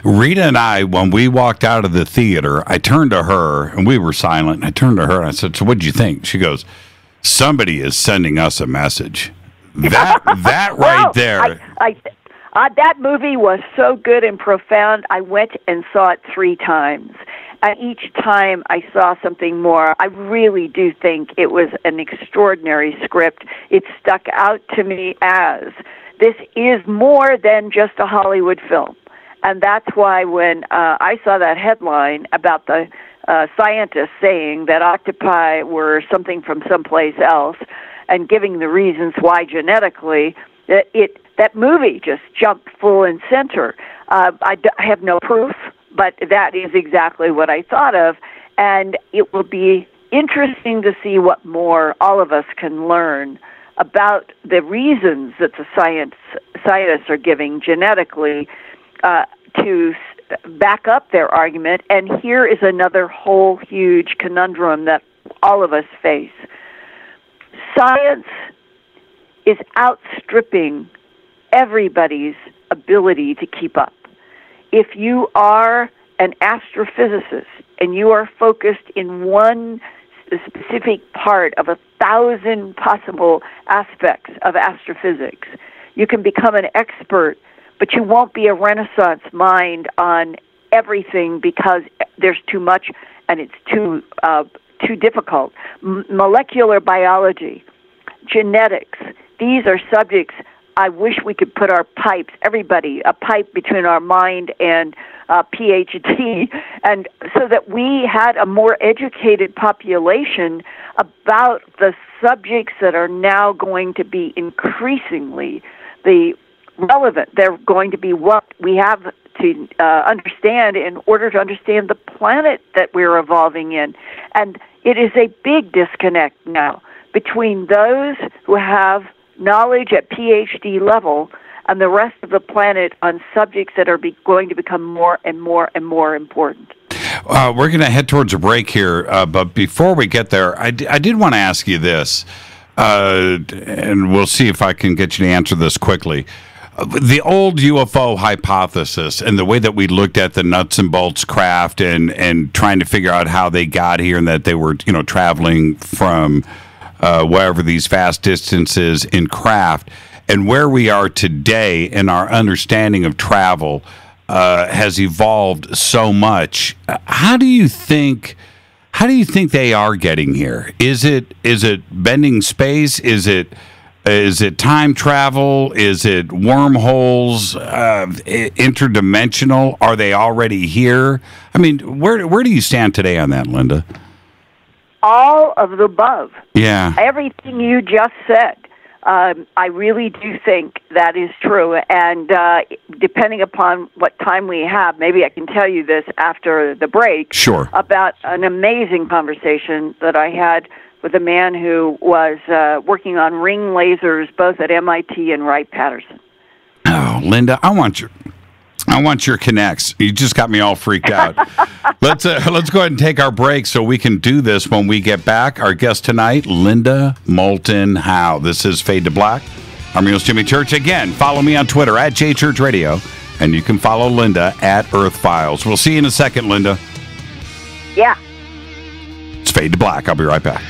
Rita and I, when we walked out of the theater, I turned to her, and we were silent. I turned to her, and I said, "So what did you think?" She goes, "Somebody is sending us a message." That right there. That movie was so good and profound. I went and saw it 3 times. And each time I saw something more. I really do think it was an extraordinary script. It stuck out to me as this is more than just a Hollywood film. And that's why when I saw that headline about the scientists saying that octopi were something from someplace else and giving the reasons why genetically, that movie just jumped full and center. I have no proof, but that is exactly what I thought of. And it will be interesting to see what more all of us can learn about the reasons that the scientists are giving genetically to back up their argument. And here is another whole huge conundrum that all of us face. Science is outstripping everybody's ability to keep up. If you are an astrophysicist and you are focused in one specific part of 1,000 possible aspects of astrophysics, you can become an expert, but you won't be a Renaissance mind on everything because there's too much and it's too difficult. Molecular biology, genetics, these are subjects I wish we could put our pipes, everybody, a pipe between our mind and PhD, and so that we had a more educated population about the subjects that are now going to be increasingly relevant. They're going to be what we have to understand in order to understand the planet that we're evolving in. And it is a big disconnect now between those who have knowledge at PhD level and the rest of the planet on subjects that are going to become more and more and more important. We're going to head towards a break here, but before we get there, I did want to ask you this, and we'll see if I can get you to answer this quickly. The old UFO hypothesis and the way that we looked at the nuts and bolts craft and trying to figure out how they got here and that they were, traveling from wherever these vast distances in craft, and where we are today in our understanding of travel has evolved so much. How do you think they are getting here? Is it bending space? Is it time travel? Is it wormholes? Interdimensional? Are they already here? I mean, where do you stand today on that, Linda? All of the above. Yeah. Everything you just said. I really do think that is true. And depending upon what time we have, maybe I can tell you this after the break. Sure. About an amazing conversation that I had with a man who was working on ring lasers both at MIT and Wright-Patterson. Oh, Linda, I want your connects. You just got me all freaked out. Let's go ahead and take our break so we can do this when we get back. Our guest tonight, Linda Moulton Howe. This is Fade to Black. I'm your host, Jimmy Church. Again, follow me on Twitter at JChurchRadio, and you can follow Linda at Earth Files. We'll see you in a second, Linda. Yeah. It's Fade to Black. I'll be right back.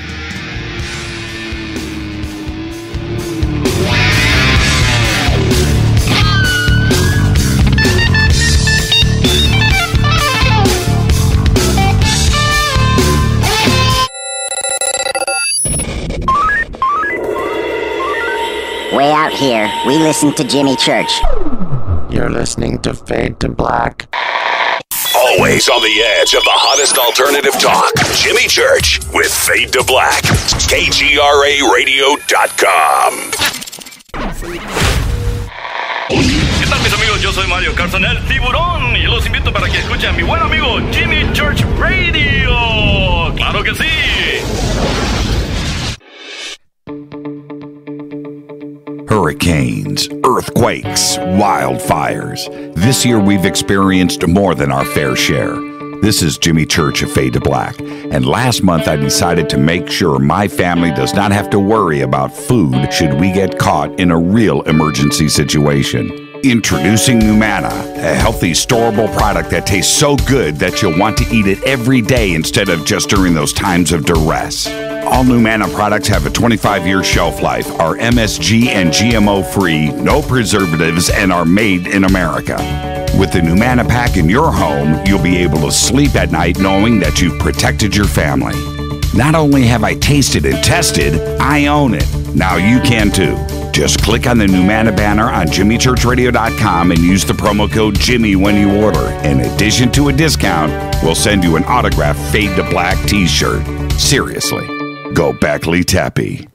Way out here, we listen to Jimmy Church. You're listening to Fade to Black. Always on the edge of the hottest alternative talk. Jimmy Church with Fade to Black. KGRARadio.com. ¿Qué tal, mis amigos? Yo soy Mario Carson, el tiburón, y los invito para que escuchen a mi buen amigo Jimmy Church Radio. ¡Claro que sí! hurricanes, earthquakes, wildfires. This year we've experienced more than our fair share. This is Jimmy Church of Fade to Black, and last month I decided to make sure my family does not have to worry about food should we get caught in a real emergency situation. Introducing Numana, a healthy, storable product that tastes so good that you'll want to eat it every day instead of just during those times of duress. All Numana products have a 25-year shelf life, are MSG and GMO-free, no preservatives, and are made in America. With the Numana pack in your home, you'll be able to sleep at night knowing that you've protected your family. Not only have I tasted and tested, I own it. Now you can too. Just click on the Numana banner on JimmyChurchRadio.com and use the promo code Jimmy when you order. In addition to a discount, we'll send you an autographed Fade to Black t-shirt. Seriously. Go Beckley Tappy.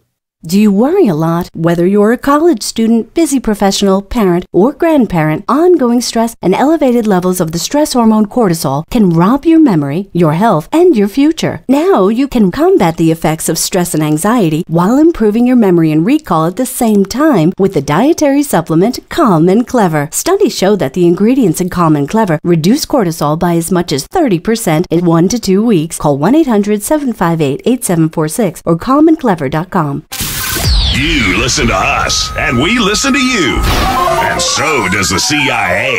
Do you worry a lot? Whether you're a college student, busy professional, parent, or grandparent, ongoing stress and elevated levels of the stress hormone cortisol can rob your memory, your health, and your future. Now you can combat the effects of stress and anxiety while improving your memory and recall at the same time with the dietary supplement Calm and Clever. Studies show that the ingredients in Calm and Clever reduce cortisol by as much as 30% in 1 to 2 weeks. Call 1-800-758-8746 or calmandclever.com. You listen to us, and we listen to you. And so does the CIA.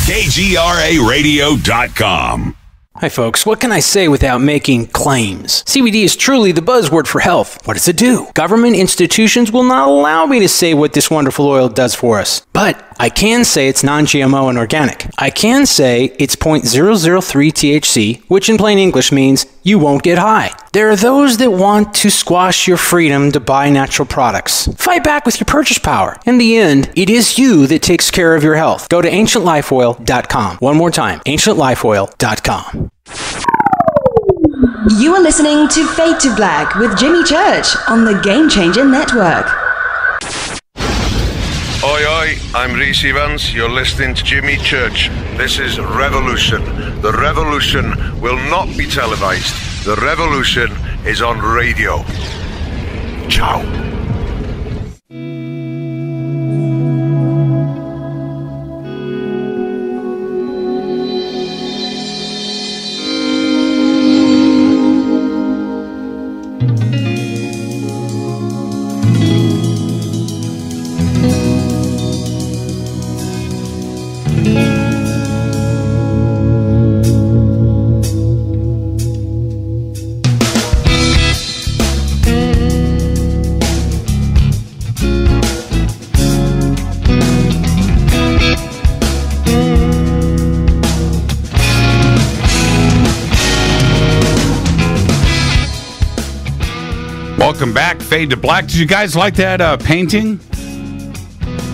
KGRARadio.com. Hi folks, what can I say without making claims? CBD is truly the buzzword for health. What does it do? Government institutions will not allow me to say what this wonderful oil does for us. But I can say it's non-GMO and organic. I can say it's 0.003 THC, which in plain English means you won't get high. There are those that want to squash your freedom to buy natural products. Fight back with your purchase power. In the end, it is you that takes care of your health. Go to ancientlifeoil.com. One more time, ancientlifeoil.com. You are listening to Fade to Black with Jimmy Church on the Game Changer Network. Oi, oi, I'm Reese Evans. You're listening to Jimmy Church. This is Revolution. The revolution will not be televised. The revolution is on radio. Ciao. Welcome back, Fade to Black. Did you guys like that painting?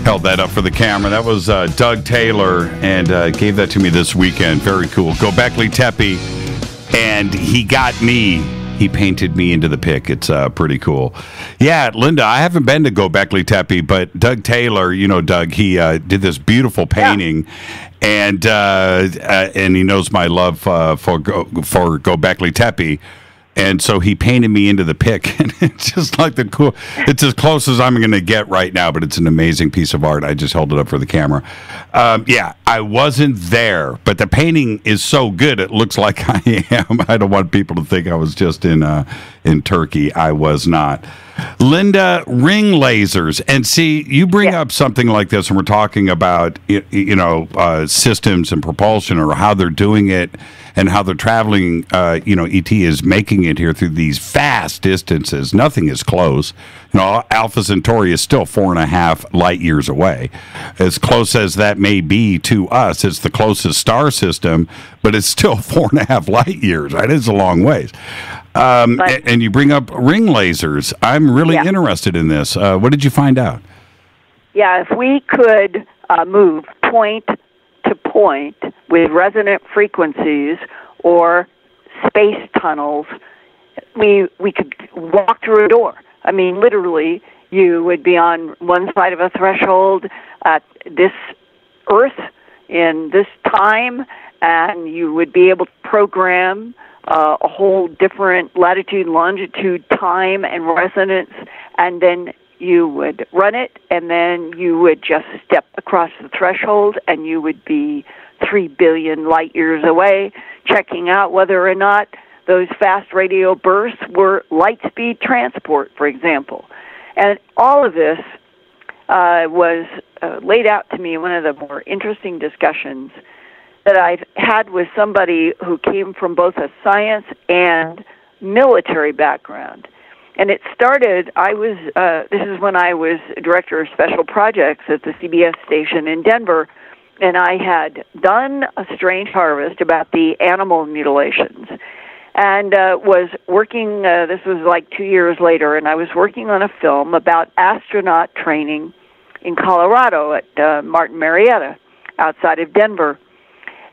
Held that up for the camera. That was Doug Taylor, and gave that to me this weekend. Very cool. Gobekli Tepe, and he got me. He painted me into the pic. It's pretty cool. Yeah, Linda, I haven't been to Gobekli Tepe, but Doug Taylor, you know Doug, he did this beautiful painting, and he knows my love for Gobekli Tepe. And so he painted me into the pic, and it's just like the cool. It's as close as I'm going to get right now, but it's an amazing piece of art. I just held it up for the camera. Yeah, I wasn't there, but the painting is so good. It looks like I am. I don't want people to think I was just in Turkey. I was not. Linda, ring lasers, and see, you bring up something like this, and we're talking about systems and propulsion, or how they're doing it, and how they're traveling. ET is making it here through these vast distances. Nothing is close. Alpha Centauri is still 4.5 light years away. As close as that may be to us, it's the closest star system, but it's still 4.5 light years. Right? It's a long ways. And you bring up ring lasers. I'm really interested in this. What did you find out? Yeah, if we could move point to point with resonant frequencies or space tunnels, we could walk through a door. I mean, literally, you would be on one side of a threshold at this Earth in this time, and you would be able to program a whole different latitude, longitude, time, and resonance, and then you would run it, and then you would just step across the threshold, and you would be 3 billion light years away, checking out whether or not those fast radio bursts were light-speed transport, for example. And all of this was laid out to me in one of the more interesting discussions that I've had with somebody who came from both a science and military background. And it started, this is when I was director of special projects at the CBS station in Denver, and I had done a strange harvest about the animal mutilations, and was working, this was like 2 years later, and I was working on a film about astronaut training in Colorado at Martin Marietta, outside of Denver.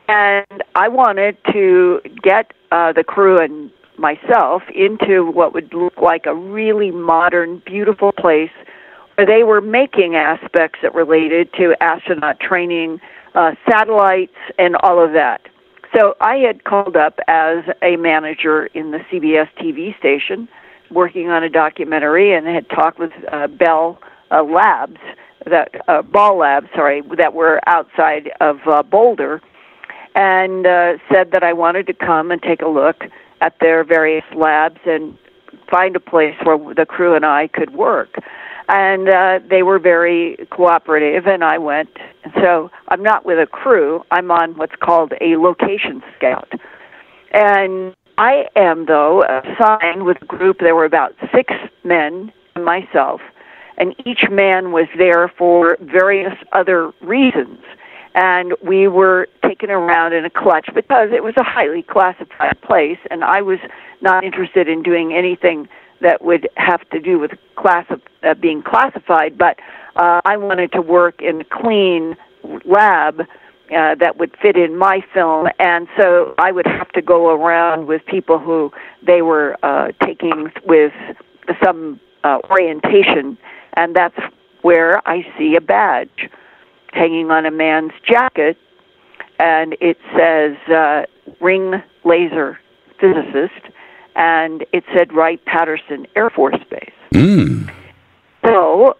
And I wanted to get the crew and myself into what would look like a really modern, beautiful place where they were making aspects that related to astronaut training, satellites, and all of that. So I had called up as a manager in the CBS TV station, working on a documentary, and had talked with Ball Labs, that were outside of Boulder, and said that I wanted to come and take a look at their various labs and find a place where the crew and I could work. And they were very cooperative, and I went. And so I'm not with a crew. I'm on what's called a location scout. And I am, though, assigned with a group. There were about 6 men and myself, and each man was there for various other reasons. And we were taken around in a clutch because it was a highly classified place, and I was not interested in doing anything that would have to do with being classified, but I wanted to work in a clean lab that would fit in my film, and so I would have to go around with people who they were taking with some orientation, and that's where I see a badge hanging on a man's jacket, and it says Ring Laser Physicist, and it said Wright-Patterson Air Force Base. So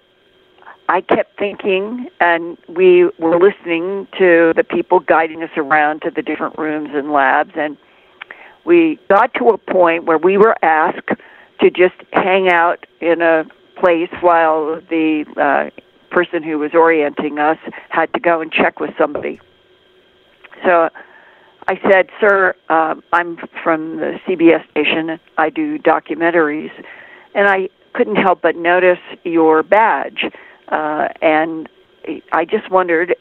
I kept thinking, and we were listening to the people guiding us around to the different rooms and labs, and we got to a point where we were asked to just hang out in a place while the person who was orienting us had to go and check with somebody. So I said, "Sir, I'm from the CBS station. I do documentaries, and I couldn't help but notice your badge. And I just wondered,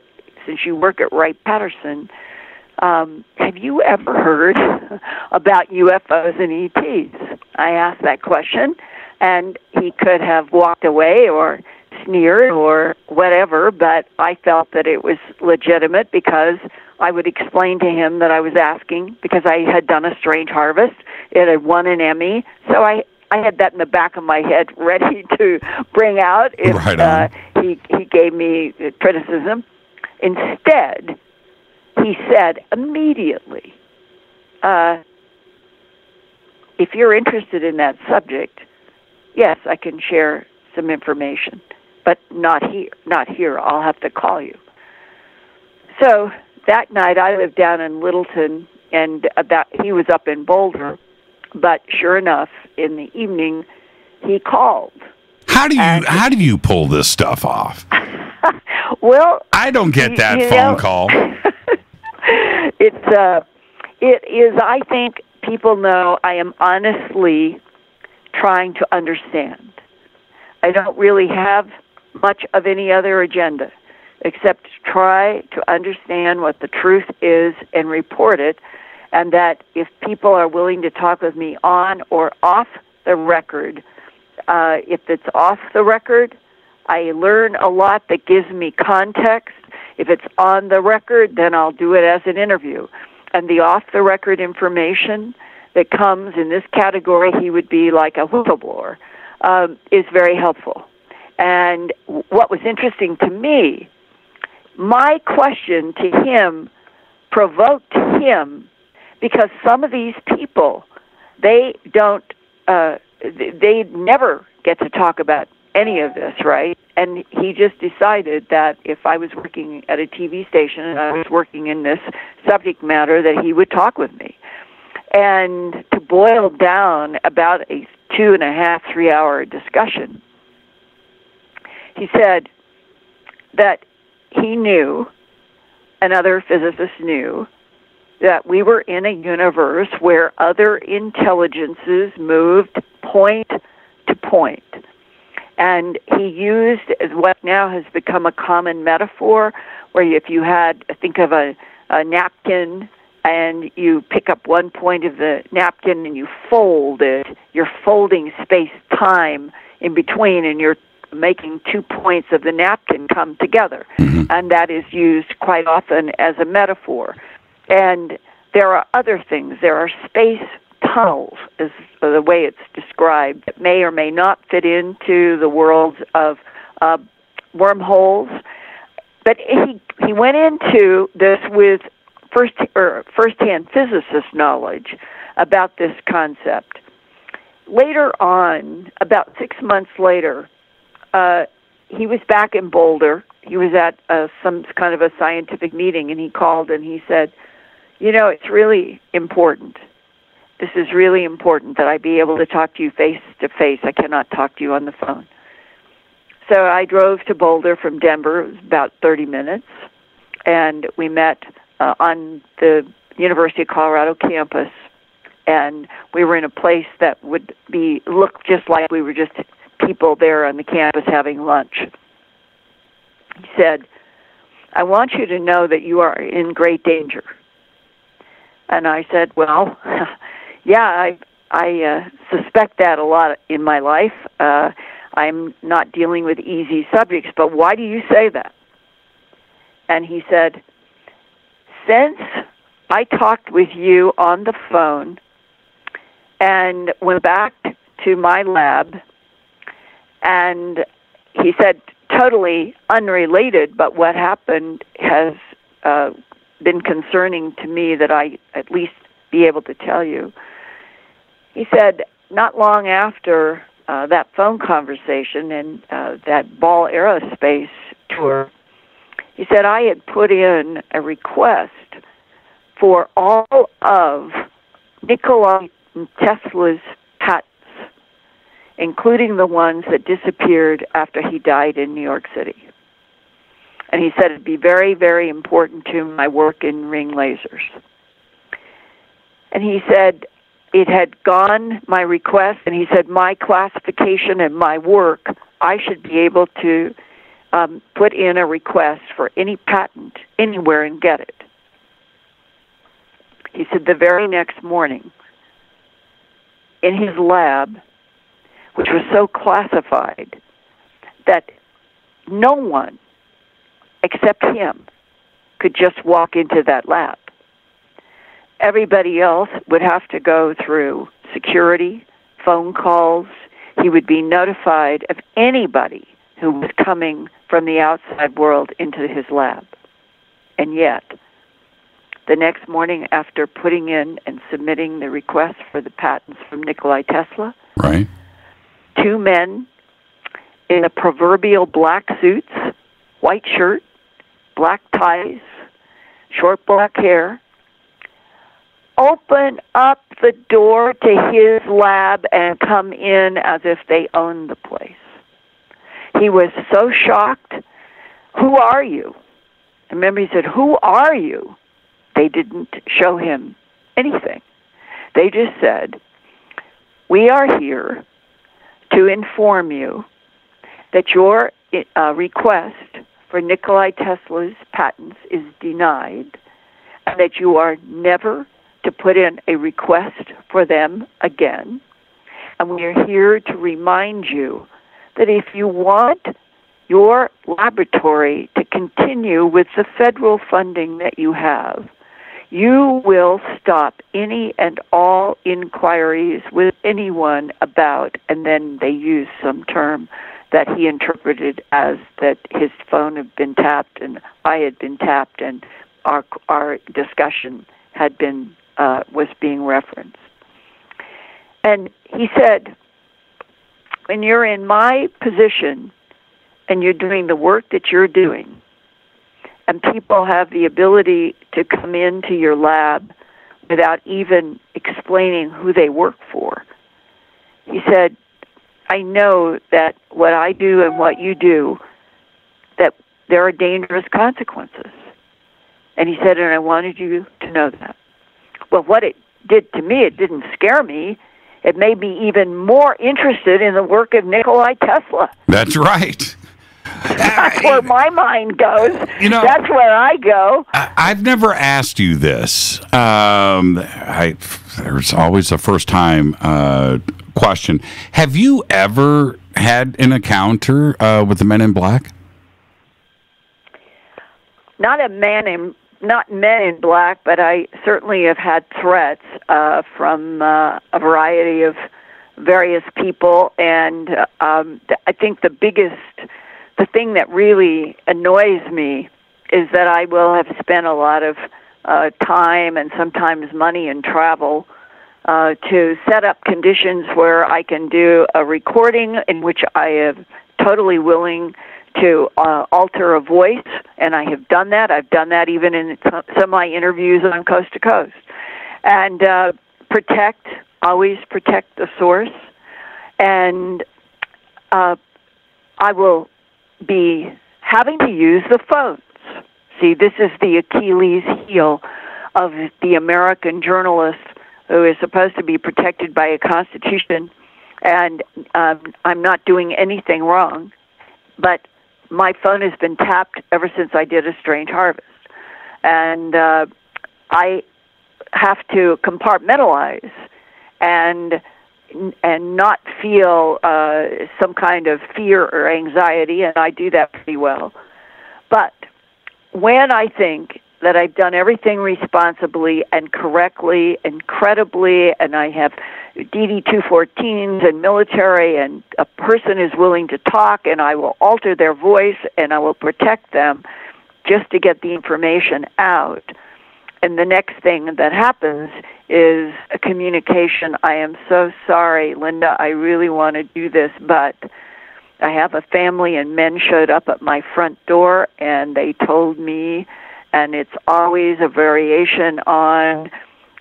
since you work at Wright-Patterson, have you ever heard about UFOs and ETs?" I asked that question, and he could have walked away or sneered or whatever, but I felt that it was legitimate because I would explain to him that I was asking because I had done a strange harvest. It had won an Emmy, so I had that in the back of my head ready to bring out if he gave me criticism. Instead, he said immediately, "If you're interested in that subject, yes, I can share some information, but not here. Not here. I'll have to call you." So that night, I lived down in Littleton, and he was up in Boulder. But sure enough, in the evening, he called. How do you pull this stuff off? Well, I don't get that phone call. It is. I think people know I am honestly trying to understand. I don't really have much of any other agenda except to try to understand what the truth is and report it, and that if people are willing to talk with me on or off the record, if it's off the record, I learn a lot that gives me context. If it's on the record, then I'll do it as an interview. And the off-the-record information that comes in this category, he would be like a whistleblower, is very helpful. And what was interesting to me, my question to him provoked him because some of these people, they never get to talk about any of this, right? And he just decided that if I was working at a TV station and I was working in this subject matter, that he would talk with me. And to boil down about a 2.5, 3 hour discussion, he said that he knew, and other physicists knew, that we were in a universe where other intelligences moved point to point. And he used what now has become a common metaphor, where if you had, think of a napkin, and you pick up one point of the napkin and you fold it, you're folding space-time in between, and you're making 2 points of the napkin come together. And that is used quite often as a metaphor. And there are other things. There are space tunnels, is the way it's described, that may or may not fit into the worlds of wormholes. But he went into this with first-hand physicist knowledge about this concept. Later on, about 6 months later, he was back in Boulder. He was at some kind of a scientific meeting, and he called and he said, you know, it's really important. This is really important that I be able to talk to you face to face. I cannot talk to you on the phone. So I drove to Boulder from Denver. It was about 30 minutes, and we met on the University of Colorado campus, and we were in a place that would look just like we were just people there on the campus having lunch. He said, I want you to know that you are in great danger. And I said, well, yeah, I suspect that a lot in my life. I'm not dealing with easy subjects, but why do you say that? And he said, since I talked with you on the phone and went back to my lab, and he said, totally unrelated, but what happened has been concerning to me that I at least be able to tell you. He said, not long after that phone conversation and that Ball Aerospace tour, he said, I had put in a request for all of Nikola Tesla's patents, including the ones that disappeared after he died in New York City. And he said it'd be very, very important to my work in ring lasers. And he said it had gone, my request, and he said my classification and my work, I should be able to put in a request for any patent anywhere and get it. He said the very next morning, in his lab, which was so classified that no one except him could just walk into that lab. Everybody else would have to go through security, phone calls. He would be notified of anybody who was coming from the outside world into his lab. And yet, the next morning after putting in and submitting the request for the patents from Nikola Tesla, right, 2 men in the proverbial black suits, white shirt, black ties, short black hair, open up the door to his lab and come in as if they owned the place. He was so shocked. Who are you? And remember, he said, who are you? They didn't show him anything. They just said, we are here to inform you that your request for Nikola Tesla's patents is denied, and that you are never to put in a request for them again. And we are here to remind you that if you want your laboratory to continue with the federal funding that you have, you will stop any and all inquiries with anyone about, and then they use some term that he interpreted as that his phone had been tapped and I had been tapped and our discussion had been was being referenced. And he said, when you're in my position and you're doing the work that you're doing, and people have the ability to come into your lab without even explaining who they work for. He said, I know that what I do and what you do, that there are dangerous consequences. And he said, and I wanted you to know that. Well, what it did to me, it didn't scare me. It made me even more interested in the work of Nikola Tesla. That's right. That's where my mind goes. That's where I go. I've never asked you this. There's always a first-time question. Have you ever had an encounter with the Men in Black? Not men in black, but I certainly have had threats from a variety of various people, and I think the thing that really annoys me is that I will have spent a lot of time and sometimes money and travel to set up conditions where I can do a recording in which I am totally willing to alter a voice, and I have done that. I've done that even in some of my interviews on Coast to Coast. And always protect the source. And I will be having to use the phones. See, this is the Achilles heel of the American journalist who is supposed to be protected by a constitution, and I'm not doing anything wrong, but my phone has been tapped ever since I did A Strange Harvest. And I have to compartmentalize and not feel some kind of fear or anxiety, and I do that pretty well. But when I think that I've done everything responsibly and correctly and credibly, and I have DD-214s and military, and a person is willing to talk, and I will alter their voice, and I will protect them just to get the information out. And the next thing that happens is a communication. I am so sorry, Linda, I really want to do this, but I have a family, and men showed up at my front door, and they told me, and it's always a variation on,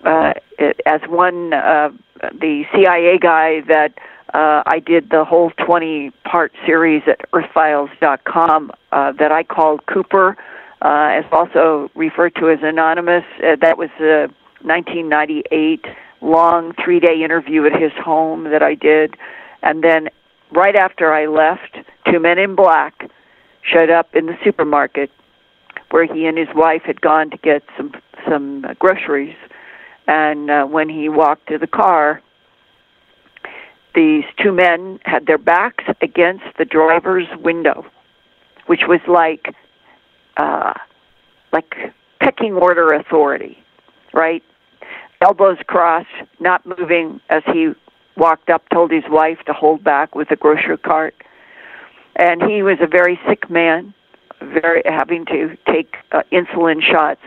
as one, the CIA guy that I did the whole 20-part series at earthfiles.com that I called Cooper, is also referred to as Anonymous. That was a 1998 long 3-day interview at his home that I did. And then right after I left, 2 men in black showed up in the supermarket where he and his wife had gone to get some groceries. And when he walked to the car, these 2 men had their backs against the driver's window, which was like pecking order authority, right? Elbows crossed, not moving as he walked up, told his wife to hold back with the grocery cart. And he was a very sick man, having to take insulin shots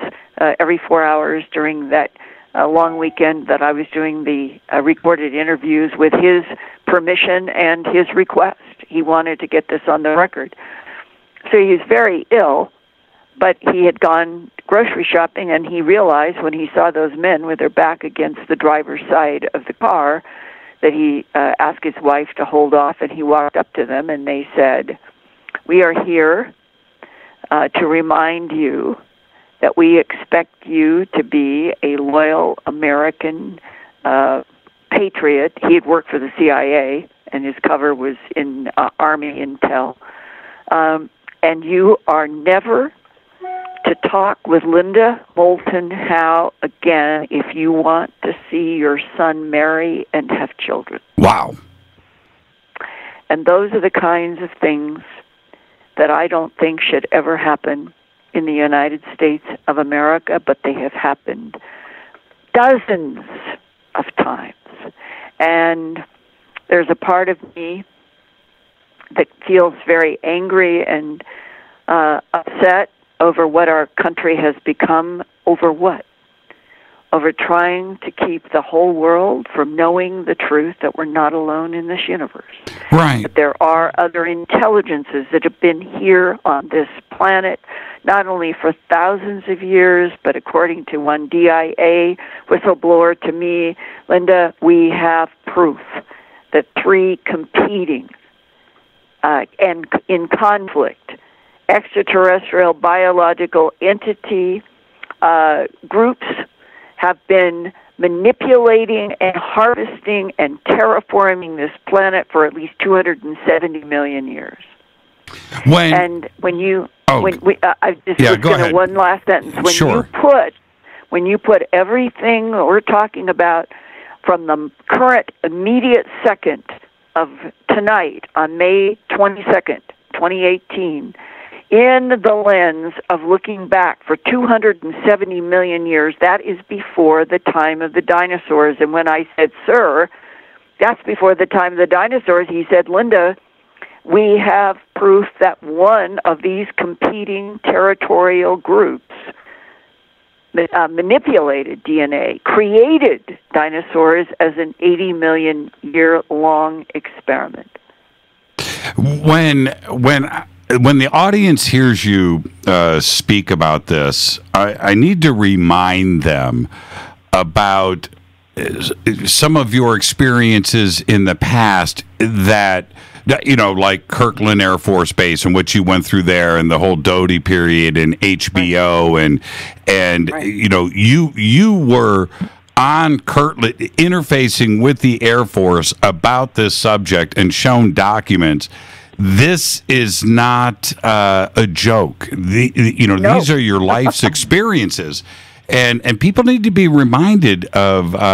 every 4 hours during that long weekend that I was doing the recorded interviews with his permission and his request. He wanted to get this on the record. So he was very ill, but he had gone grocery shopping, and he realized when he saw those men with their back against the driver's side of the car that he asked his wife to hold off, and he walked up to them, and they said, "We are here to remind you that we expect you to be a loyal American patriot." He had worked for the CIA, and his cover was in Army Intel. And you are never to talk with Linda Moulton Howe again if you want to see your son marry and have children. Wow. And those are the kinds of things that I don't think should ever happen in the United States of America, but they have happened dozens of times. And there's a part of me that feels very angry and upset over what our country has become. Over what? over trying to keep the whole world from knowing the truth that we're not alone in this universe. Right. That there are other intelligences that have been here on this planet, not only for thousands of years, but according to one DIA whistleblower to me, Linda, we have proof that 3 competing and in conflict extraterrestrial biological entity groups have been manipulating and harvesting and terraforming this planet for at least 270 million years. One last sentence. When you put everything that we're talking about from the current immediate second of tonight on May 22nd, 2018, in the lens of looking back for 270 million years, that is before the time of the dinosaurs. And when I said, sir, that's before the time of the dinosaurs, he said, Linda, we have proof that one of these competing territorial groups manipulated DNA, created dinosaurs as an 80 million year long experiment. When the audience hears you speak about this, I need to remind them about some of your experiences in the past that, you know, like Kirkland Air Force Base and what you went through there, and the whole Doty period and HBO, and you know, you were on Kirtland interfacing with the Air Force about this subject and shown documents. This is not a joke. These are your life's experiences, and people need to be reminded of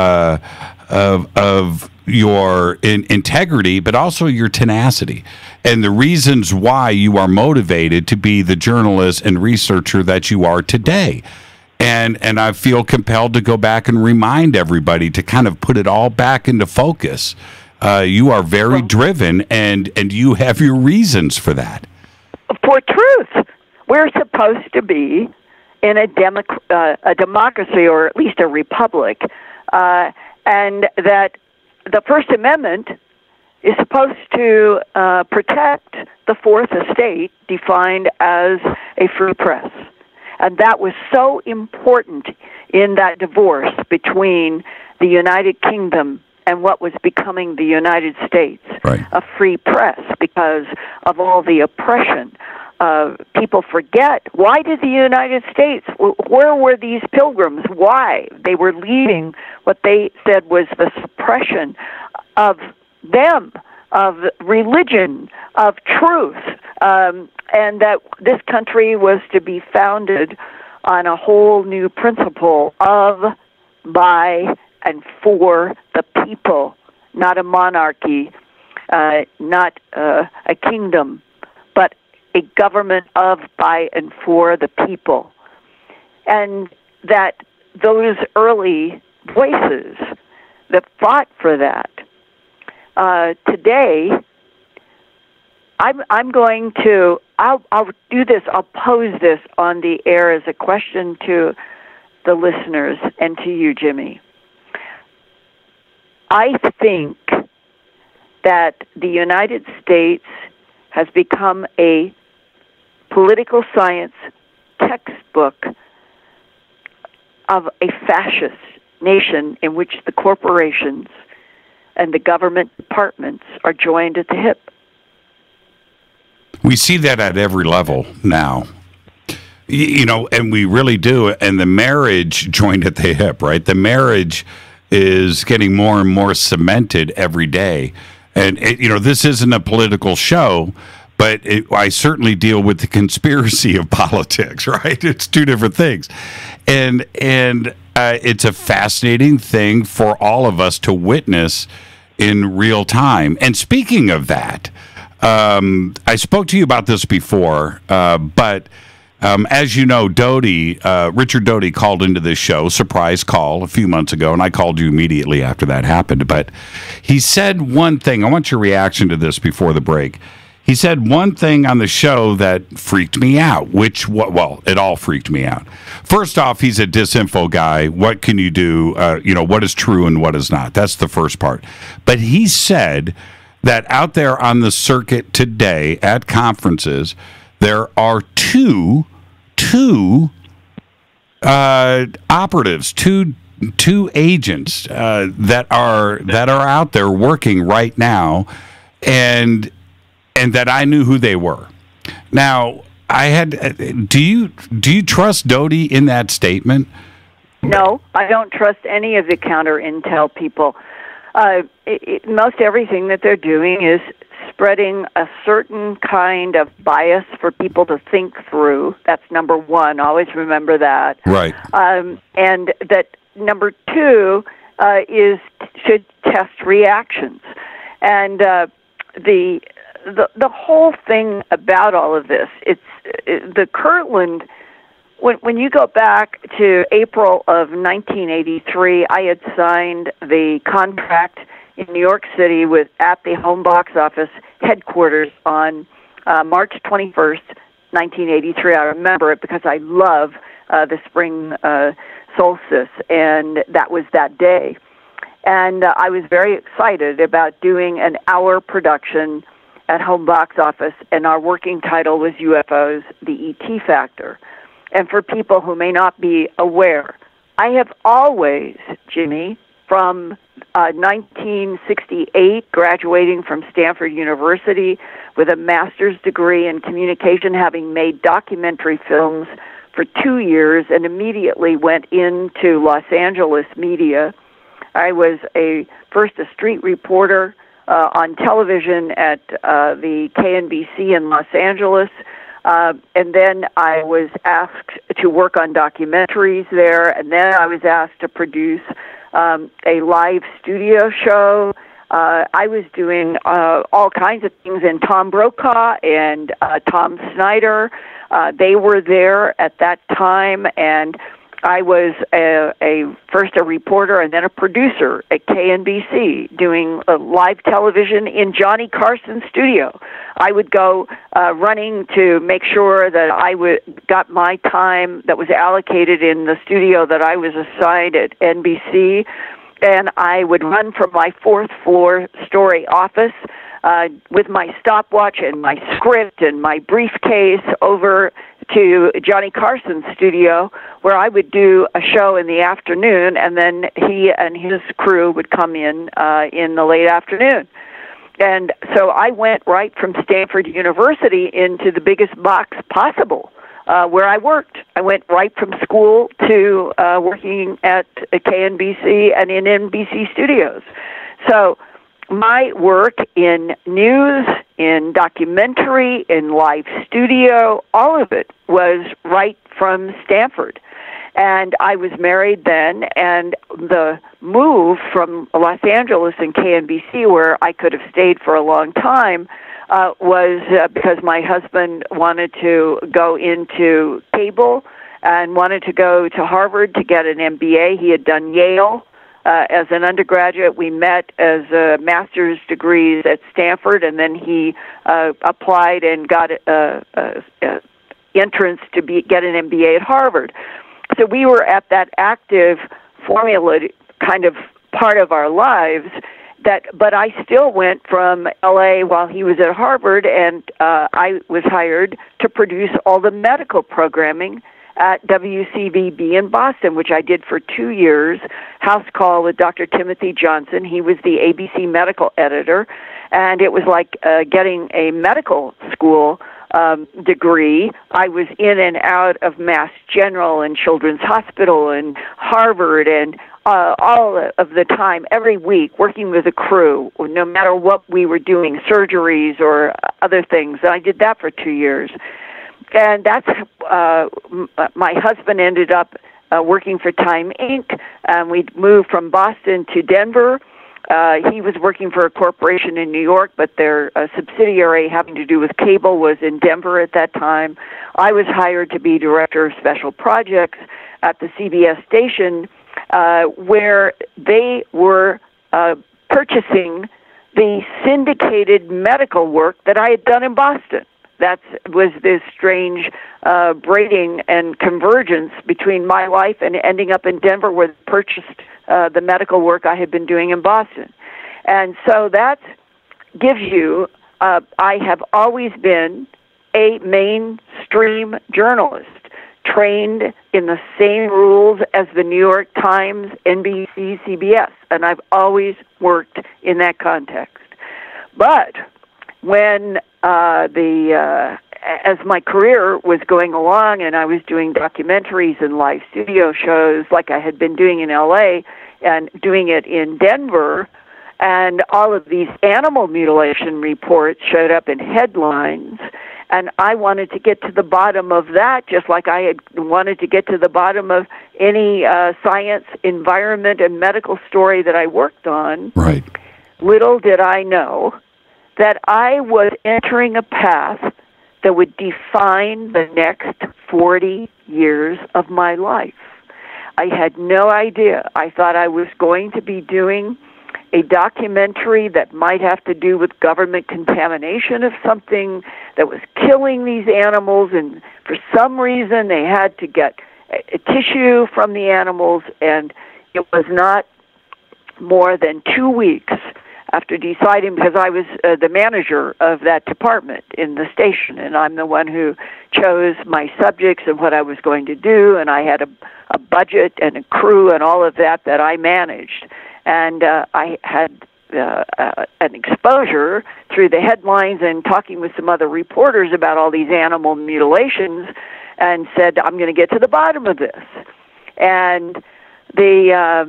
your integrity, but also your tenacity, and the reasons why you are motivated to be the journalist and researcher that you are today. And I feel compelled to go back and remind everybody to kind of put it all back into focus. You are very driven, and you have your reasons for that. For truth. We're supposed to be in a democracy, or at least a republic, and that the First Amendment is supposed to protect the Fourth Estate, defined as a free press. And that was so important in that divorce between the United Kingdom and what was becoming the United States, a free press, because of all the oppression. People forget, why did the United States, where were these pilgrims? Why? They were leading what they said was the suppression of them, of religion, of truth, and that this country was to be founded on a whole new principle of, by, and for the people, not a monarchy, not a kingdom, but a government of, by, and for the people. And that those early voices that fought for that, today, I'm going to, I'll do this, I'll pose this on the air as a question to the listeners and to you, Jimmy. I think that the United States has become a political science textbook of a fascist nation in which the corporations and the government departments are joined at the hip. We see that at every level now. You know, and we really do. And the marriage joined at the hip, right? The marriage is getting more and more cemented every day. And, this isn't a political show, but I certainly deal with the conspiracy of politics, right? It's two different things. And it's a fascinating thing for all of us to witness in real time. And speaking of that, I spoke to you about this before, but as you know, Richard Doty called into this show, surprise call, a few months ago, and I called you immediately after that happened. But he said one thing. I want your reaction to this before the break. he said one thing on the show that freaked me out, it all freaked me out. First off, he's a disinfo guy. What can you do? What is true and what is not? That's the first part. But he said that out there on the circuit today at conferences, there are two operatives, two agents that are out there working right now, and that I knew who they were. Now, do you trust Doty in that statement? No, I don't trust any of the counter intel people. Most everything that they're doing is spreading a certain kind of bias for people to think through. That's number one. Always remember that. Right. And that number two is to test reactions. And the whole thing about all of this, it's the Kirtland. When you go back to April of 1983, I had signed the contract in New York City at the Home Box Office headquarters on March 21st, 1983. I remember it because I love the spring solstice, and that was that day. And I was very excited about doing an hour production at Home Box Office, and our working title was UFOs, the ET Factor. And for people who may not be aware, I have always, Jimmy, from 1968, graduating from Stanford University with a master's degree in communication, having made documentary films for 2 years, and immediately went into Los Angeles media. I was first a street reporter on television at the KNBC in Los Angeles, and then I was asked to work on documentaries there, and then I was asked to produce a live studio show. I was doing all kinds of things, and Tom Brokaw and Tom Snyder, they were there at that time, and I was first a reporter and then a producer at KNBC doing live television in Johnny Carson's studio. I would go running to make sure that I got my time that was allocated in the studio that I was assigned at NBC, and I would run from my fourth floor story office with my stopwatch and my script and my briefcase over to Johnny Carson's studio, where I would do a show in the afternoon, and then he and his crew would come in the late afternoon. And so I went right from Stanford University into the biggest box possible, where I worked. I went right from school to working at KNBC and in NBC studios. So my work in news, in documentary, in live studio, all of it was right from Stanford. And I was married then, and the move from Los Angeles and KNBC, where I could have stayed for a long time, was because my husband wanted to go into cable and wanted to go to Harvard to get an MBA. He had done Yale. As an undergraduate, we met as master's degrees at Stanford, and then he applied and got entrance to get an MBA at Harvard. So we were at that active formula kind of part of our lives. But I still went from LA while he was at Harvard, and I was hired to produce all the medical programming at WCVB in Boston, which I did for 2 years, House Call with Dr. Timothy Johnson. He was the ABC medical editor, and it was like getting a medical school degree. I was in and out of Mass General and Children's Hospital and Harvard and all of the time, every week, working with a crew, no matter what we were doing, surgeries or other things. And I did that for 2 years. And that's my husband ended up working for Time Inc. We moved from Boston to Denver. He was working for a corporation in New York, but their subsidiary having to do with cable was in Denver at that time. I was hired to be director of special projects at the CBS station, where they were purchasing the syndicated medical work that I had done in Boston. That was this strange braiding and convergence between my life and ending up in Denver, where I purchased the medical work I had been doing in Boston. And so that gives you, I have always been a mainstream journalist, trained in the same rules as the New York Times, NBC, CBS, and I've always worked in that context. But when as my career was going along and I was doing documentaries and live studio shows like I had been doing in LA and doing it in Denver, and all of these animal mutilation reports showed up in headlines, and I wanted to get to the bottom of that, just like I had wanted to get to the bottom of any science, environment, and medical story that I worked on. Right. Little did I know that I was entering a path that would define the next 40 years of my life. I had no idea. I thought I was going to be doing a documentary that might have to do with government contamination of something that was killing these animals, and for some reason they had to get a tissue from the animals, and it was not more than 2 weeks after deciding, because I was the manager of that department in the station, and I'm the one who chose my subjects and what I was going to do, and I had a budget and a crew and all of that I managed. And I had an exposure through the headlines and talking with some other reporters about all these animal mutilations, and said, I'm going to get to the bottom of this. And the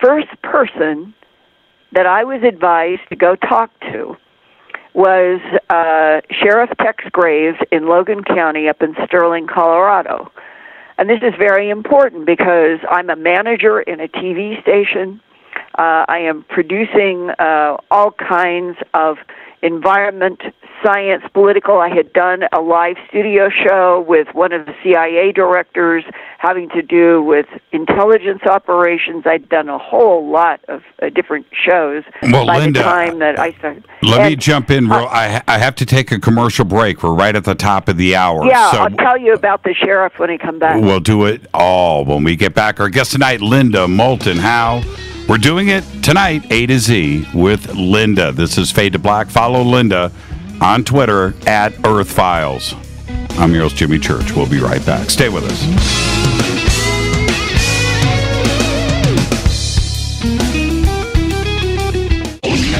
first person that I was advised to go talk to was Sheriff Tex Graves in Logan County up in Sterling, Colorado. And this is very important because I'm a manager in a TV station. I am producing all kinds of environment, science, political. I had done a live studio show with one of the CIA directors having to do with intelligence operations. I'd done a whole lot of different shows by Linda, the time that I started. Let me jump in. I have to take a commercial break. We're right at the top of the hour. Yeah, so I'll tell you about the sheriff when I come back. We'll do it all when we get back. Our guest tonight, Linda Moulton. Howe. We're doing it tonight, A to Z, with Linda. This is Fade to Black. Follow Linda on Twitter at Earth Files. I'm your host, Jimmy Church. We'll be right back. Stay with us.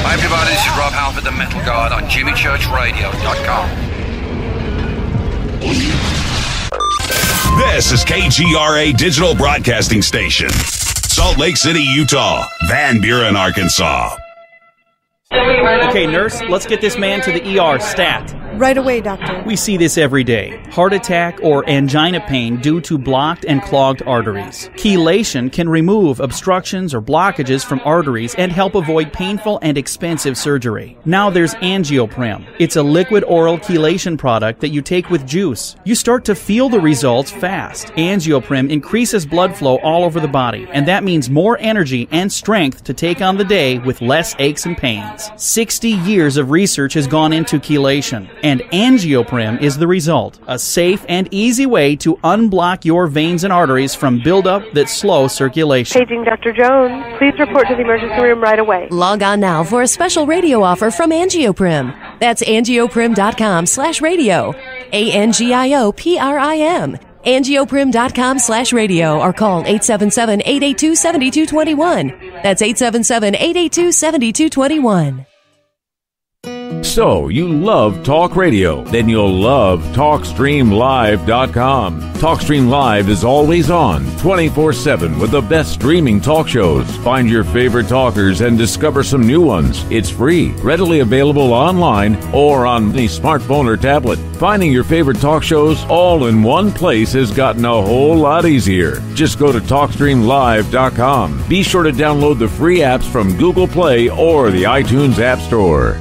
Hi, everybody. This is Rob Halford, the Metal Guard, on JimmyChurchRadio.com. This is KGRA Digital Broadcasting Station. Salt Lake City, Utah. Van Buren, Arkansas. Okay, nurse, let's get this man to the ER stat. Right away, doctor. We see this every day. Heart attack or angina pain due to blocked and clogged arteries. Chelation can remove obstructions or blockages from arteries and help avoid painful and expensive surgery. Now there's Angioprim. It's a liquid oral chelation product that you take with juice. You start to feel the results fast. Angioprim increases blood flow all over the body, and that means more energy and strength to take on the day with less aches and pains. 60 years of research has gone into chelation, and Angioprim is the result. A safe and easy way to unblock your veins and arteries from buildup that slow circulation. Paging Dr. Jones. Please report to the emergency room right away. Log on now for a special radio offer from Angioprim. That's angioprim.com/radio. ANGIOPRIM. Angioprim.com/radio or call 877-882-7221. That's 877-882-7221. So, you love talk radio? Then you'll love TalkStreamLive.com. TalkStream Live is always on, 24/7 with the best streaming talk shows. Find your favorite talkers and discover some new ones. It's free, readily available online or on any smartphone or tablet. Finding your favorite talk shows all in one place has gotten a whole lot easier. Just go to TalkStreamLive.com. Be sure to download the free apps from Google Play or the iTunes App Store.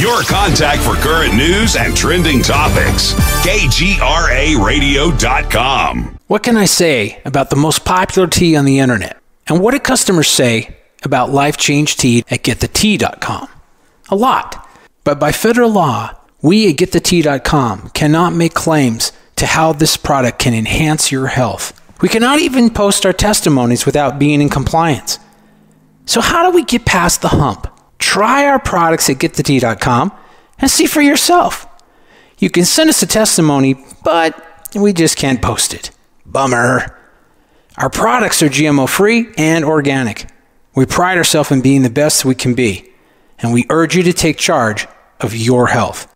Your contact for current news and trending topics. KGRARadio.com. What can I say about the most popular tea on the internet? And what do customers say about Life Change Tea at GetTheTea.com. A lot. But by federal law, we at GetTheTea.com cannot make claims to how this product can enhance your health. We cannot even post our testimonies without being in compliance. So how do we get past the hump? Try our products at GetTheTea.com and see for yourself. You can send us a testimony, but we just can't post it. Bummer. Our products are GMO-free and organic. We pride ourselves in being the best we can be, and we urge you to take charge of your health.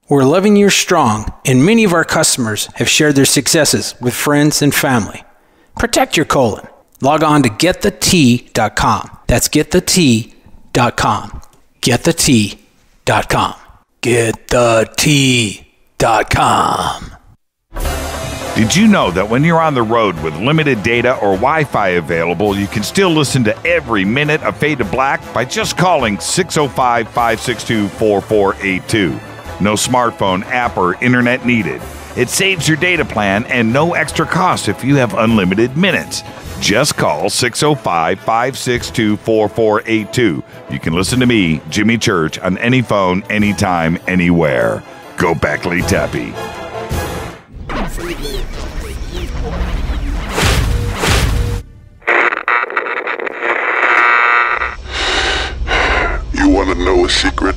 We're 11 years strong, and many of our customers have shared their successes with friends and family. Protect your colon. Log on to GetTheTea.com. That's GetTheTea.com. GetTheTea.com. GetTheTea.com. Did you know that when you're on the road with limited data or Wi-Fi available, you can still listen to every minute of Fade to Black by just calling 605-562-4482. No smartphone, app, or internet needed. It saves your data plan and no extra cost if you have unlimited minutes. Just call 605-562-4482. You can listen to me, Jimmy Church, on any phone, anytime, anywhere. Go Beckley Tappy. You want to know a secret?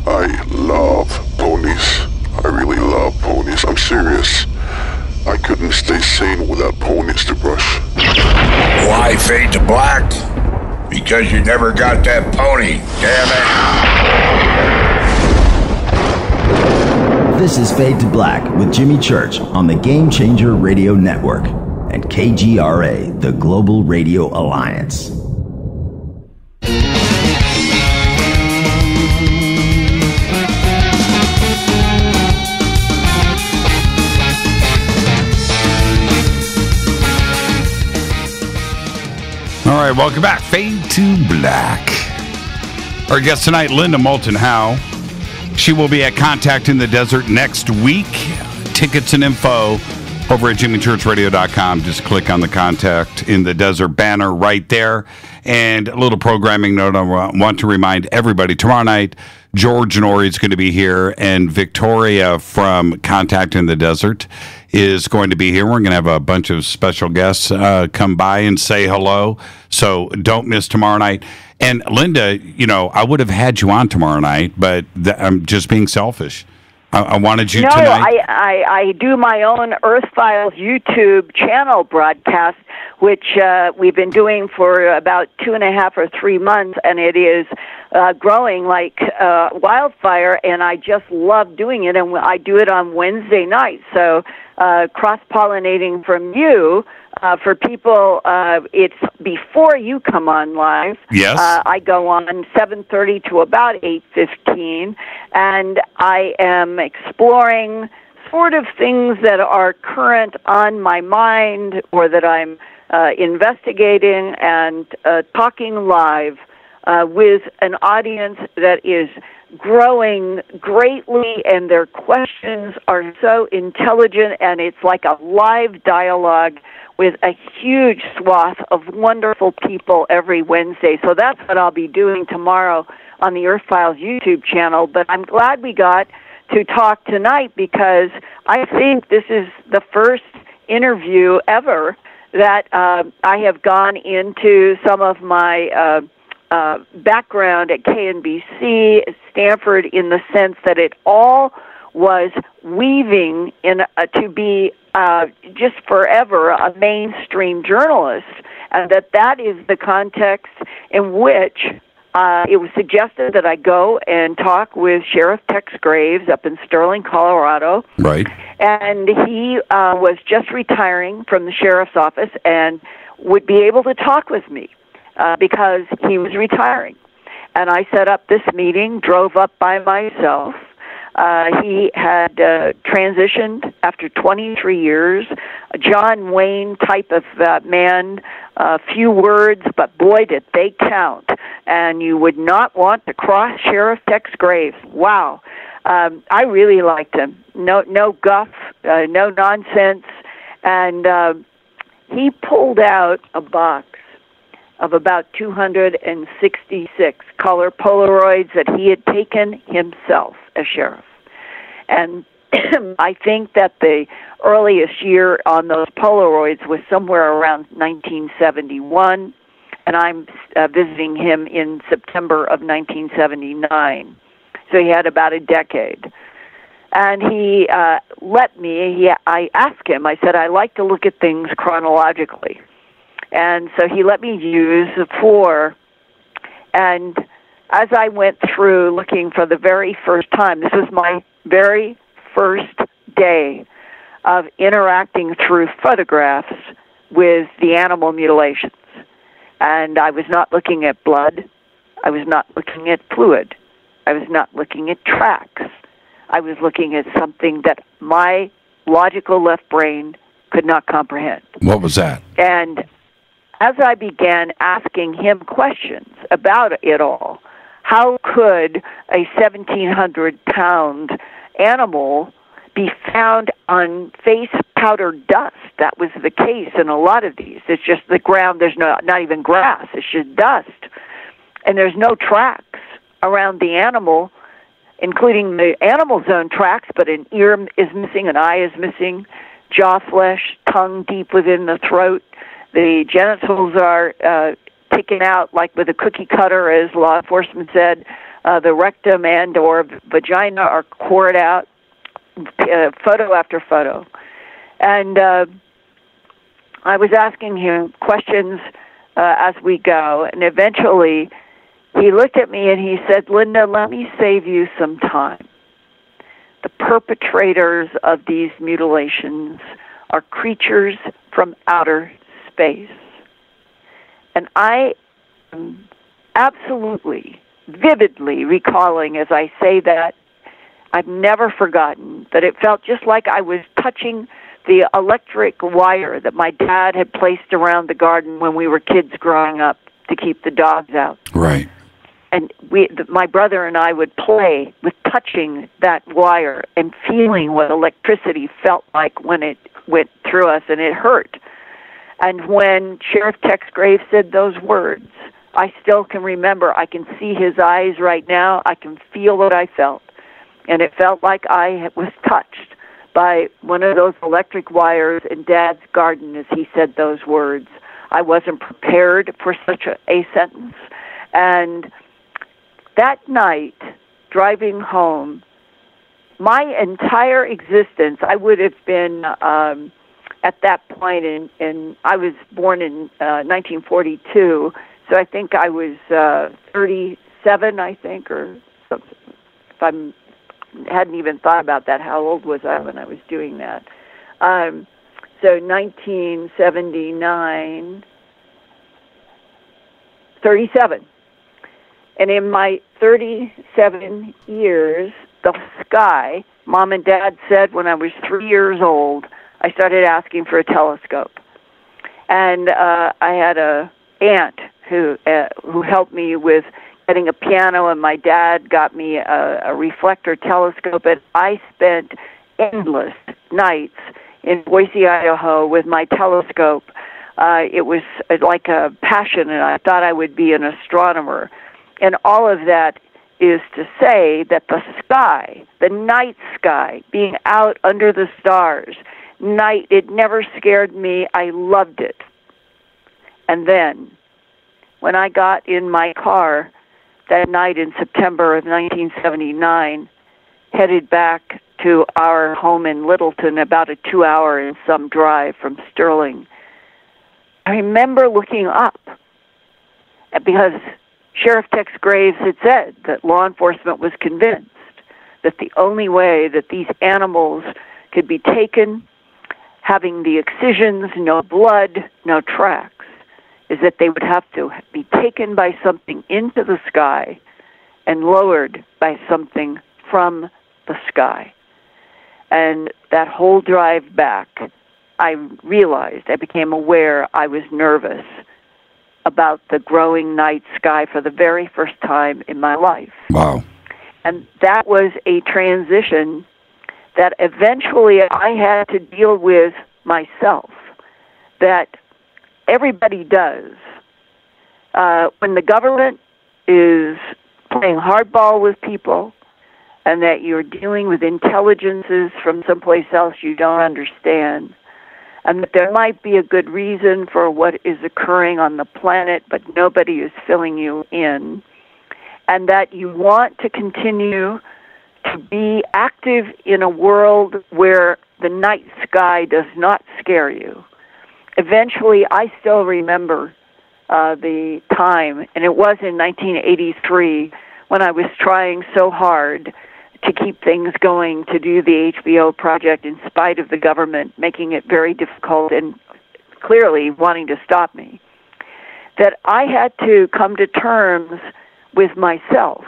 I love ponies. I really love ponies. I'm serious. I couldn't stay sane without ponies to brush. Why fade to black? Because you never got that pony, damn it. This is Fade to Black with Jimmy Church on the Game Changer Radio Network and KGRA, the Global Radio Alliance. All right, welcome back. Fade to Black. Our guest tonight, Linda Moulton Howe. She will be at Contact in the Desert next week. Tickets and info over at jimmychurchradio.com. Just click on the Contact in the Desert banner right there. And a little programming note, I want to remind everybody, tomorrow night, George Norrie is going to be here, and Victoria from Contact in the Desert is going to be here. We're going to have a bunch of special guests come by and say hello. So don't miss tomorrow night. And Linda, you know, I would have had you on tomorrow night, but I'm just being selfish. I wanted you tonight. No, I do my own Earth Files YouTube channel broadcast, which we've been doing for about 2.5 or 3 months, and it is growing like wildfire, and I just love doing it, and I do it on Wednesday nights. So cross-pollinating from you, for people, it's before you come on live. Yes. I go on 7:30 to about 8:15, and I am exploring sort of things that are current on my mind or that I'm investigating and talking live with an audience that is growing greatly, and their questions are so intelligent, and it's like a live dialogue with a huge swath of wonderful people every Wednesday. So that's what I'll be doing tomorrow on the Earth Files YouTube channel. But I'm glad we got to talk tonight, because I think this is the first interview ever that I have gone into some of my background at KNBC, Stanford, in the sense that it all was weaving in to be just forever a mainstream journalist, and that is the context in which it was suggested that I go and talk with Sheriff Tex Graves up in Sterling, Colorado. Right. And he was just retiring from the sheriff's office and would be able to talk with me because he was retiring. And I set up this meeting, drove up by myself. He had transitioned after 23 years, a John Wayne type of man, few words, but boy, did they count. And you would not want to cross Sheriff Tex Graves. Wow. I really liked him. No guff, no nonsense. And he pulled out a box of about 266 color Polaroids that he had taken himself as sheriff. And I think that the earliest year on those Polaroids was somewhere around 1971, and I'm visiting him in September of 1979. So he had about a decade. And he let me, I asked him, I said, I like to look at things chronologically. And so he let me use 4. And as I went through looking for the very first time, this was my very first day of interacting through photographs with the animal mutilations. And I was not looking at blood. I was not looking at fluid. I was not looking at tracks. I was looking at something that my logical left brain could not comprehend. What was that? And as I began asking him questions about it all, how could a 1,700-pound animal be found on face powder dust? That was the case in a lot of these. It's just the ground, there's not even grass, it's just dust. And there's no tracks around the animal, including the animal's own tracks, but an ear is missing, an eye is missing, jaw flesh, tongue deep within the throat. The genitals are taken out like with a cookie cutter, as law enforcement said. The rectum and or vagina are cored out, photo after photo. And I was asking him questions as we go, and eventually he looked at me and he said, Linda, let me save you some time. The perpetrators of these mutilations are creatures from outer space. And I am absolutely, vividly recalling as I say that, I've never forgotten that it felt just like I was touching the electric wire that my dad had placed around the garden when we were kids growing up to keep the dogs out. Right. And my brother and I would play with touching that wire and feeling what electricity felt like when it went through us, and it hurt. And when Sheriff Tex Graves said those words, I still can remember. I can see his eyes right now. I can feel what I felt. And it felt like I was touched by one of those electric wires in Dad's garden as he said those words. I wasn't prepared for such a sentence. And that night, driving home, my entire existence, I would have been, at that point, I was born in 1942, so I think I was 37, I think, or something. If I hadn't even thought about that, how old was I when I was doing that? So 1979, 37. And in my 37 years, the sky, Mom and Dad said when I was 3 years old, I started asking for a telescope. And I had a aunt who helped me with getting a piano, and my dad got me a reflector telescope, and I spent endless nights in Boise, Idaho with my telescope. It was like a passion, and I thought I would be an astronomer. And all of that is to say that the sky, the night sky, being out under the stars, night, it never scared me. I loved it. And then, when I got in my car that night in September of 1979, headed back to our home in Littleton, about a 2-hour and some drive from Sterling, I remember looking up because Sheriff Tex Graves had said that law enforcement was convinced that the only way that these animals could be taken, having the excisions, no blood, no tracks, is that they would have to be taken by something into the sky and lowered by something from the sky. And that whole drive back, I realized, I became aware I was nervous about the growing night sky for the very first time in my life. Wow. And that was a transition that eventually I had to deal with myself, that everybody does. when the government is playing hardball with people, and that you're dealing with intelligences from someplace else you don't understand, and that there might be a good reason for what is occurring on the planet, but nobody is filling you in, and that you want to continue to be active in a world where the night sky does not scare you. Eventually, I still remember the time, and it was in 1983 when I was trying so hard to keep things going, to do the HBO project in spite of the government making it very difficult and clearly wanting to stop me, that I had to come to terms with myself.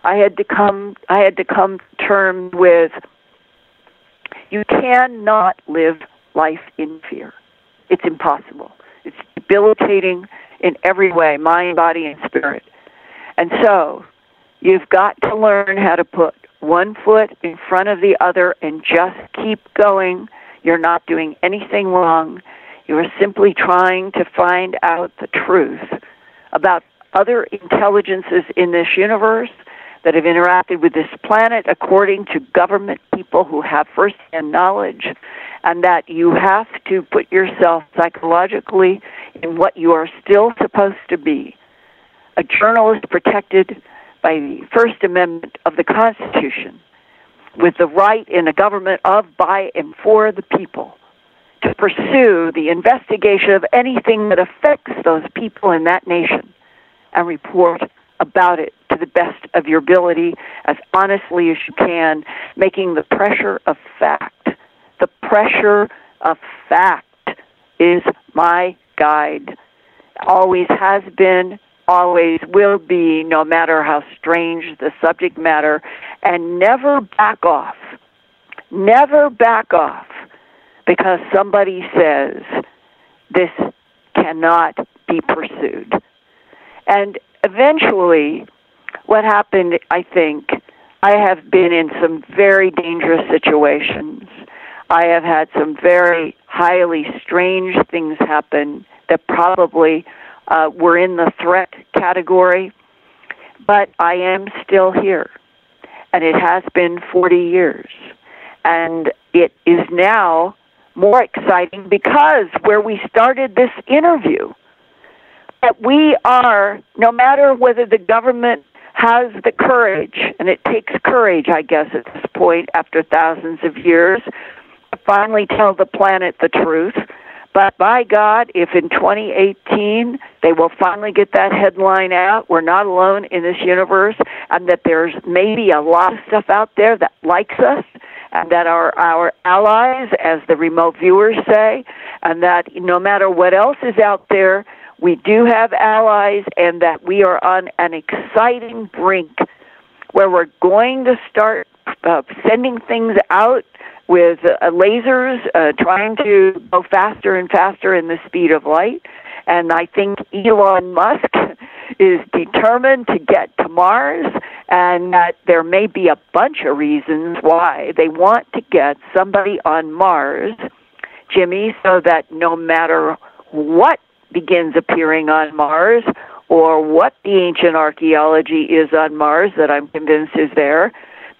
I had to come to terms with, you cannot live life in fear. It's impossible. It's debilitating in every way, mind, body, and spirit. And so you've got to learn how to put one foot in front of the other and just keep going. You're not doing anything wrong. You are simply trying to find out the truth about other intelligences in this universe that have interacted with this planet according to government people who have first-hand knowledge, and that you have to put yourself psychologically in what you are still supposed to be, a journalist protected by the First Amendment of the Constitution, with the right in a government of, by, and for the people, to pursue the investigation of anything that affects those people in that nation and report about it to the best of your ability, as honestly as you can, making the pressure of fact. The pressure of fact is my guide. Always has been, always will be, no matter how strange the subject matter, and never back off. Never back off because somebody says this cannot be pursued. And eventually, what happened, I think, I have been in some very dangerous situations. I have had some very highly strange things happen that probably were in the threat category, but I am still here, and it has been 40 years, and it is now more exciting because where we started this interview, that we are, no matter whether the government has the courage, and it takes courage, I guess, at this point, after thousands of years, to finally tell the planet the truth. But by God, if in 2018 they will finally get that headline out, we're not alone in this universe, and that there's maybe a lot of stuff out there that likes us, and that are our allies, as the remote viewers say, and that no matter what else is out there, we do have allies, and that we are on an exciting brink where we're going to start sending things out with lasers, trying to go faster and faster in the speed of light. And I think Elon Musk is determined to get to Mars, and that there may be a bunch of reasons why they want to get somebody on Mars, Jimmy, so that no matter what begins appearing on Mars, or what the ancient archaeology is on Mars that I'm convinced is there,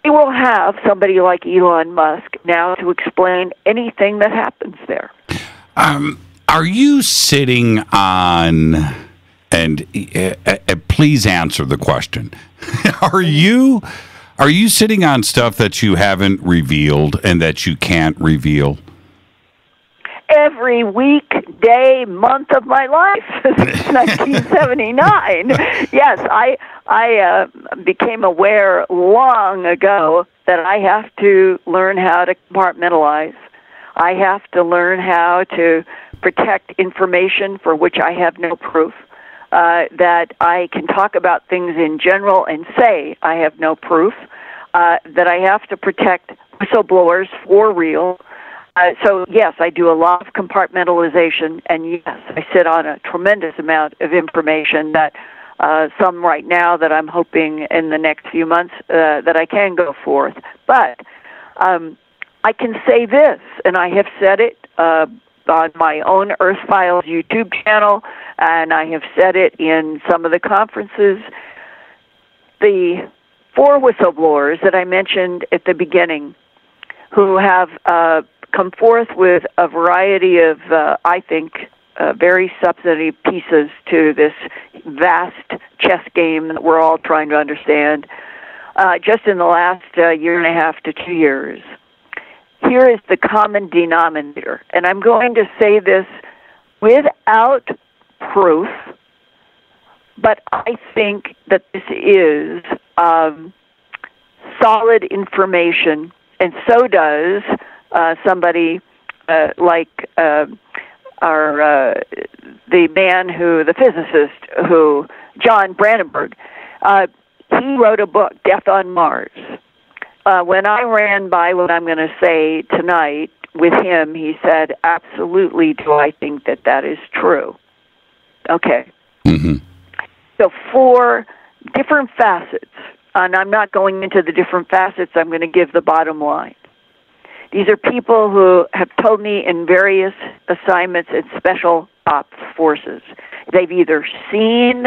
they will have somebody like Elon Musk now to explain anything that happens there. Are you sitting on, and please answer the question, are you sitting on stuff that you haven't revealed and that you can't reveal? Every week, day, month of my life since 1979. Yes, I became aware long ago that I have to learn how to compartmentalize. I have to learn how to protect information for which I have no proof, that I can talk about things in general and say I have no proof, that I have to protect whistleblowers for real. So, yes, I do a lot of compartmentalization, and yes, I sit on a tremendous amount of information that some right now that I'm hoping in the next few months that I can go forth. But I can say this, and I have said it on my own Earth Files YouTube channel, and I have said it in some of the conferences. The 4 whistleblowers that I mentioned at the beginning, who have come forth with a variety of, I think, very substantive pieces to this vast chess game that we're all trying to understand, just in the last year and a half to 2 years. Here is the common denominator, and I'm going to say this without proof, but I think that this is solid information, and so does somebody like the physicist who, John Brandenburg. He wrote a book, Death on Mars. When I ran by what I'm going to say tonight with him, he said, absolutely do I think that that is true. Okay. Mm-hmm. So 4 different facets, and I'm not going into the different facets, I'm going to give the bottom line. These are people who have told me in various assignments in special ops forces. They've either seen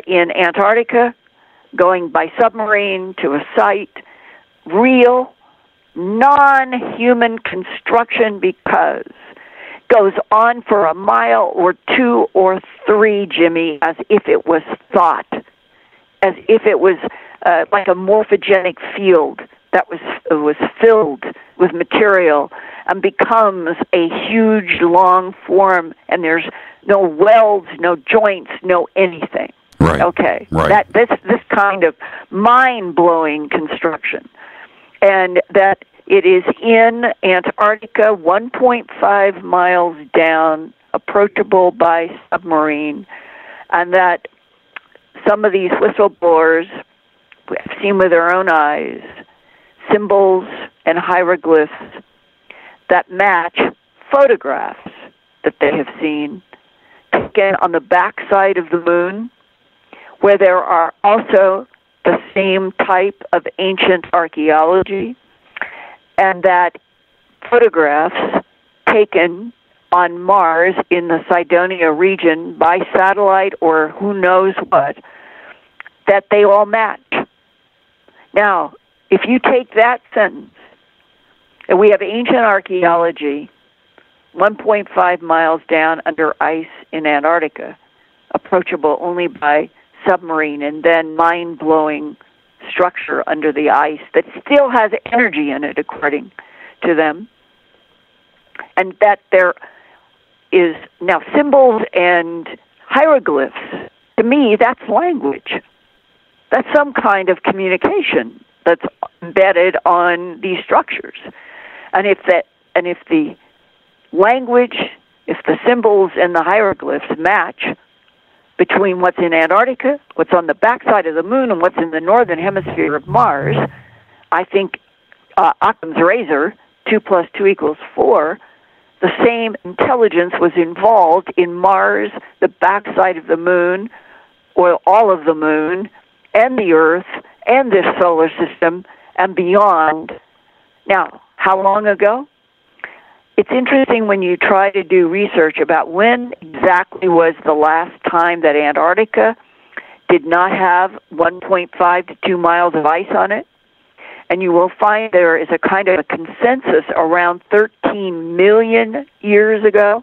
in Antarctica, going by submarine to a site, real, non-human construction, because goes on for a mile or 2 or 3, Jimmy, as if it was thought, as if it was like a morphogenic field that was filled with material and becomes a huge long form, and there's no welds, no joints, no anything. Right. Okay. Right. This kind of mind-blowing construction, and that it is in Antarctica, 1.5 miles down, approachable by submarine, and that some of these whistleblowers have seen with their own eyes symbols and hieroglyphs that match photographs that they have seen taken on the backside of the moon, where there are also the same type of ancient archaeology, and that photographs taken on Mars in the Cydonia region by satellite or who knows what, that they all match. Now, if you take that sentence, and we have ancient archaeology 1.5 miles down under ice in Antarctica, approachable only by submarine, and then mind-blowing structure under the ice that still has energy in it, according to them, and that there is now symbols and hieroglyphs. To me, that's language. That's some kind of communication that's embedded on these structures. And if the language, if the symbols and the hieroglyphs match between what's in Antarctica, what's on the backside of the moon, and what's in the northern hemisphere of Mars, I think Occam's razor, 2 + 2 = 4, the same intelligence was involved in Mars, the backside of the moon, or all of the moon, and the Earth, and this solar system, and beyond. Now, how long ago? It's interesting when you try to do research about when exactly was the last time that Antarctica did not have 1.5 to 2 miles of ice on it. And you will find there is a kind of a consensus around 13 million years ago.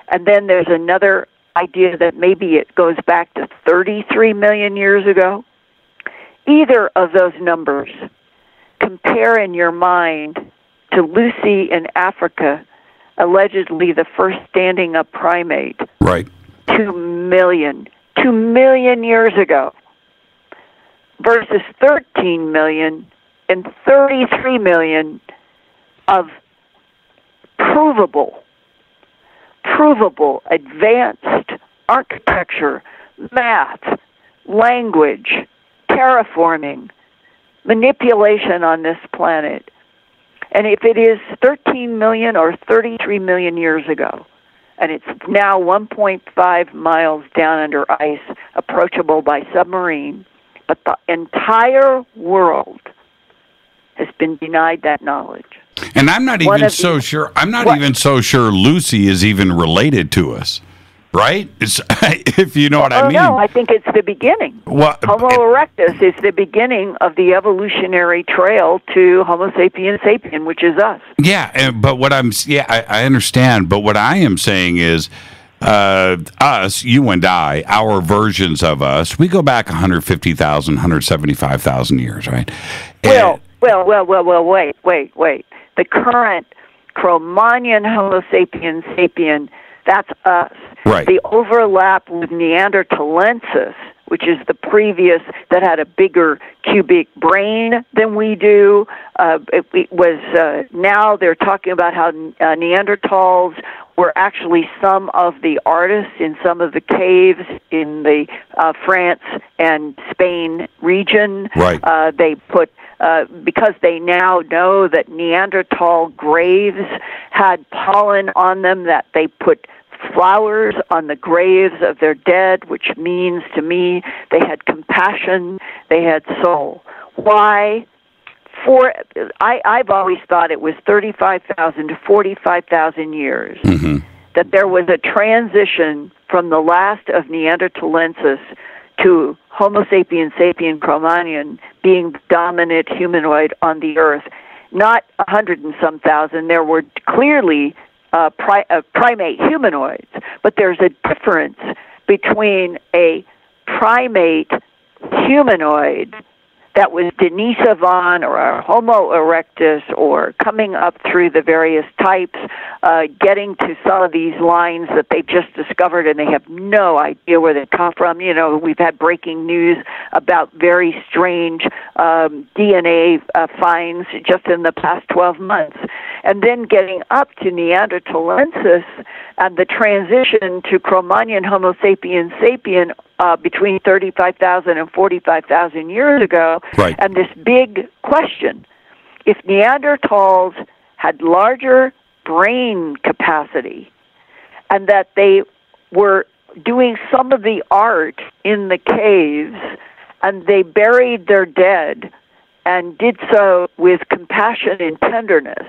And then there's another idea that maybe it goes back to 33 million years ago. Either of those numbers, compare in your mind to Lucy in Africa, allegedly the first standing up primate. Right. 2 million years ago, versus 13 million and 33 million of provable advanced architecture, math, language, terraforming, manipulation on this planet. And if it is 13 million or 33 million years ago, and it's now 1.5 miles down under ice, approachable by submarine, but the entire world has been denied that knowledge. And I'm not even so sure. I'm not even so sure Lucy is even related to us, right? If you know what I mean. No, I think it's the beginning. Well, Homo erectus is the beginning of the evolutionary trail to Homo sapiens sapien, which is us. Yeah, but what I understand. But what I am saying is, us, you and I, our versions of us, we go back 150,000, 175,000 years, right? Well, wait. The current Cro-Magnon Homo sapiens sapien, that's us. Right. The overlap with Neanderthalensis, which is the previous, that had a bigger cubic brain than we do. It was now they're talking about how Neanderthals were actually some of the artists in some of the caves in the France and Spain region. Right. They put because they now know that Neanderthal graves had pollen on them, that they put flowers on the graves of their dead, which means to me they had compassion, they had soul. Why? I've always thought it was 35,000 to 45,000 years that there was a transition from the last of Neanderthalensis to Homo sapiens sapien Cro-Magnon being the dominant humanoid on the earth. Not 100 and some thousand. There were clearly primate humanoids, but there's a difference between a primate humanoid that was Denisovans or a Homo erectus or coming up through the various types, getting to some of these lines that they've just discovered and they have no idea where they come from. You know, we've had breaking news about very strange DNA finds just in the past 12 months. And then getting up to Neanderthalensis and the transition to Cro-Magnon Homo sapiens sapien between 35,000 and 45,000 years ago. Right. And this big question, if Neanderthals had larger brain capacity and that they were doing some of the art in the caves and they buried their dead and did so with compassion and tenderness,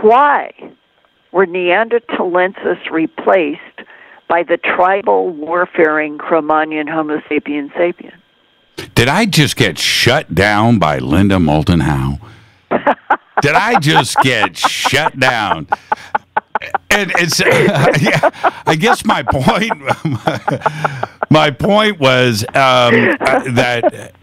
why were Neanderthalensis replaced by the tribal warfaring Cro-Magnon Homo sapiens sapien? Did I just get shut down by Linda Moulton Howe? Did I just get shut down? And it's, I guess my point was that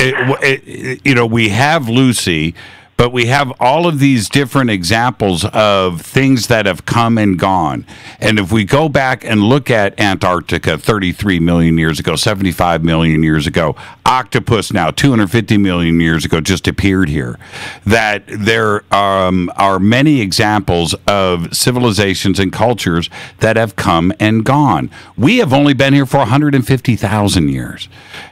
we have Lucy, but we have all of these different examples of things that have come and gone. And if we go back and look at Antarctica 33 million years ago, 75 million years ago, octopus now 250 million years ago just appeared here, that there are many examples of civilizations and cultures that have come and gone. We have only been here for 150,000 years.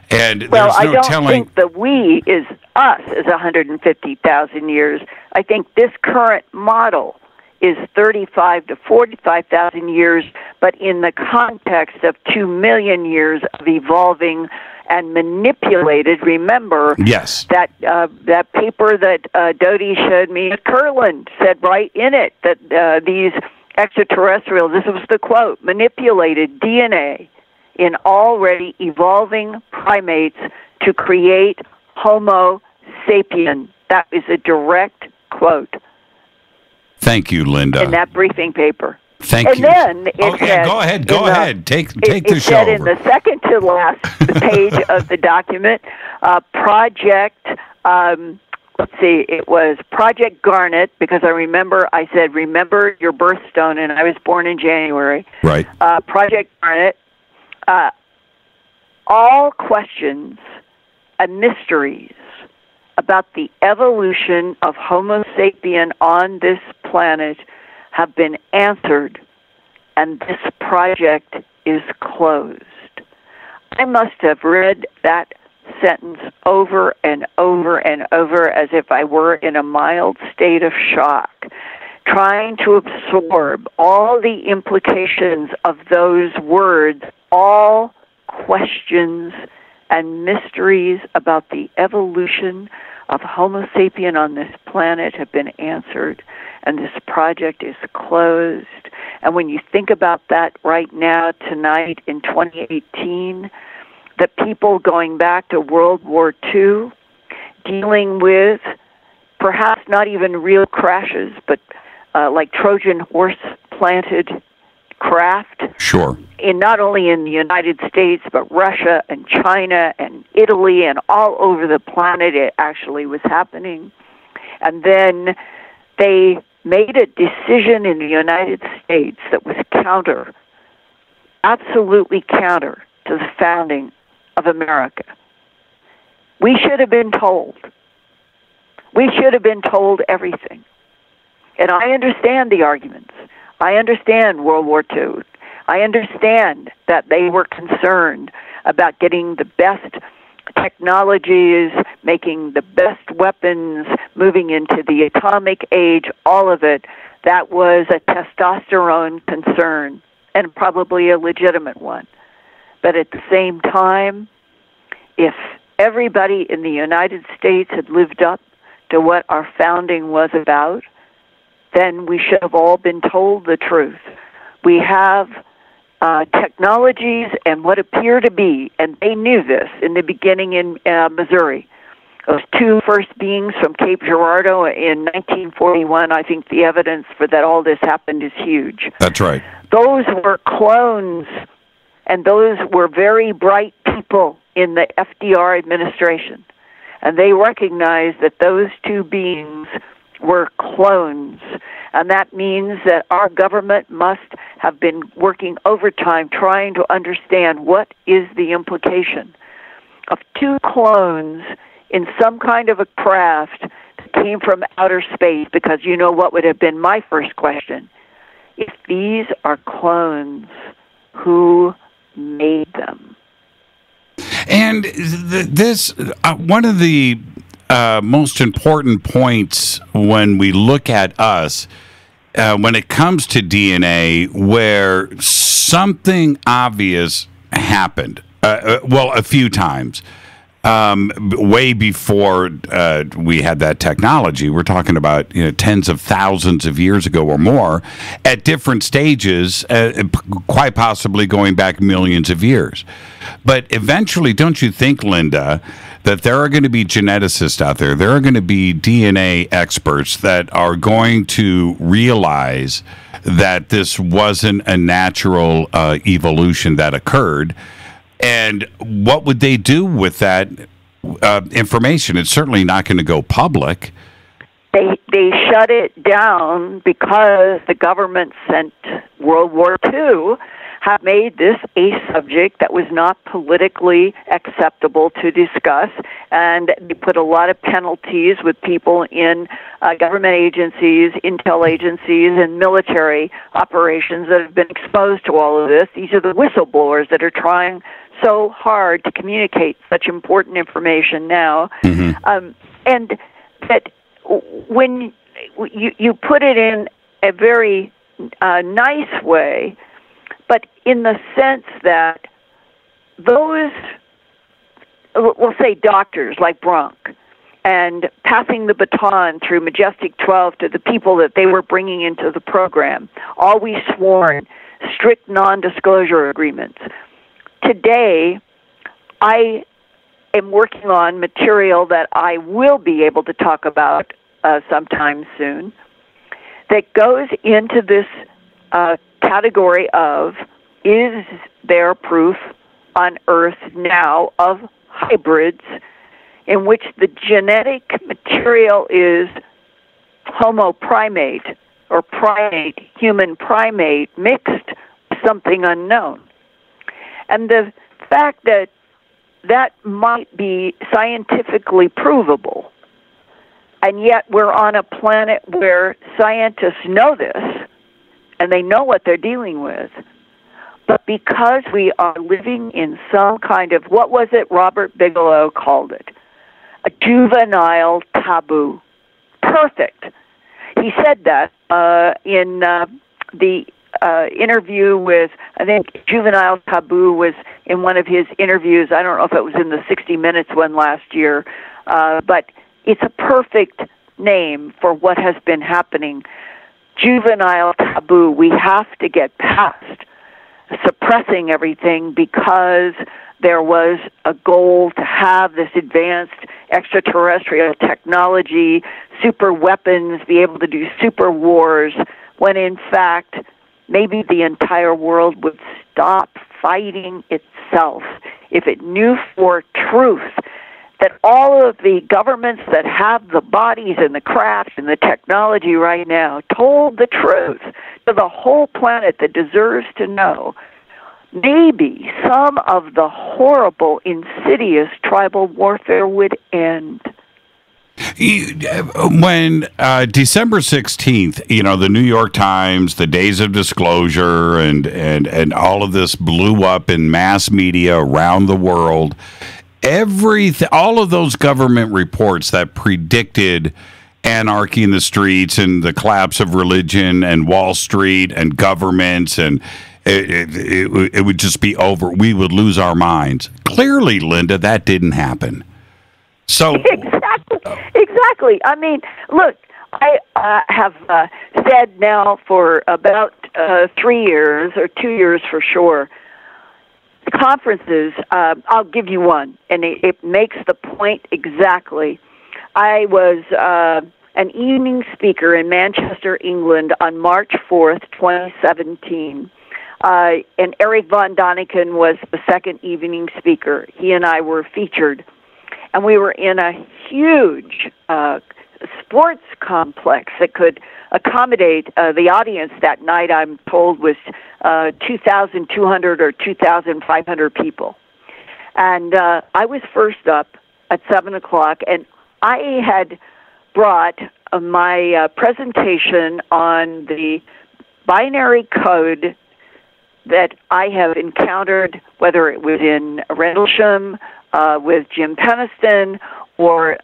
And well, there's no I don't telling. think the we is us is 150,000 years. I think this current model is 35 to 45,000 years, but in the context of 2 million years of evolving and manipulated. Remember, yes, that that paper that Dodie showed me at Kirtland said right in it that these extraterrestrials, this was the quote, manipulated DNA in already evolving primates to create Homo sapien. That is a direct quote. Thank you, Linda. In that briefing paper. Thank you. And then it said, go ahead. Take the show said over. In the second to last page of the document, project. Let's see, it was Project Garnet, because I said, remember your birthstone, and I was born in January. Right. Project Garnet. All questions and mysteries about the evolution of Homo sapien on this planet have been answered, and this project is closed. I must have read that sentence over and over and over as if I were in a mild state of shock, trying to absorb all the implications of those words, all questions and mysteries about the evolution of Homo sapien on this planet have been answered, and this project is closed. And when you think about that right now, tonight in 2018, the people going back to World War II, dealing with perhaps not even real crashes, but like Trojan horse-planted craft. Sure. Not only in the United States, but Russia and China and Italy and all over the planet, it actually was happening. And then they made a decision in the United States that was counter, absolutely counter to the founding of America. We should have been told. We should have been told everything. And I understand the arguments. I understand World War II. I understand that they were concerned about getting the best technologies, making the best weapons, moving into the atomic age, all of it. That was a testosterone concern, and probably a legitimate one. But at the same time, if everybody in the United States had lived up to what our founding was about, then we should have all been told the truth. We have technologies and what appear to be, and they knew this in the beginning in Missouri. Those two first beings from Cape Girardeau in 1941, I think the evidence for that all this happened is huge. That's right. Those were clones, and those were very bright people in the FDR administration. And they recognized that those two beings were clones. And that means that our government must have been working overtime trying to understand what is the implication of two clones in some kind of a craft that came from outer space, because you know what would have been my first question. If these are clones, who made them? And this, one of the most important points when we look at us, when it comes to DNA, where something obvious happened, well, a few times, way before we had that technology. We're talking about tens of thousands of years ago or more, at different stages, quite possibly going back millions of years. But eventually, don't you think, Linda, that there are going to be geneticists out there, there are going to be DNA experts that are going to realize that this wasn't a natural evolution that occurred? And what would they do with that information? It's certainly not going to go public. They shut it down because the government sent World War II have made this a subject that was not politically acceptable to discuss, and they put a lot of penalties with people in government agencies, intel agencies, and military operations that have been exposed to all of this. These are the whistleblowers that are trying so hard to communicate such important information now. Mm-hmm. And that when you put it in a very nice way, but in the sense that those, we'll say doctors like Bronk, and passing the baton through Majestic 12 to the people that they were bringing into the program, always sworn, strict non-disclosure agreements. Today, I am working on material that I will be able to talk about sometime soon that goes into this category of, is there proof on Earth now of hybrids in which the genetic material is Homo primate or primate, human primate, mixed with something unknown? And the fact that that might be scientifically provable, and yet we're on a planet where scientists know this, and they know what they're dealing with, but because we are living in some kind of, what was it Robert Bigelow called it? A juvenile taboo. Perfect. He said that in the interview with, I think Juvenile Taboo was in one of his interviews. I don't know if it was in the 60 Minutes one last year, but It's a perfect name for what has been happening. Juvenile taboo. We have to get past suppressing everything because there was a goal to have this advanced extraterrestrial technology, super weapons, be able to do super wars, when in fact maybe the entire world would stop fighting itself if it knew for truth that all of the governments that have the bodies and the craft and the technology right now told the truth to the whole planet that deserves to know. Maybe some of the horrible, insidious tribal warfare would end. When December 16th, the New York Times, the Days of Disclosure, and all of this blew up in mass media around the world, all of those government reports that predicted anarchy in the streets and the collapse of religion and Wall Street and governments, and it would just be over. We would lose our minds. Clearly, Linda, that didn't happen. So Exactly. I mean, look, I have said now for about 3 years, or 2 years for sure, conferences, I'll give you one, and it makes the point exactly. I was an evening speaker in Manchester, England on March 4th, 2017. And Eric von Daniken was the second evening speaker. He and I were featured. And we were in a huge sports complex that could accommodate the audience that night, I'm told, was 2,200 or 2,500 people. And I was first up at 7 o'clock, and I had brought my presentation on the binary code that I have encountered, whether it was in Rendlesham, with Jim Peniston, or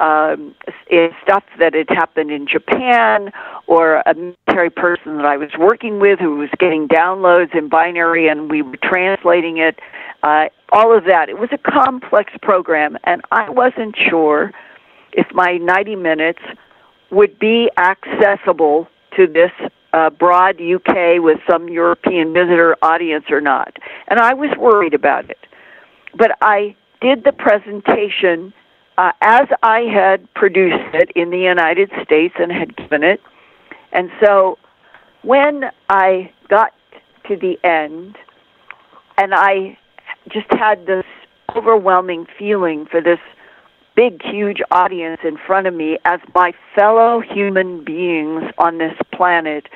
stuff that had happened in Japan, or a military person that I was working with who was getting downloads in binary and we were translating it, all of that. It was a complex program, and I wasn't sure if my 90 minutes would be accessible to this broad UK with some European visitor audience or not. And I was worried about it. But I did the presentation as I had produced it in the United States and had given it. And so when I got to the end, and I just had this overwhelming feeling for this big, huge audience in front of me as my fellow human beings on this planet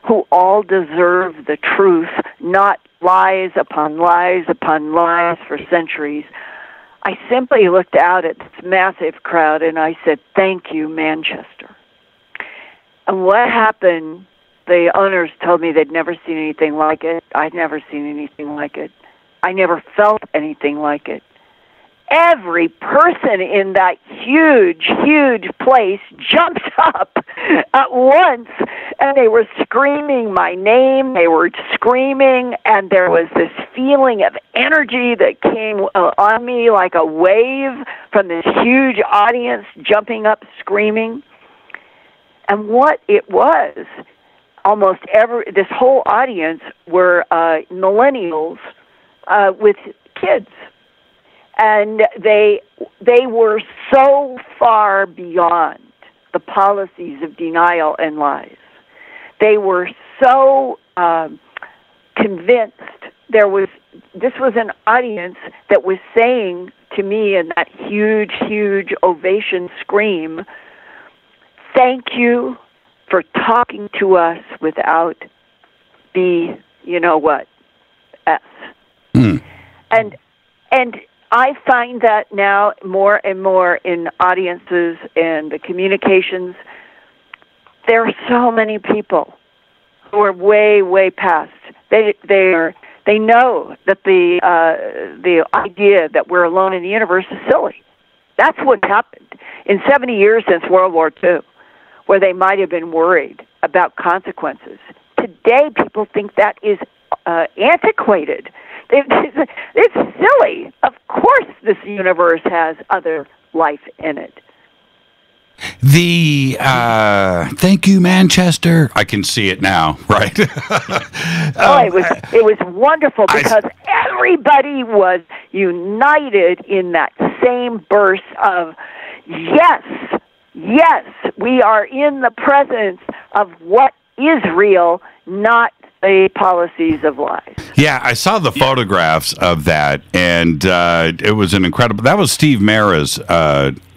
who all deserve the truth, not lies upon lies upon lies for centuries, I simply looked out at this massive crowd and I said, "Thank you, Manchester." And what happened, the owners told me they'd never seen anything like it. I'd never seen anything like it. I never felt anything like it. Every person in that huge, huge place jumped up at once, and they were screaming my name. They were screaming, and there was this feeling of energy that came on me like a wave from this huge audience jumping up, screaming. And what it was, this whole audience were millennials with kids. And they were so far beyond the policies of denial and lies. They were so convinced. This was an audience that was saying to me in that huge, huge ovation scream, "Thank you for talking to us without the, S." Mm. And I find that now more and more in audiences and the communications. There are so many people who are way, way past. They know that the idea that we're alone in the universe is silly. That's what happened in 70 years since World War II, where they might have been worried about consequences. Today, people think that is antiquated. It's silly. Of course this universe has other life in it. Thank you, Manchester. I can see it now, right? It was wonderful because everybody was united in that same burst of yes, we are in the presence of what is real, not the policies of lies. Yeah, I saw the photographs of that, and it was an incredible. That was Steve Mara's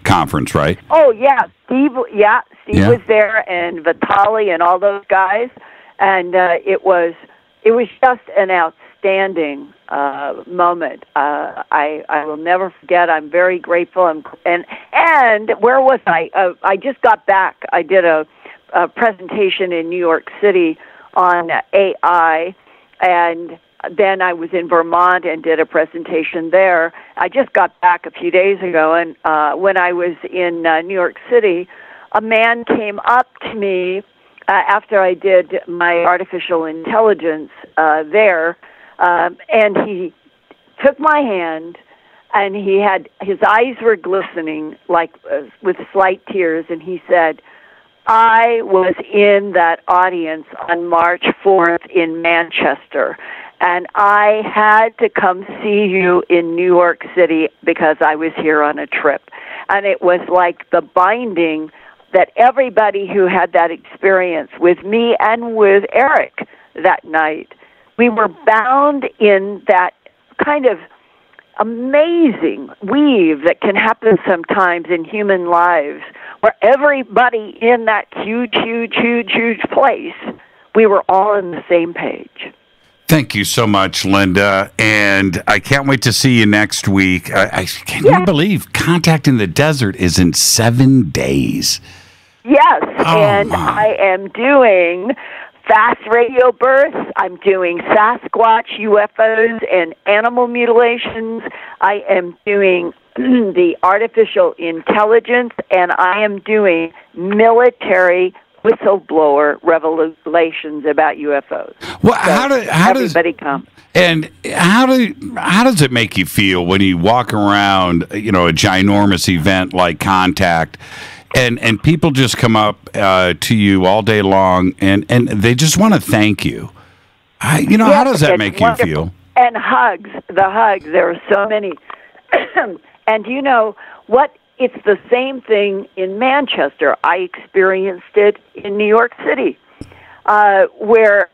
conference, right? Oh yeah, Steve was there, and Vitali and all those guys, and it was just an outstanding moment. I will never forget. I'm very grateful. And where was I? I just got back. I did a presentation in New York City on AI, and then I was in Vermont and did a presentation there. I just got back a few days ago, and when I was in New York City, a man came up to me after I did my artificial intelligence there, and he took my hand, and his eyes were glistening like with slight tears, and he said, I was in that audience on March 4th in Manchester, and I had to come see you in New York City because I was here on a trip. And it was like the binding that everybody who had that experience with me and with Eric that night, we were bound in that kind of amazing weave that can happen sometimes in human lives, where everybody in that huge place, we were all on the same page. Thank you so much, Linda, and I can't wait to see you next week. Can you believe Contact in the Desert is in 7 days? Yes, I am doing fast radio births. I'm doing Sasquatch, UFOs, and animal mutilations. I am doing the artificial intelligence, and I am doing military whistleblower revelations about UFOs. Well, how does everybody come? And how does it make you feel when you walk around, a ginormous event like Contact, and people just come up to you all day long, and they just want to thank you? How does that make you feel? And hugs, the hugs. There are so many. And you know what? It's the same thing in Manchester. I experienced it in New York City, where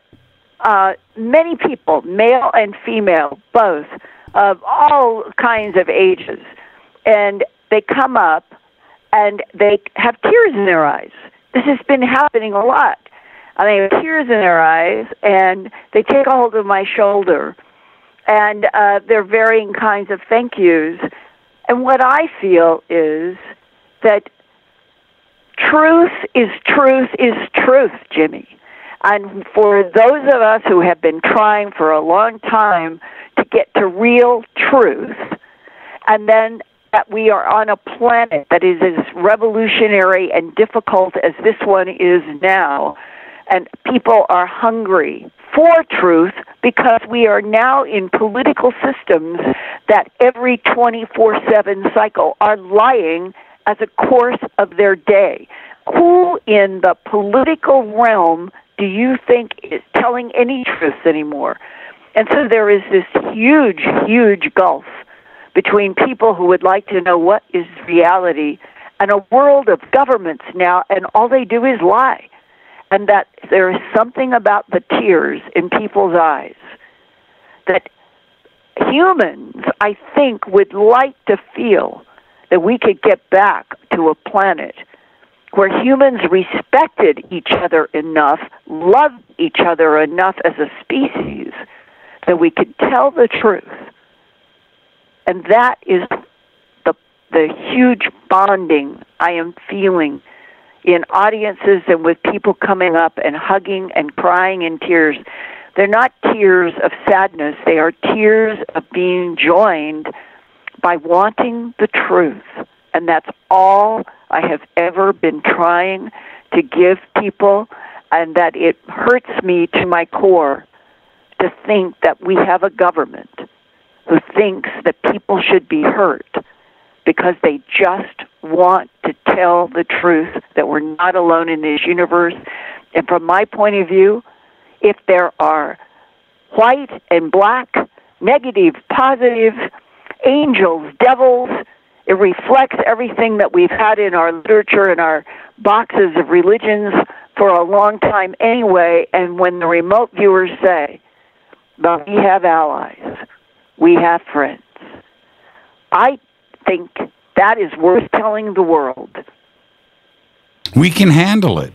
many people, male and female, both, of all kinds of ages, and they come up and they have tears in their eyes. This has been happening a lot. And they have tears in their eyes, and they take a hold of my shoulder, and they're varying kinds of thank yous. And what I feel is that truth is truth, Jimmy. And for those of us who have been trying for a long time to get to real truth, and then that we are on a planet that is as revolutionary and difficult as this one is now, and people are hungry for truth because we are now in political systems that every 24/7 cycle are lying as a course of their day. Who in the political realm do you think is telling any truths anymore? And so there is this huge gulf between people who would like to know what is reality and a world of governments now, and all they do is lie. And that there is something about the tears in people's eyes that humans, I think, would like to feel that we could get back to a planet where humans respected each other enough, loved each other enough as a species, that we could tell the truth. And that is the huge bonding I am feeling in audiences and with people coming up and hugging and crying in tears. They're not tears of sadness. They are tears of being joined by wanting the truth. And that's all I have ever been trying to give people, and that it hurts me to my core to think that we have a government who thinks that people should be hurt because they just want to tell the truth that we're not alone in this universe. And from my point of view, if there are white and black, negative, positive, angels, devils, it reflects everything that we've had in our literature and our boxes of religions for a long time anyway. And when the remote viewers say, but we have allies, we have friends, I think that is worth telling the world. We can handle it.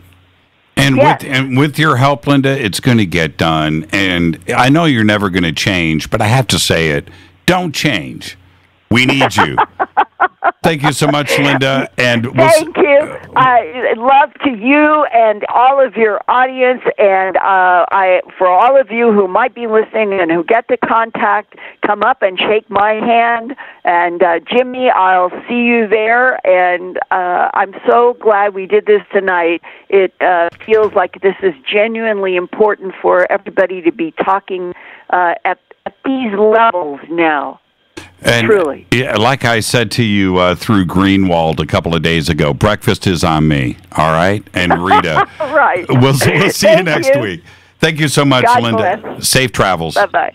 And Yes. with your help, Linda, it's going to get done. And I know you're never going to change, but I have to say it. Don't change. We need you. Thank you so much, Linda. And Thank you. Love to you and all of your audience, and for all of you who might be listening and who get the contact, come up and shake my hand. And Jimmy, I'll see you there. And I'm so glad we did this tonight. It feels like this is genuinely important for everybody to be talking at these levels now. And truly. Yeah, like I said to you through Greenwald a couple of days ago, breakfast is on me, all right? And Rita, right. We'll see you Thank next you. week. Thank you so much, God Linda. bless. Safe travels. Bye-bye.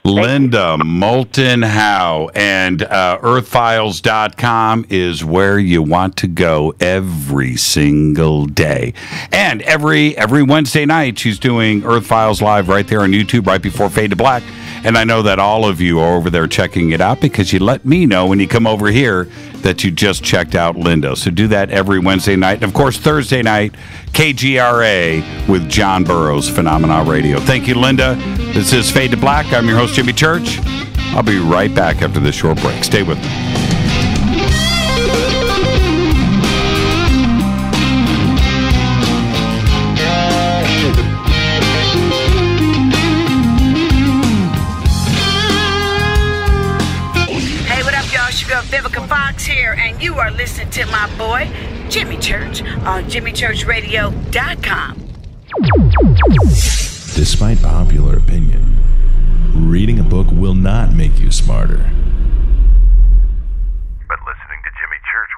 Linda Moulton Howe, and earthfiles.com is where you want to go every single day. And every Wednesday night, she's doing Earth Files Live right there on YouTube right before Fade to Black. And I know that all of you are over there checking it out because you let me know when you come over here that you just checked out Linda. So do that every Wednesday night. And, of course, Thursday night, KGRA with John Burroughs, Phenomena Radio. Thank you, Linda. This is Fade to Black. I'm your host, Jimmy Church. I'll be right back after this short break. Stay with me. Vivica Fox here, and you are listening to my boy, Jimmy Church, on JimmyChurchRadio.com. Despite popular opinion, reading a book will not make you smarter. But listening to Jimmy Church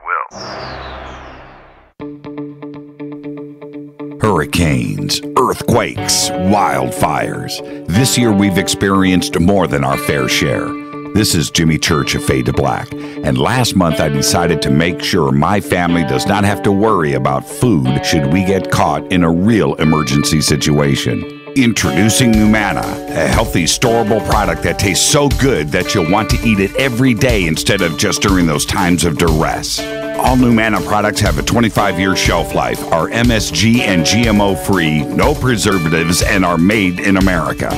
will. Hurricanes, earthquakes, wildfires. This year we've experienced more than our fair share. This is Jimmy Church of Fade to Black, and last month I decided to make sure my family does not have to worry about food should we get caught in a real emergency situation. Introducing Numana, a healthy, storable product that tastes so good that you'll want to eat it every day instead of just during those times of duress. All Numana products have a 25-year shelf life, are MSG and GMO-free, no preservatives, and are made in America.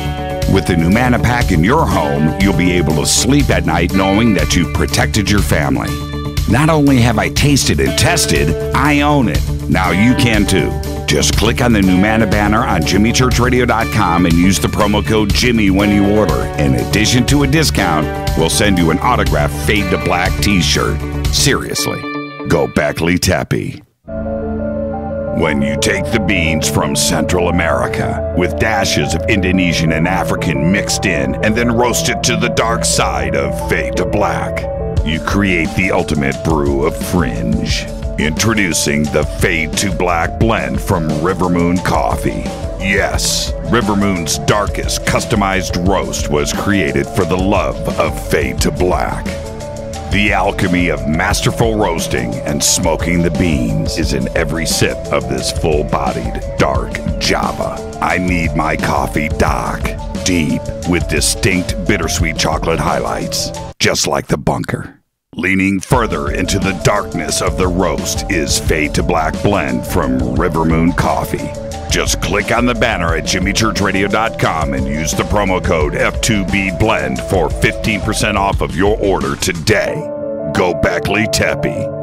With the Numana pack in your home, you'll be able to sleep at night knowing that you've protected your family. Not only have I tasted and tested, I own it. Now you can too. Just click on the Numana banner on JimmyChurchRadio.com and use the promo code Jimmy when you order. In addition to a discount, we'll send you an autographed Fade to Black t-shirt. Seriously, go Beckley Tappy. When you take the beans from Central America with dashes of Indonesian and African mixed in and then roast it to the dark side of Fade to Black, you create the ultimate brew of fringe. Introducing the Fade to Black blend from River Moon Coffee. Yes, River Moon's darkest customized roast was created for the love of Fade to Black. The alchemy of masterful roasting and smoking the beans is in every sip of this full-bodied, dark Java. I need my coffee dark, deep, with distinct bittersweet chocolate highlights, just like the bunker. Leaning further into the darkness of the roast is Fade to Black blend from River Moon Coffee. Just click on the banner at JimmyChurchRadio.com and use the promo code F2BBLEND for 15% off of your order today. Go Beckley Teppy.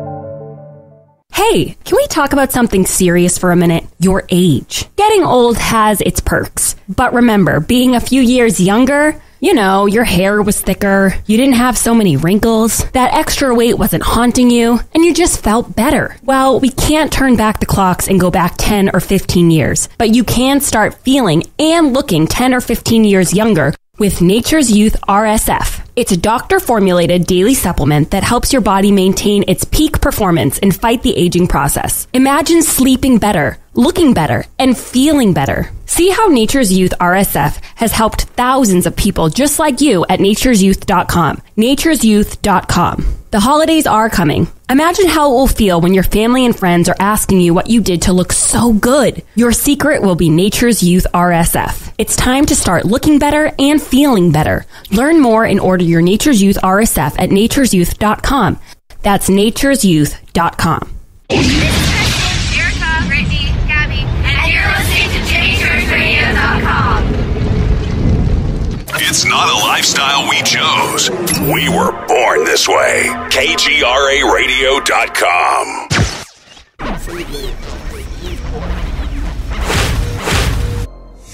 Hey, can we talk about something serious for a minute? Your age. Getting old has its perks. But remember, being a few years younger, you know, your hair was thicker, you didn't have so many wrinkles, that extra weight wasn't haunting you, and you just felt better. Well, we can't turn back the clocks and go back 10 or 15 years, but you can start feeling and looking 10 or 15 years younger with Nature's Youth RSF. It's a doctor-formulated daily supplement that helps your body maintain its peak performance and fight the aging process. Imagine sleeping better, looking better, and feeling better. See how Nature's Youth RSF has helped thousands of people just like you at naturesyouth.com. naturesyouth.com. The holidays are coming. Imagine how it will feel when your family and friends are asking you what you did to look so good. Your secret will be Nature's Youth RSF. It's time to start looking better and feeling better. Learn more and order your Nature's Youth RSF at naturesyouth.com. That's naturesyouth.com. Erica, Brittany, Gabby, and you're listening to JamieChurchRadio.com. It's not a lifestyle we chose. We were born this way. KGRARadio.com.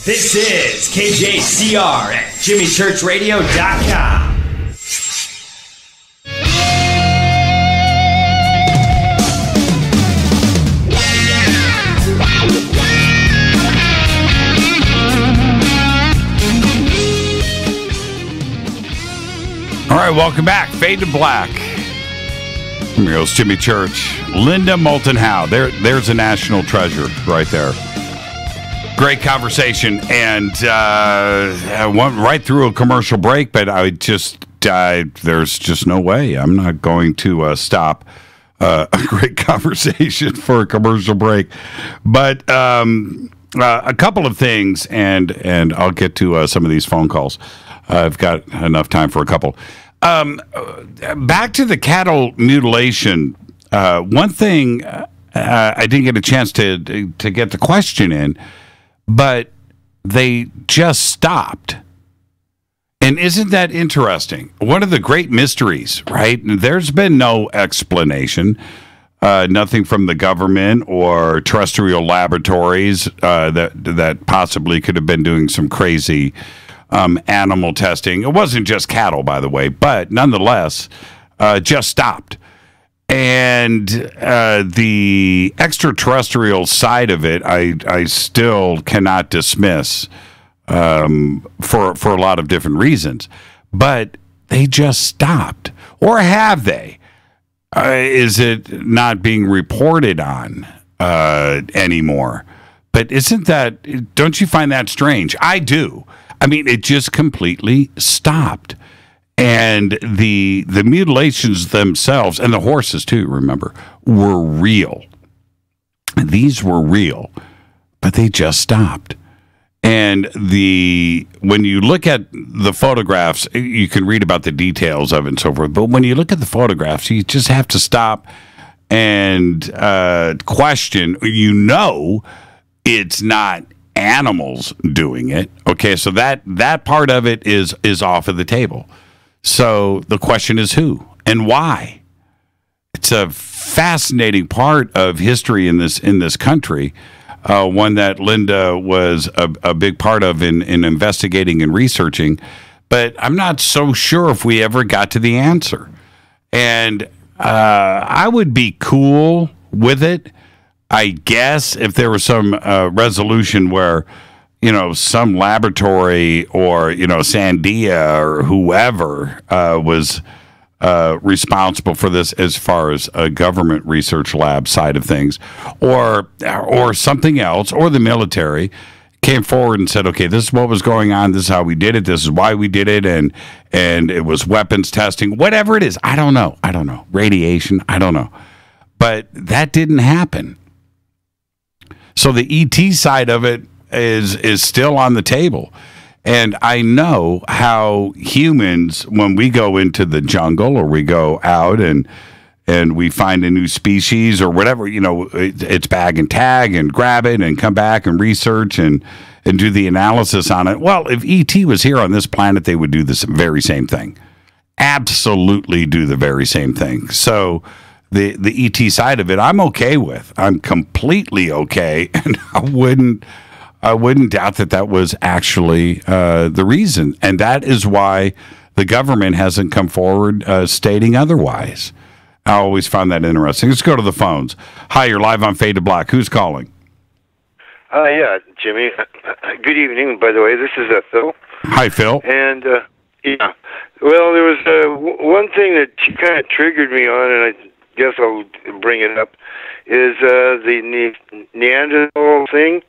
This is KJCR at JimmyChurchRadio.com. All right, welcome back. Fade to Black. Here goes Jimmy Church. Linda Moulton Howe. There's a national treasure right there. Great conversation. And I went right through a commercial break, but there's just no way. I'm not going to stop a great conversation for a commercial break. But a couple of things, and I'll get to some of these phone calls. I've got enough time for a couple. Back to the cattle mutilation. One thing I didn't get a chance to get the question in, but they just stopped. And isn't that interesting? One of the great mysteries, right? There's been no explanation, nothing from the government or terrestrial laboratories that possibly could have been doing some crazy animal testing. It wasn't just cattle, by the way, but nonetheless, just stopped. And the extraterrestrial side of it, I still cannot dismiss for a lot of different reasons. But they just stopped. Or have they? Is it not being reported on anymore? But don't you find that strange? I do. I mean, it just completely stopped. And the mutilations themselves, and the horses too, remember, were real. These were real, but they just stopped. And when you look at the photographs, you can read about the details of it and so forth. But when you look at the photographs, you just have to stop and question. It's not animals doing it. Okay, so that part of it is off of the table. So the question is who and why. It's a fascinating part of history in this country, one that Linda was a big part of in investigating and researching. But I'm not so sure if we ever got to the answer. And I would be cool with it, I guess, if there was some resolution where, some laboratory or, Sandia or whoever was responsible for this as far as a government research lab side of things, or something else, or the military came forward and said, okay, this is what was going on, this is how we did it, this is why we did it, and it was weapons testing, whatever it is. I don't know. Radiation, I don't know. But that didn't happen. So the ET side of it is still on the table. And I know how humans, when we go into the jungle or we go out and we find a new species or whatever, it's bag and tag and grab it and come back and research and do the analysis on it. Well, if ET was here on this planet, they would do this very same thing. Absolutely do the very same thing. So the ET side of it, I'm okay with. I'm completely okay, and I wouldn't doubt that was actually the reason, and that is why the government hasn't come forward stating otherwise. I always found that interesting. Let's go to the phones. Hi, you're live on Fade to Black. Who's calling? Yeah, Jimmy. Good evening, by the way. This is Phil. Hi, Phil. And, yeah. Well, there was one thing that kind of triggered me on, and I guess I'll bring it up, is the Neanderthal thing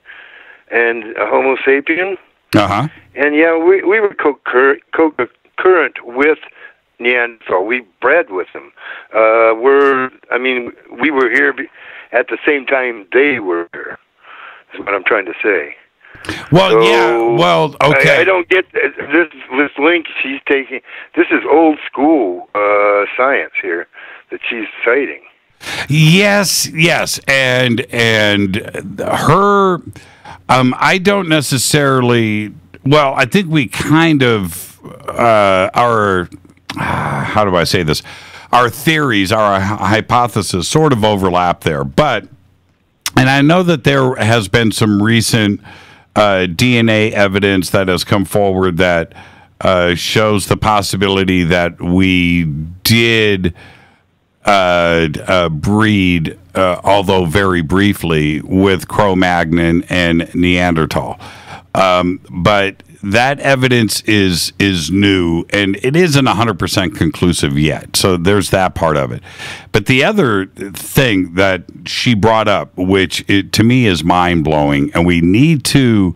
and Homo sapien. Uh-huh. And, yeah, we were co-current with Neanderthal. We bred with them. We were here at the same time they were here. That's what I'm trying to say. Well, so, yeah. Well, okay. I don't get this link she's taking. This is old school science here that she's citing. Yes, and her. I don't necessarily. Well, I think we kind of our. How do I say this? Our theories, our hypothesis, sort of overlap there, but. And I know that there has been some recent DNA evidence that has come forward that shows the possibility that we did breed, although very briefly, with Cro-Magnon and Neanderthal. But that evidence is new, and it isn't 100% conclusive yet. So there's that part of it. But the other thing that she brought up, which to me is mind-blowing, and we need to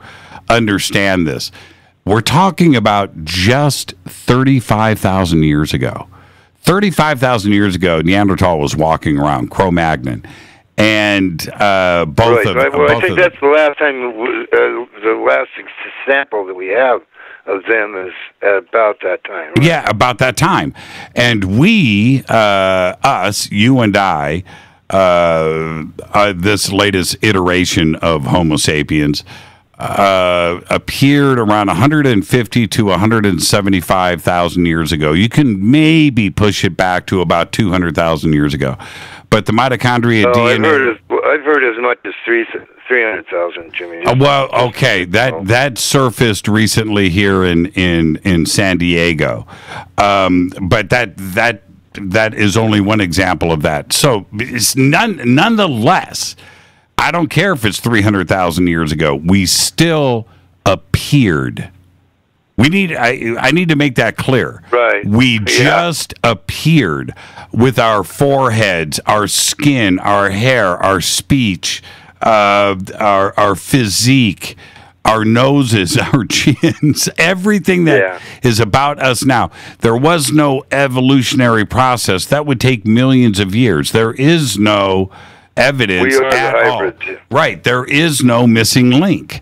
understand this. We're talking about just 35,000 years ago. 35,000 years ago, Neanderthal was walking around, Cro-Magnon. And both right, of right. them. Well, I think that's the last time, the last sample that we have of them is about that time. Right? Yeah, about that time. And we, us, you and I, this latest iteration of Homo sapiens, appeared around 150 to 175,000 years ago. You can maybe push it back to about 200,000 years ago. But the mitochondria DNA... I've heard as much as 300,000, Jimmy. Well, okay, that surfaced recently here in San Diego, but that is only one example of that. So it's nonetheless, I don't care if it's 300,000 years ago. We still appeared. I need to make that clear. Right. We just appeared with our foreheads, our skin, our hair, our speech, our physique, our noses, our chins, everything that is about us now. There was no evolutionary process. That would take millions of years. There is no evidence at all. Right. There is no missing link.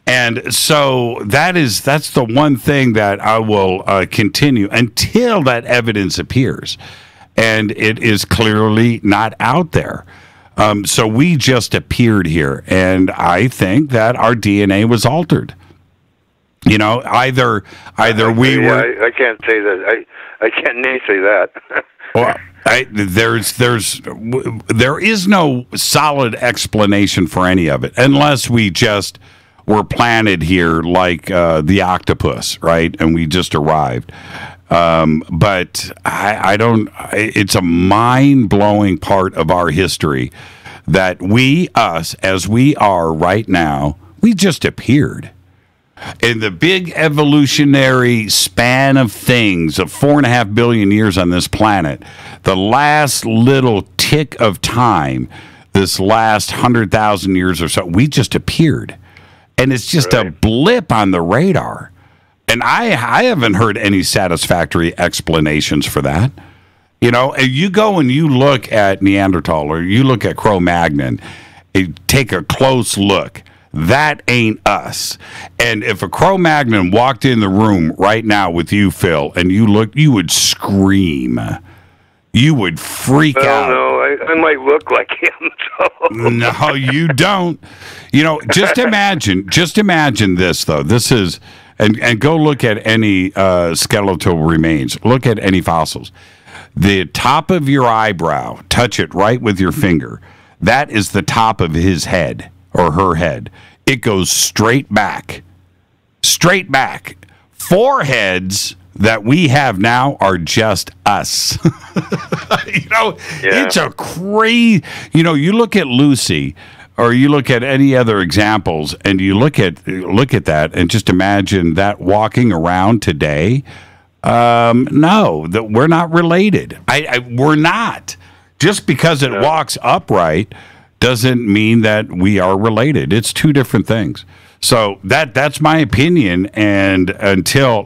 And so that's the one thing that I will continue until that evidence appears. And it is clearly not out there. So we just appeared here. And I think that our DNA was altered. You know, either we were... I can't say that. I can't naysay that. Well, there is no solid explanation for any of it, unless we just... were planted here like the octopus, right? And we just arrived. But I don't, it's a mind-blowing part of our history that us, as we are right now, we just appeared. In the big evolutionary span of things of 4.5 billion years on this planet, the last little tick of time, this last 100,000 years or so, we just appeared. And it's just a blip on the radar. And I haven't heard any satisfactory explanations for that. You know, you go and you look at Neanderthal or you look at Cro-Magnon, take a close look. That ain't us. And if a Cro-Magnon walked in the room right now with you, Phil, and you looked, you would scream. You would freak out. No, I might look like him. So. No, you don't. You know, just imagine this, though. This is, and go look at any skeletal remains. Look at any fossils. The top of your eyebrow, touch it right with your finger. That is the top of his head or her head. It goes straight back. Straight back. Foreheads that we have now are just us. You know, it's a crazy... You know, you look at Lucy, or you look at any other examples, and you look at that, and just imagine that walking around today. No, that we're not related. We're not. Just because it walks upright doesn't mean that we are related. It's two different things. So that's my opinion. And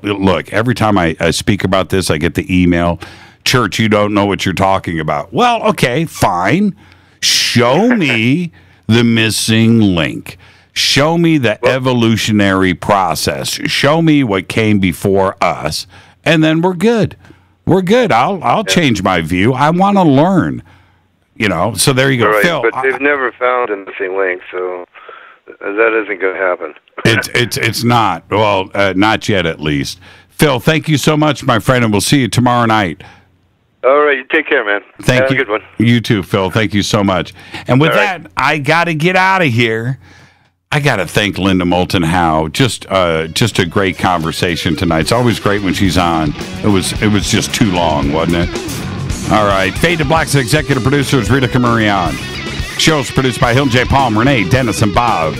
look, every time I speak about this, I get the email, Church, you don't know what you're talking about. Well, okay, fine. Show me the missing link. Show me the evolutionary process. Show me what came before us, and then we're good. We're good. I'll change my view. I want to learn. So there you go. Right, Phil, but they've never found a missing link, so that isn't going to happen. It's not. Well, not yet, at least. Phil, thank you so much, my friend, and we'll see you tomorrow night. All right, you take care, man. Thank you. Have a good one. You too, Phil. Thank you so much. And with that, I got to get out of here. I got to thank Linda Moulton Howe. Just a great conversation tonight. It's always great when she's on. It was just too long, wasn't it? All right. Fade to Black's executive producer is Rita Camurian. Show's produced by Hill J. Palm, Renee, Dennis, and Bob.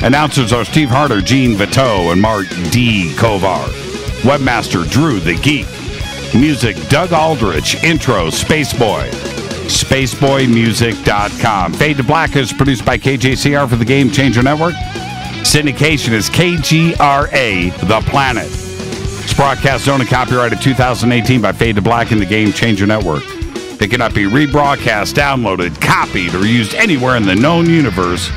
Announcers are Steve Harder, Gene Viteau, and Mark D. Kovar. Webmaster Drew the Geek. Music Doug Aldrich. Intro Spaceboy. SpaceboyMusic.com. Fade to Black is produced by KJCR for the Game Changer Network. Syndication is KGRA The Planet. This broadcast owned and copyrighted 2018 by Fade to Black and the Game Changer Network. It cannot be rebroadcast, downloaded, copied, or used anywhere in the known universe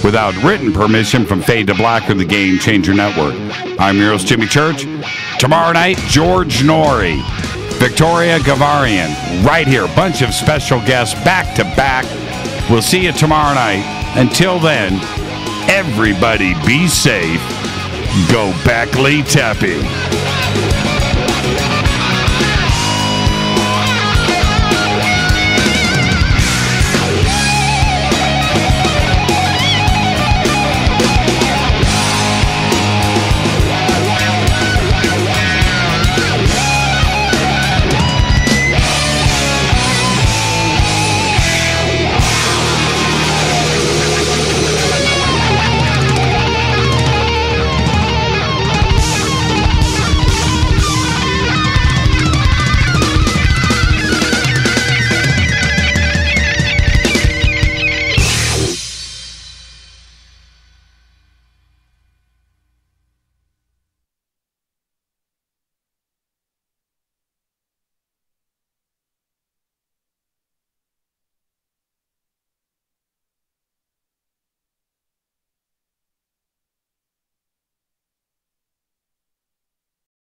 without written permission from Fade to Black or the Game Changer Network. I'm your host, Jimmy Church. Tomorrow night, George Norrie, Victoria Gavarian, right here. Bunch of special guests back to back. We'll see you tomorrow night. Until then, everybody be safe. Go Beckley Teppy.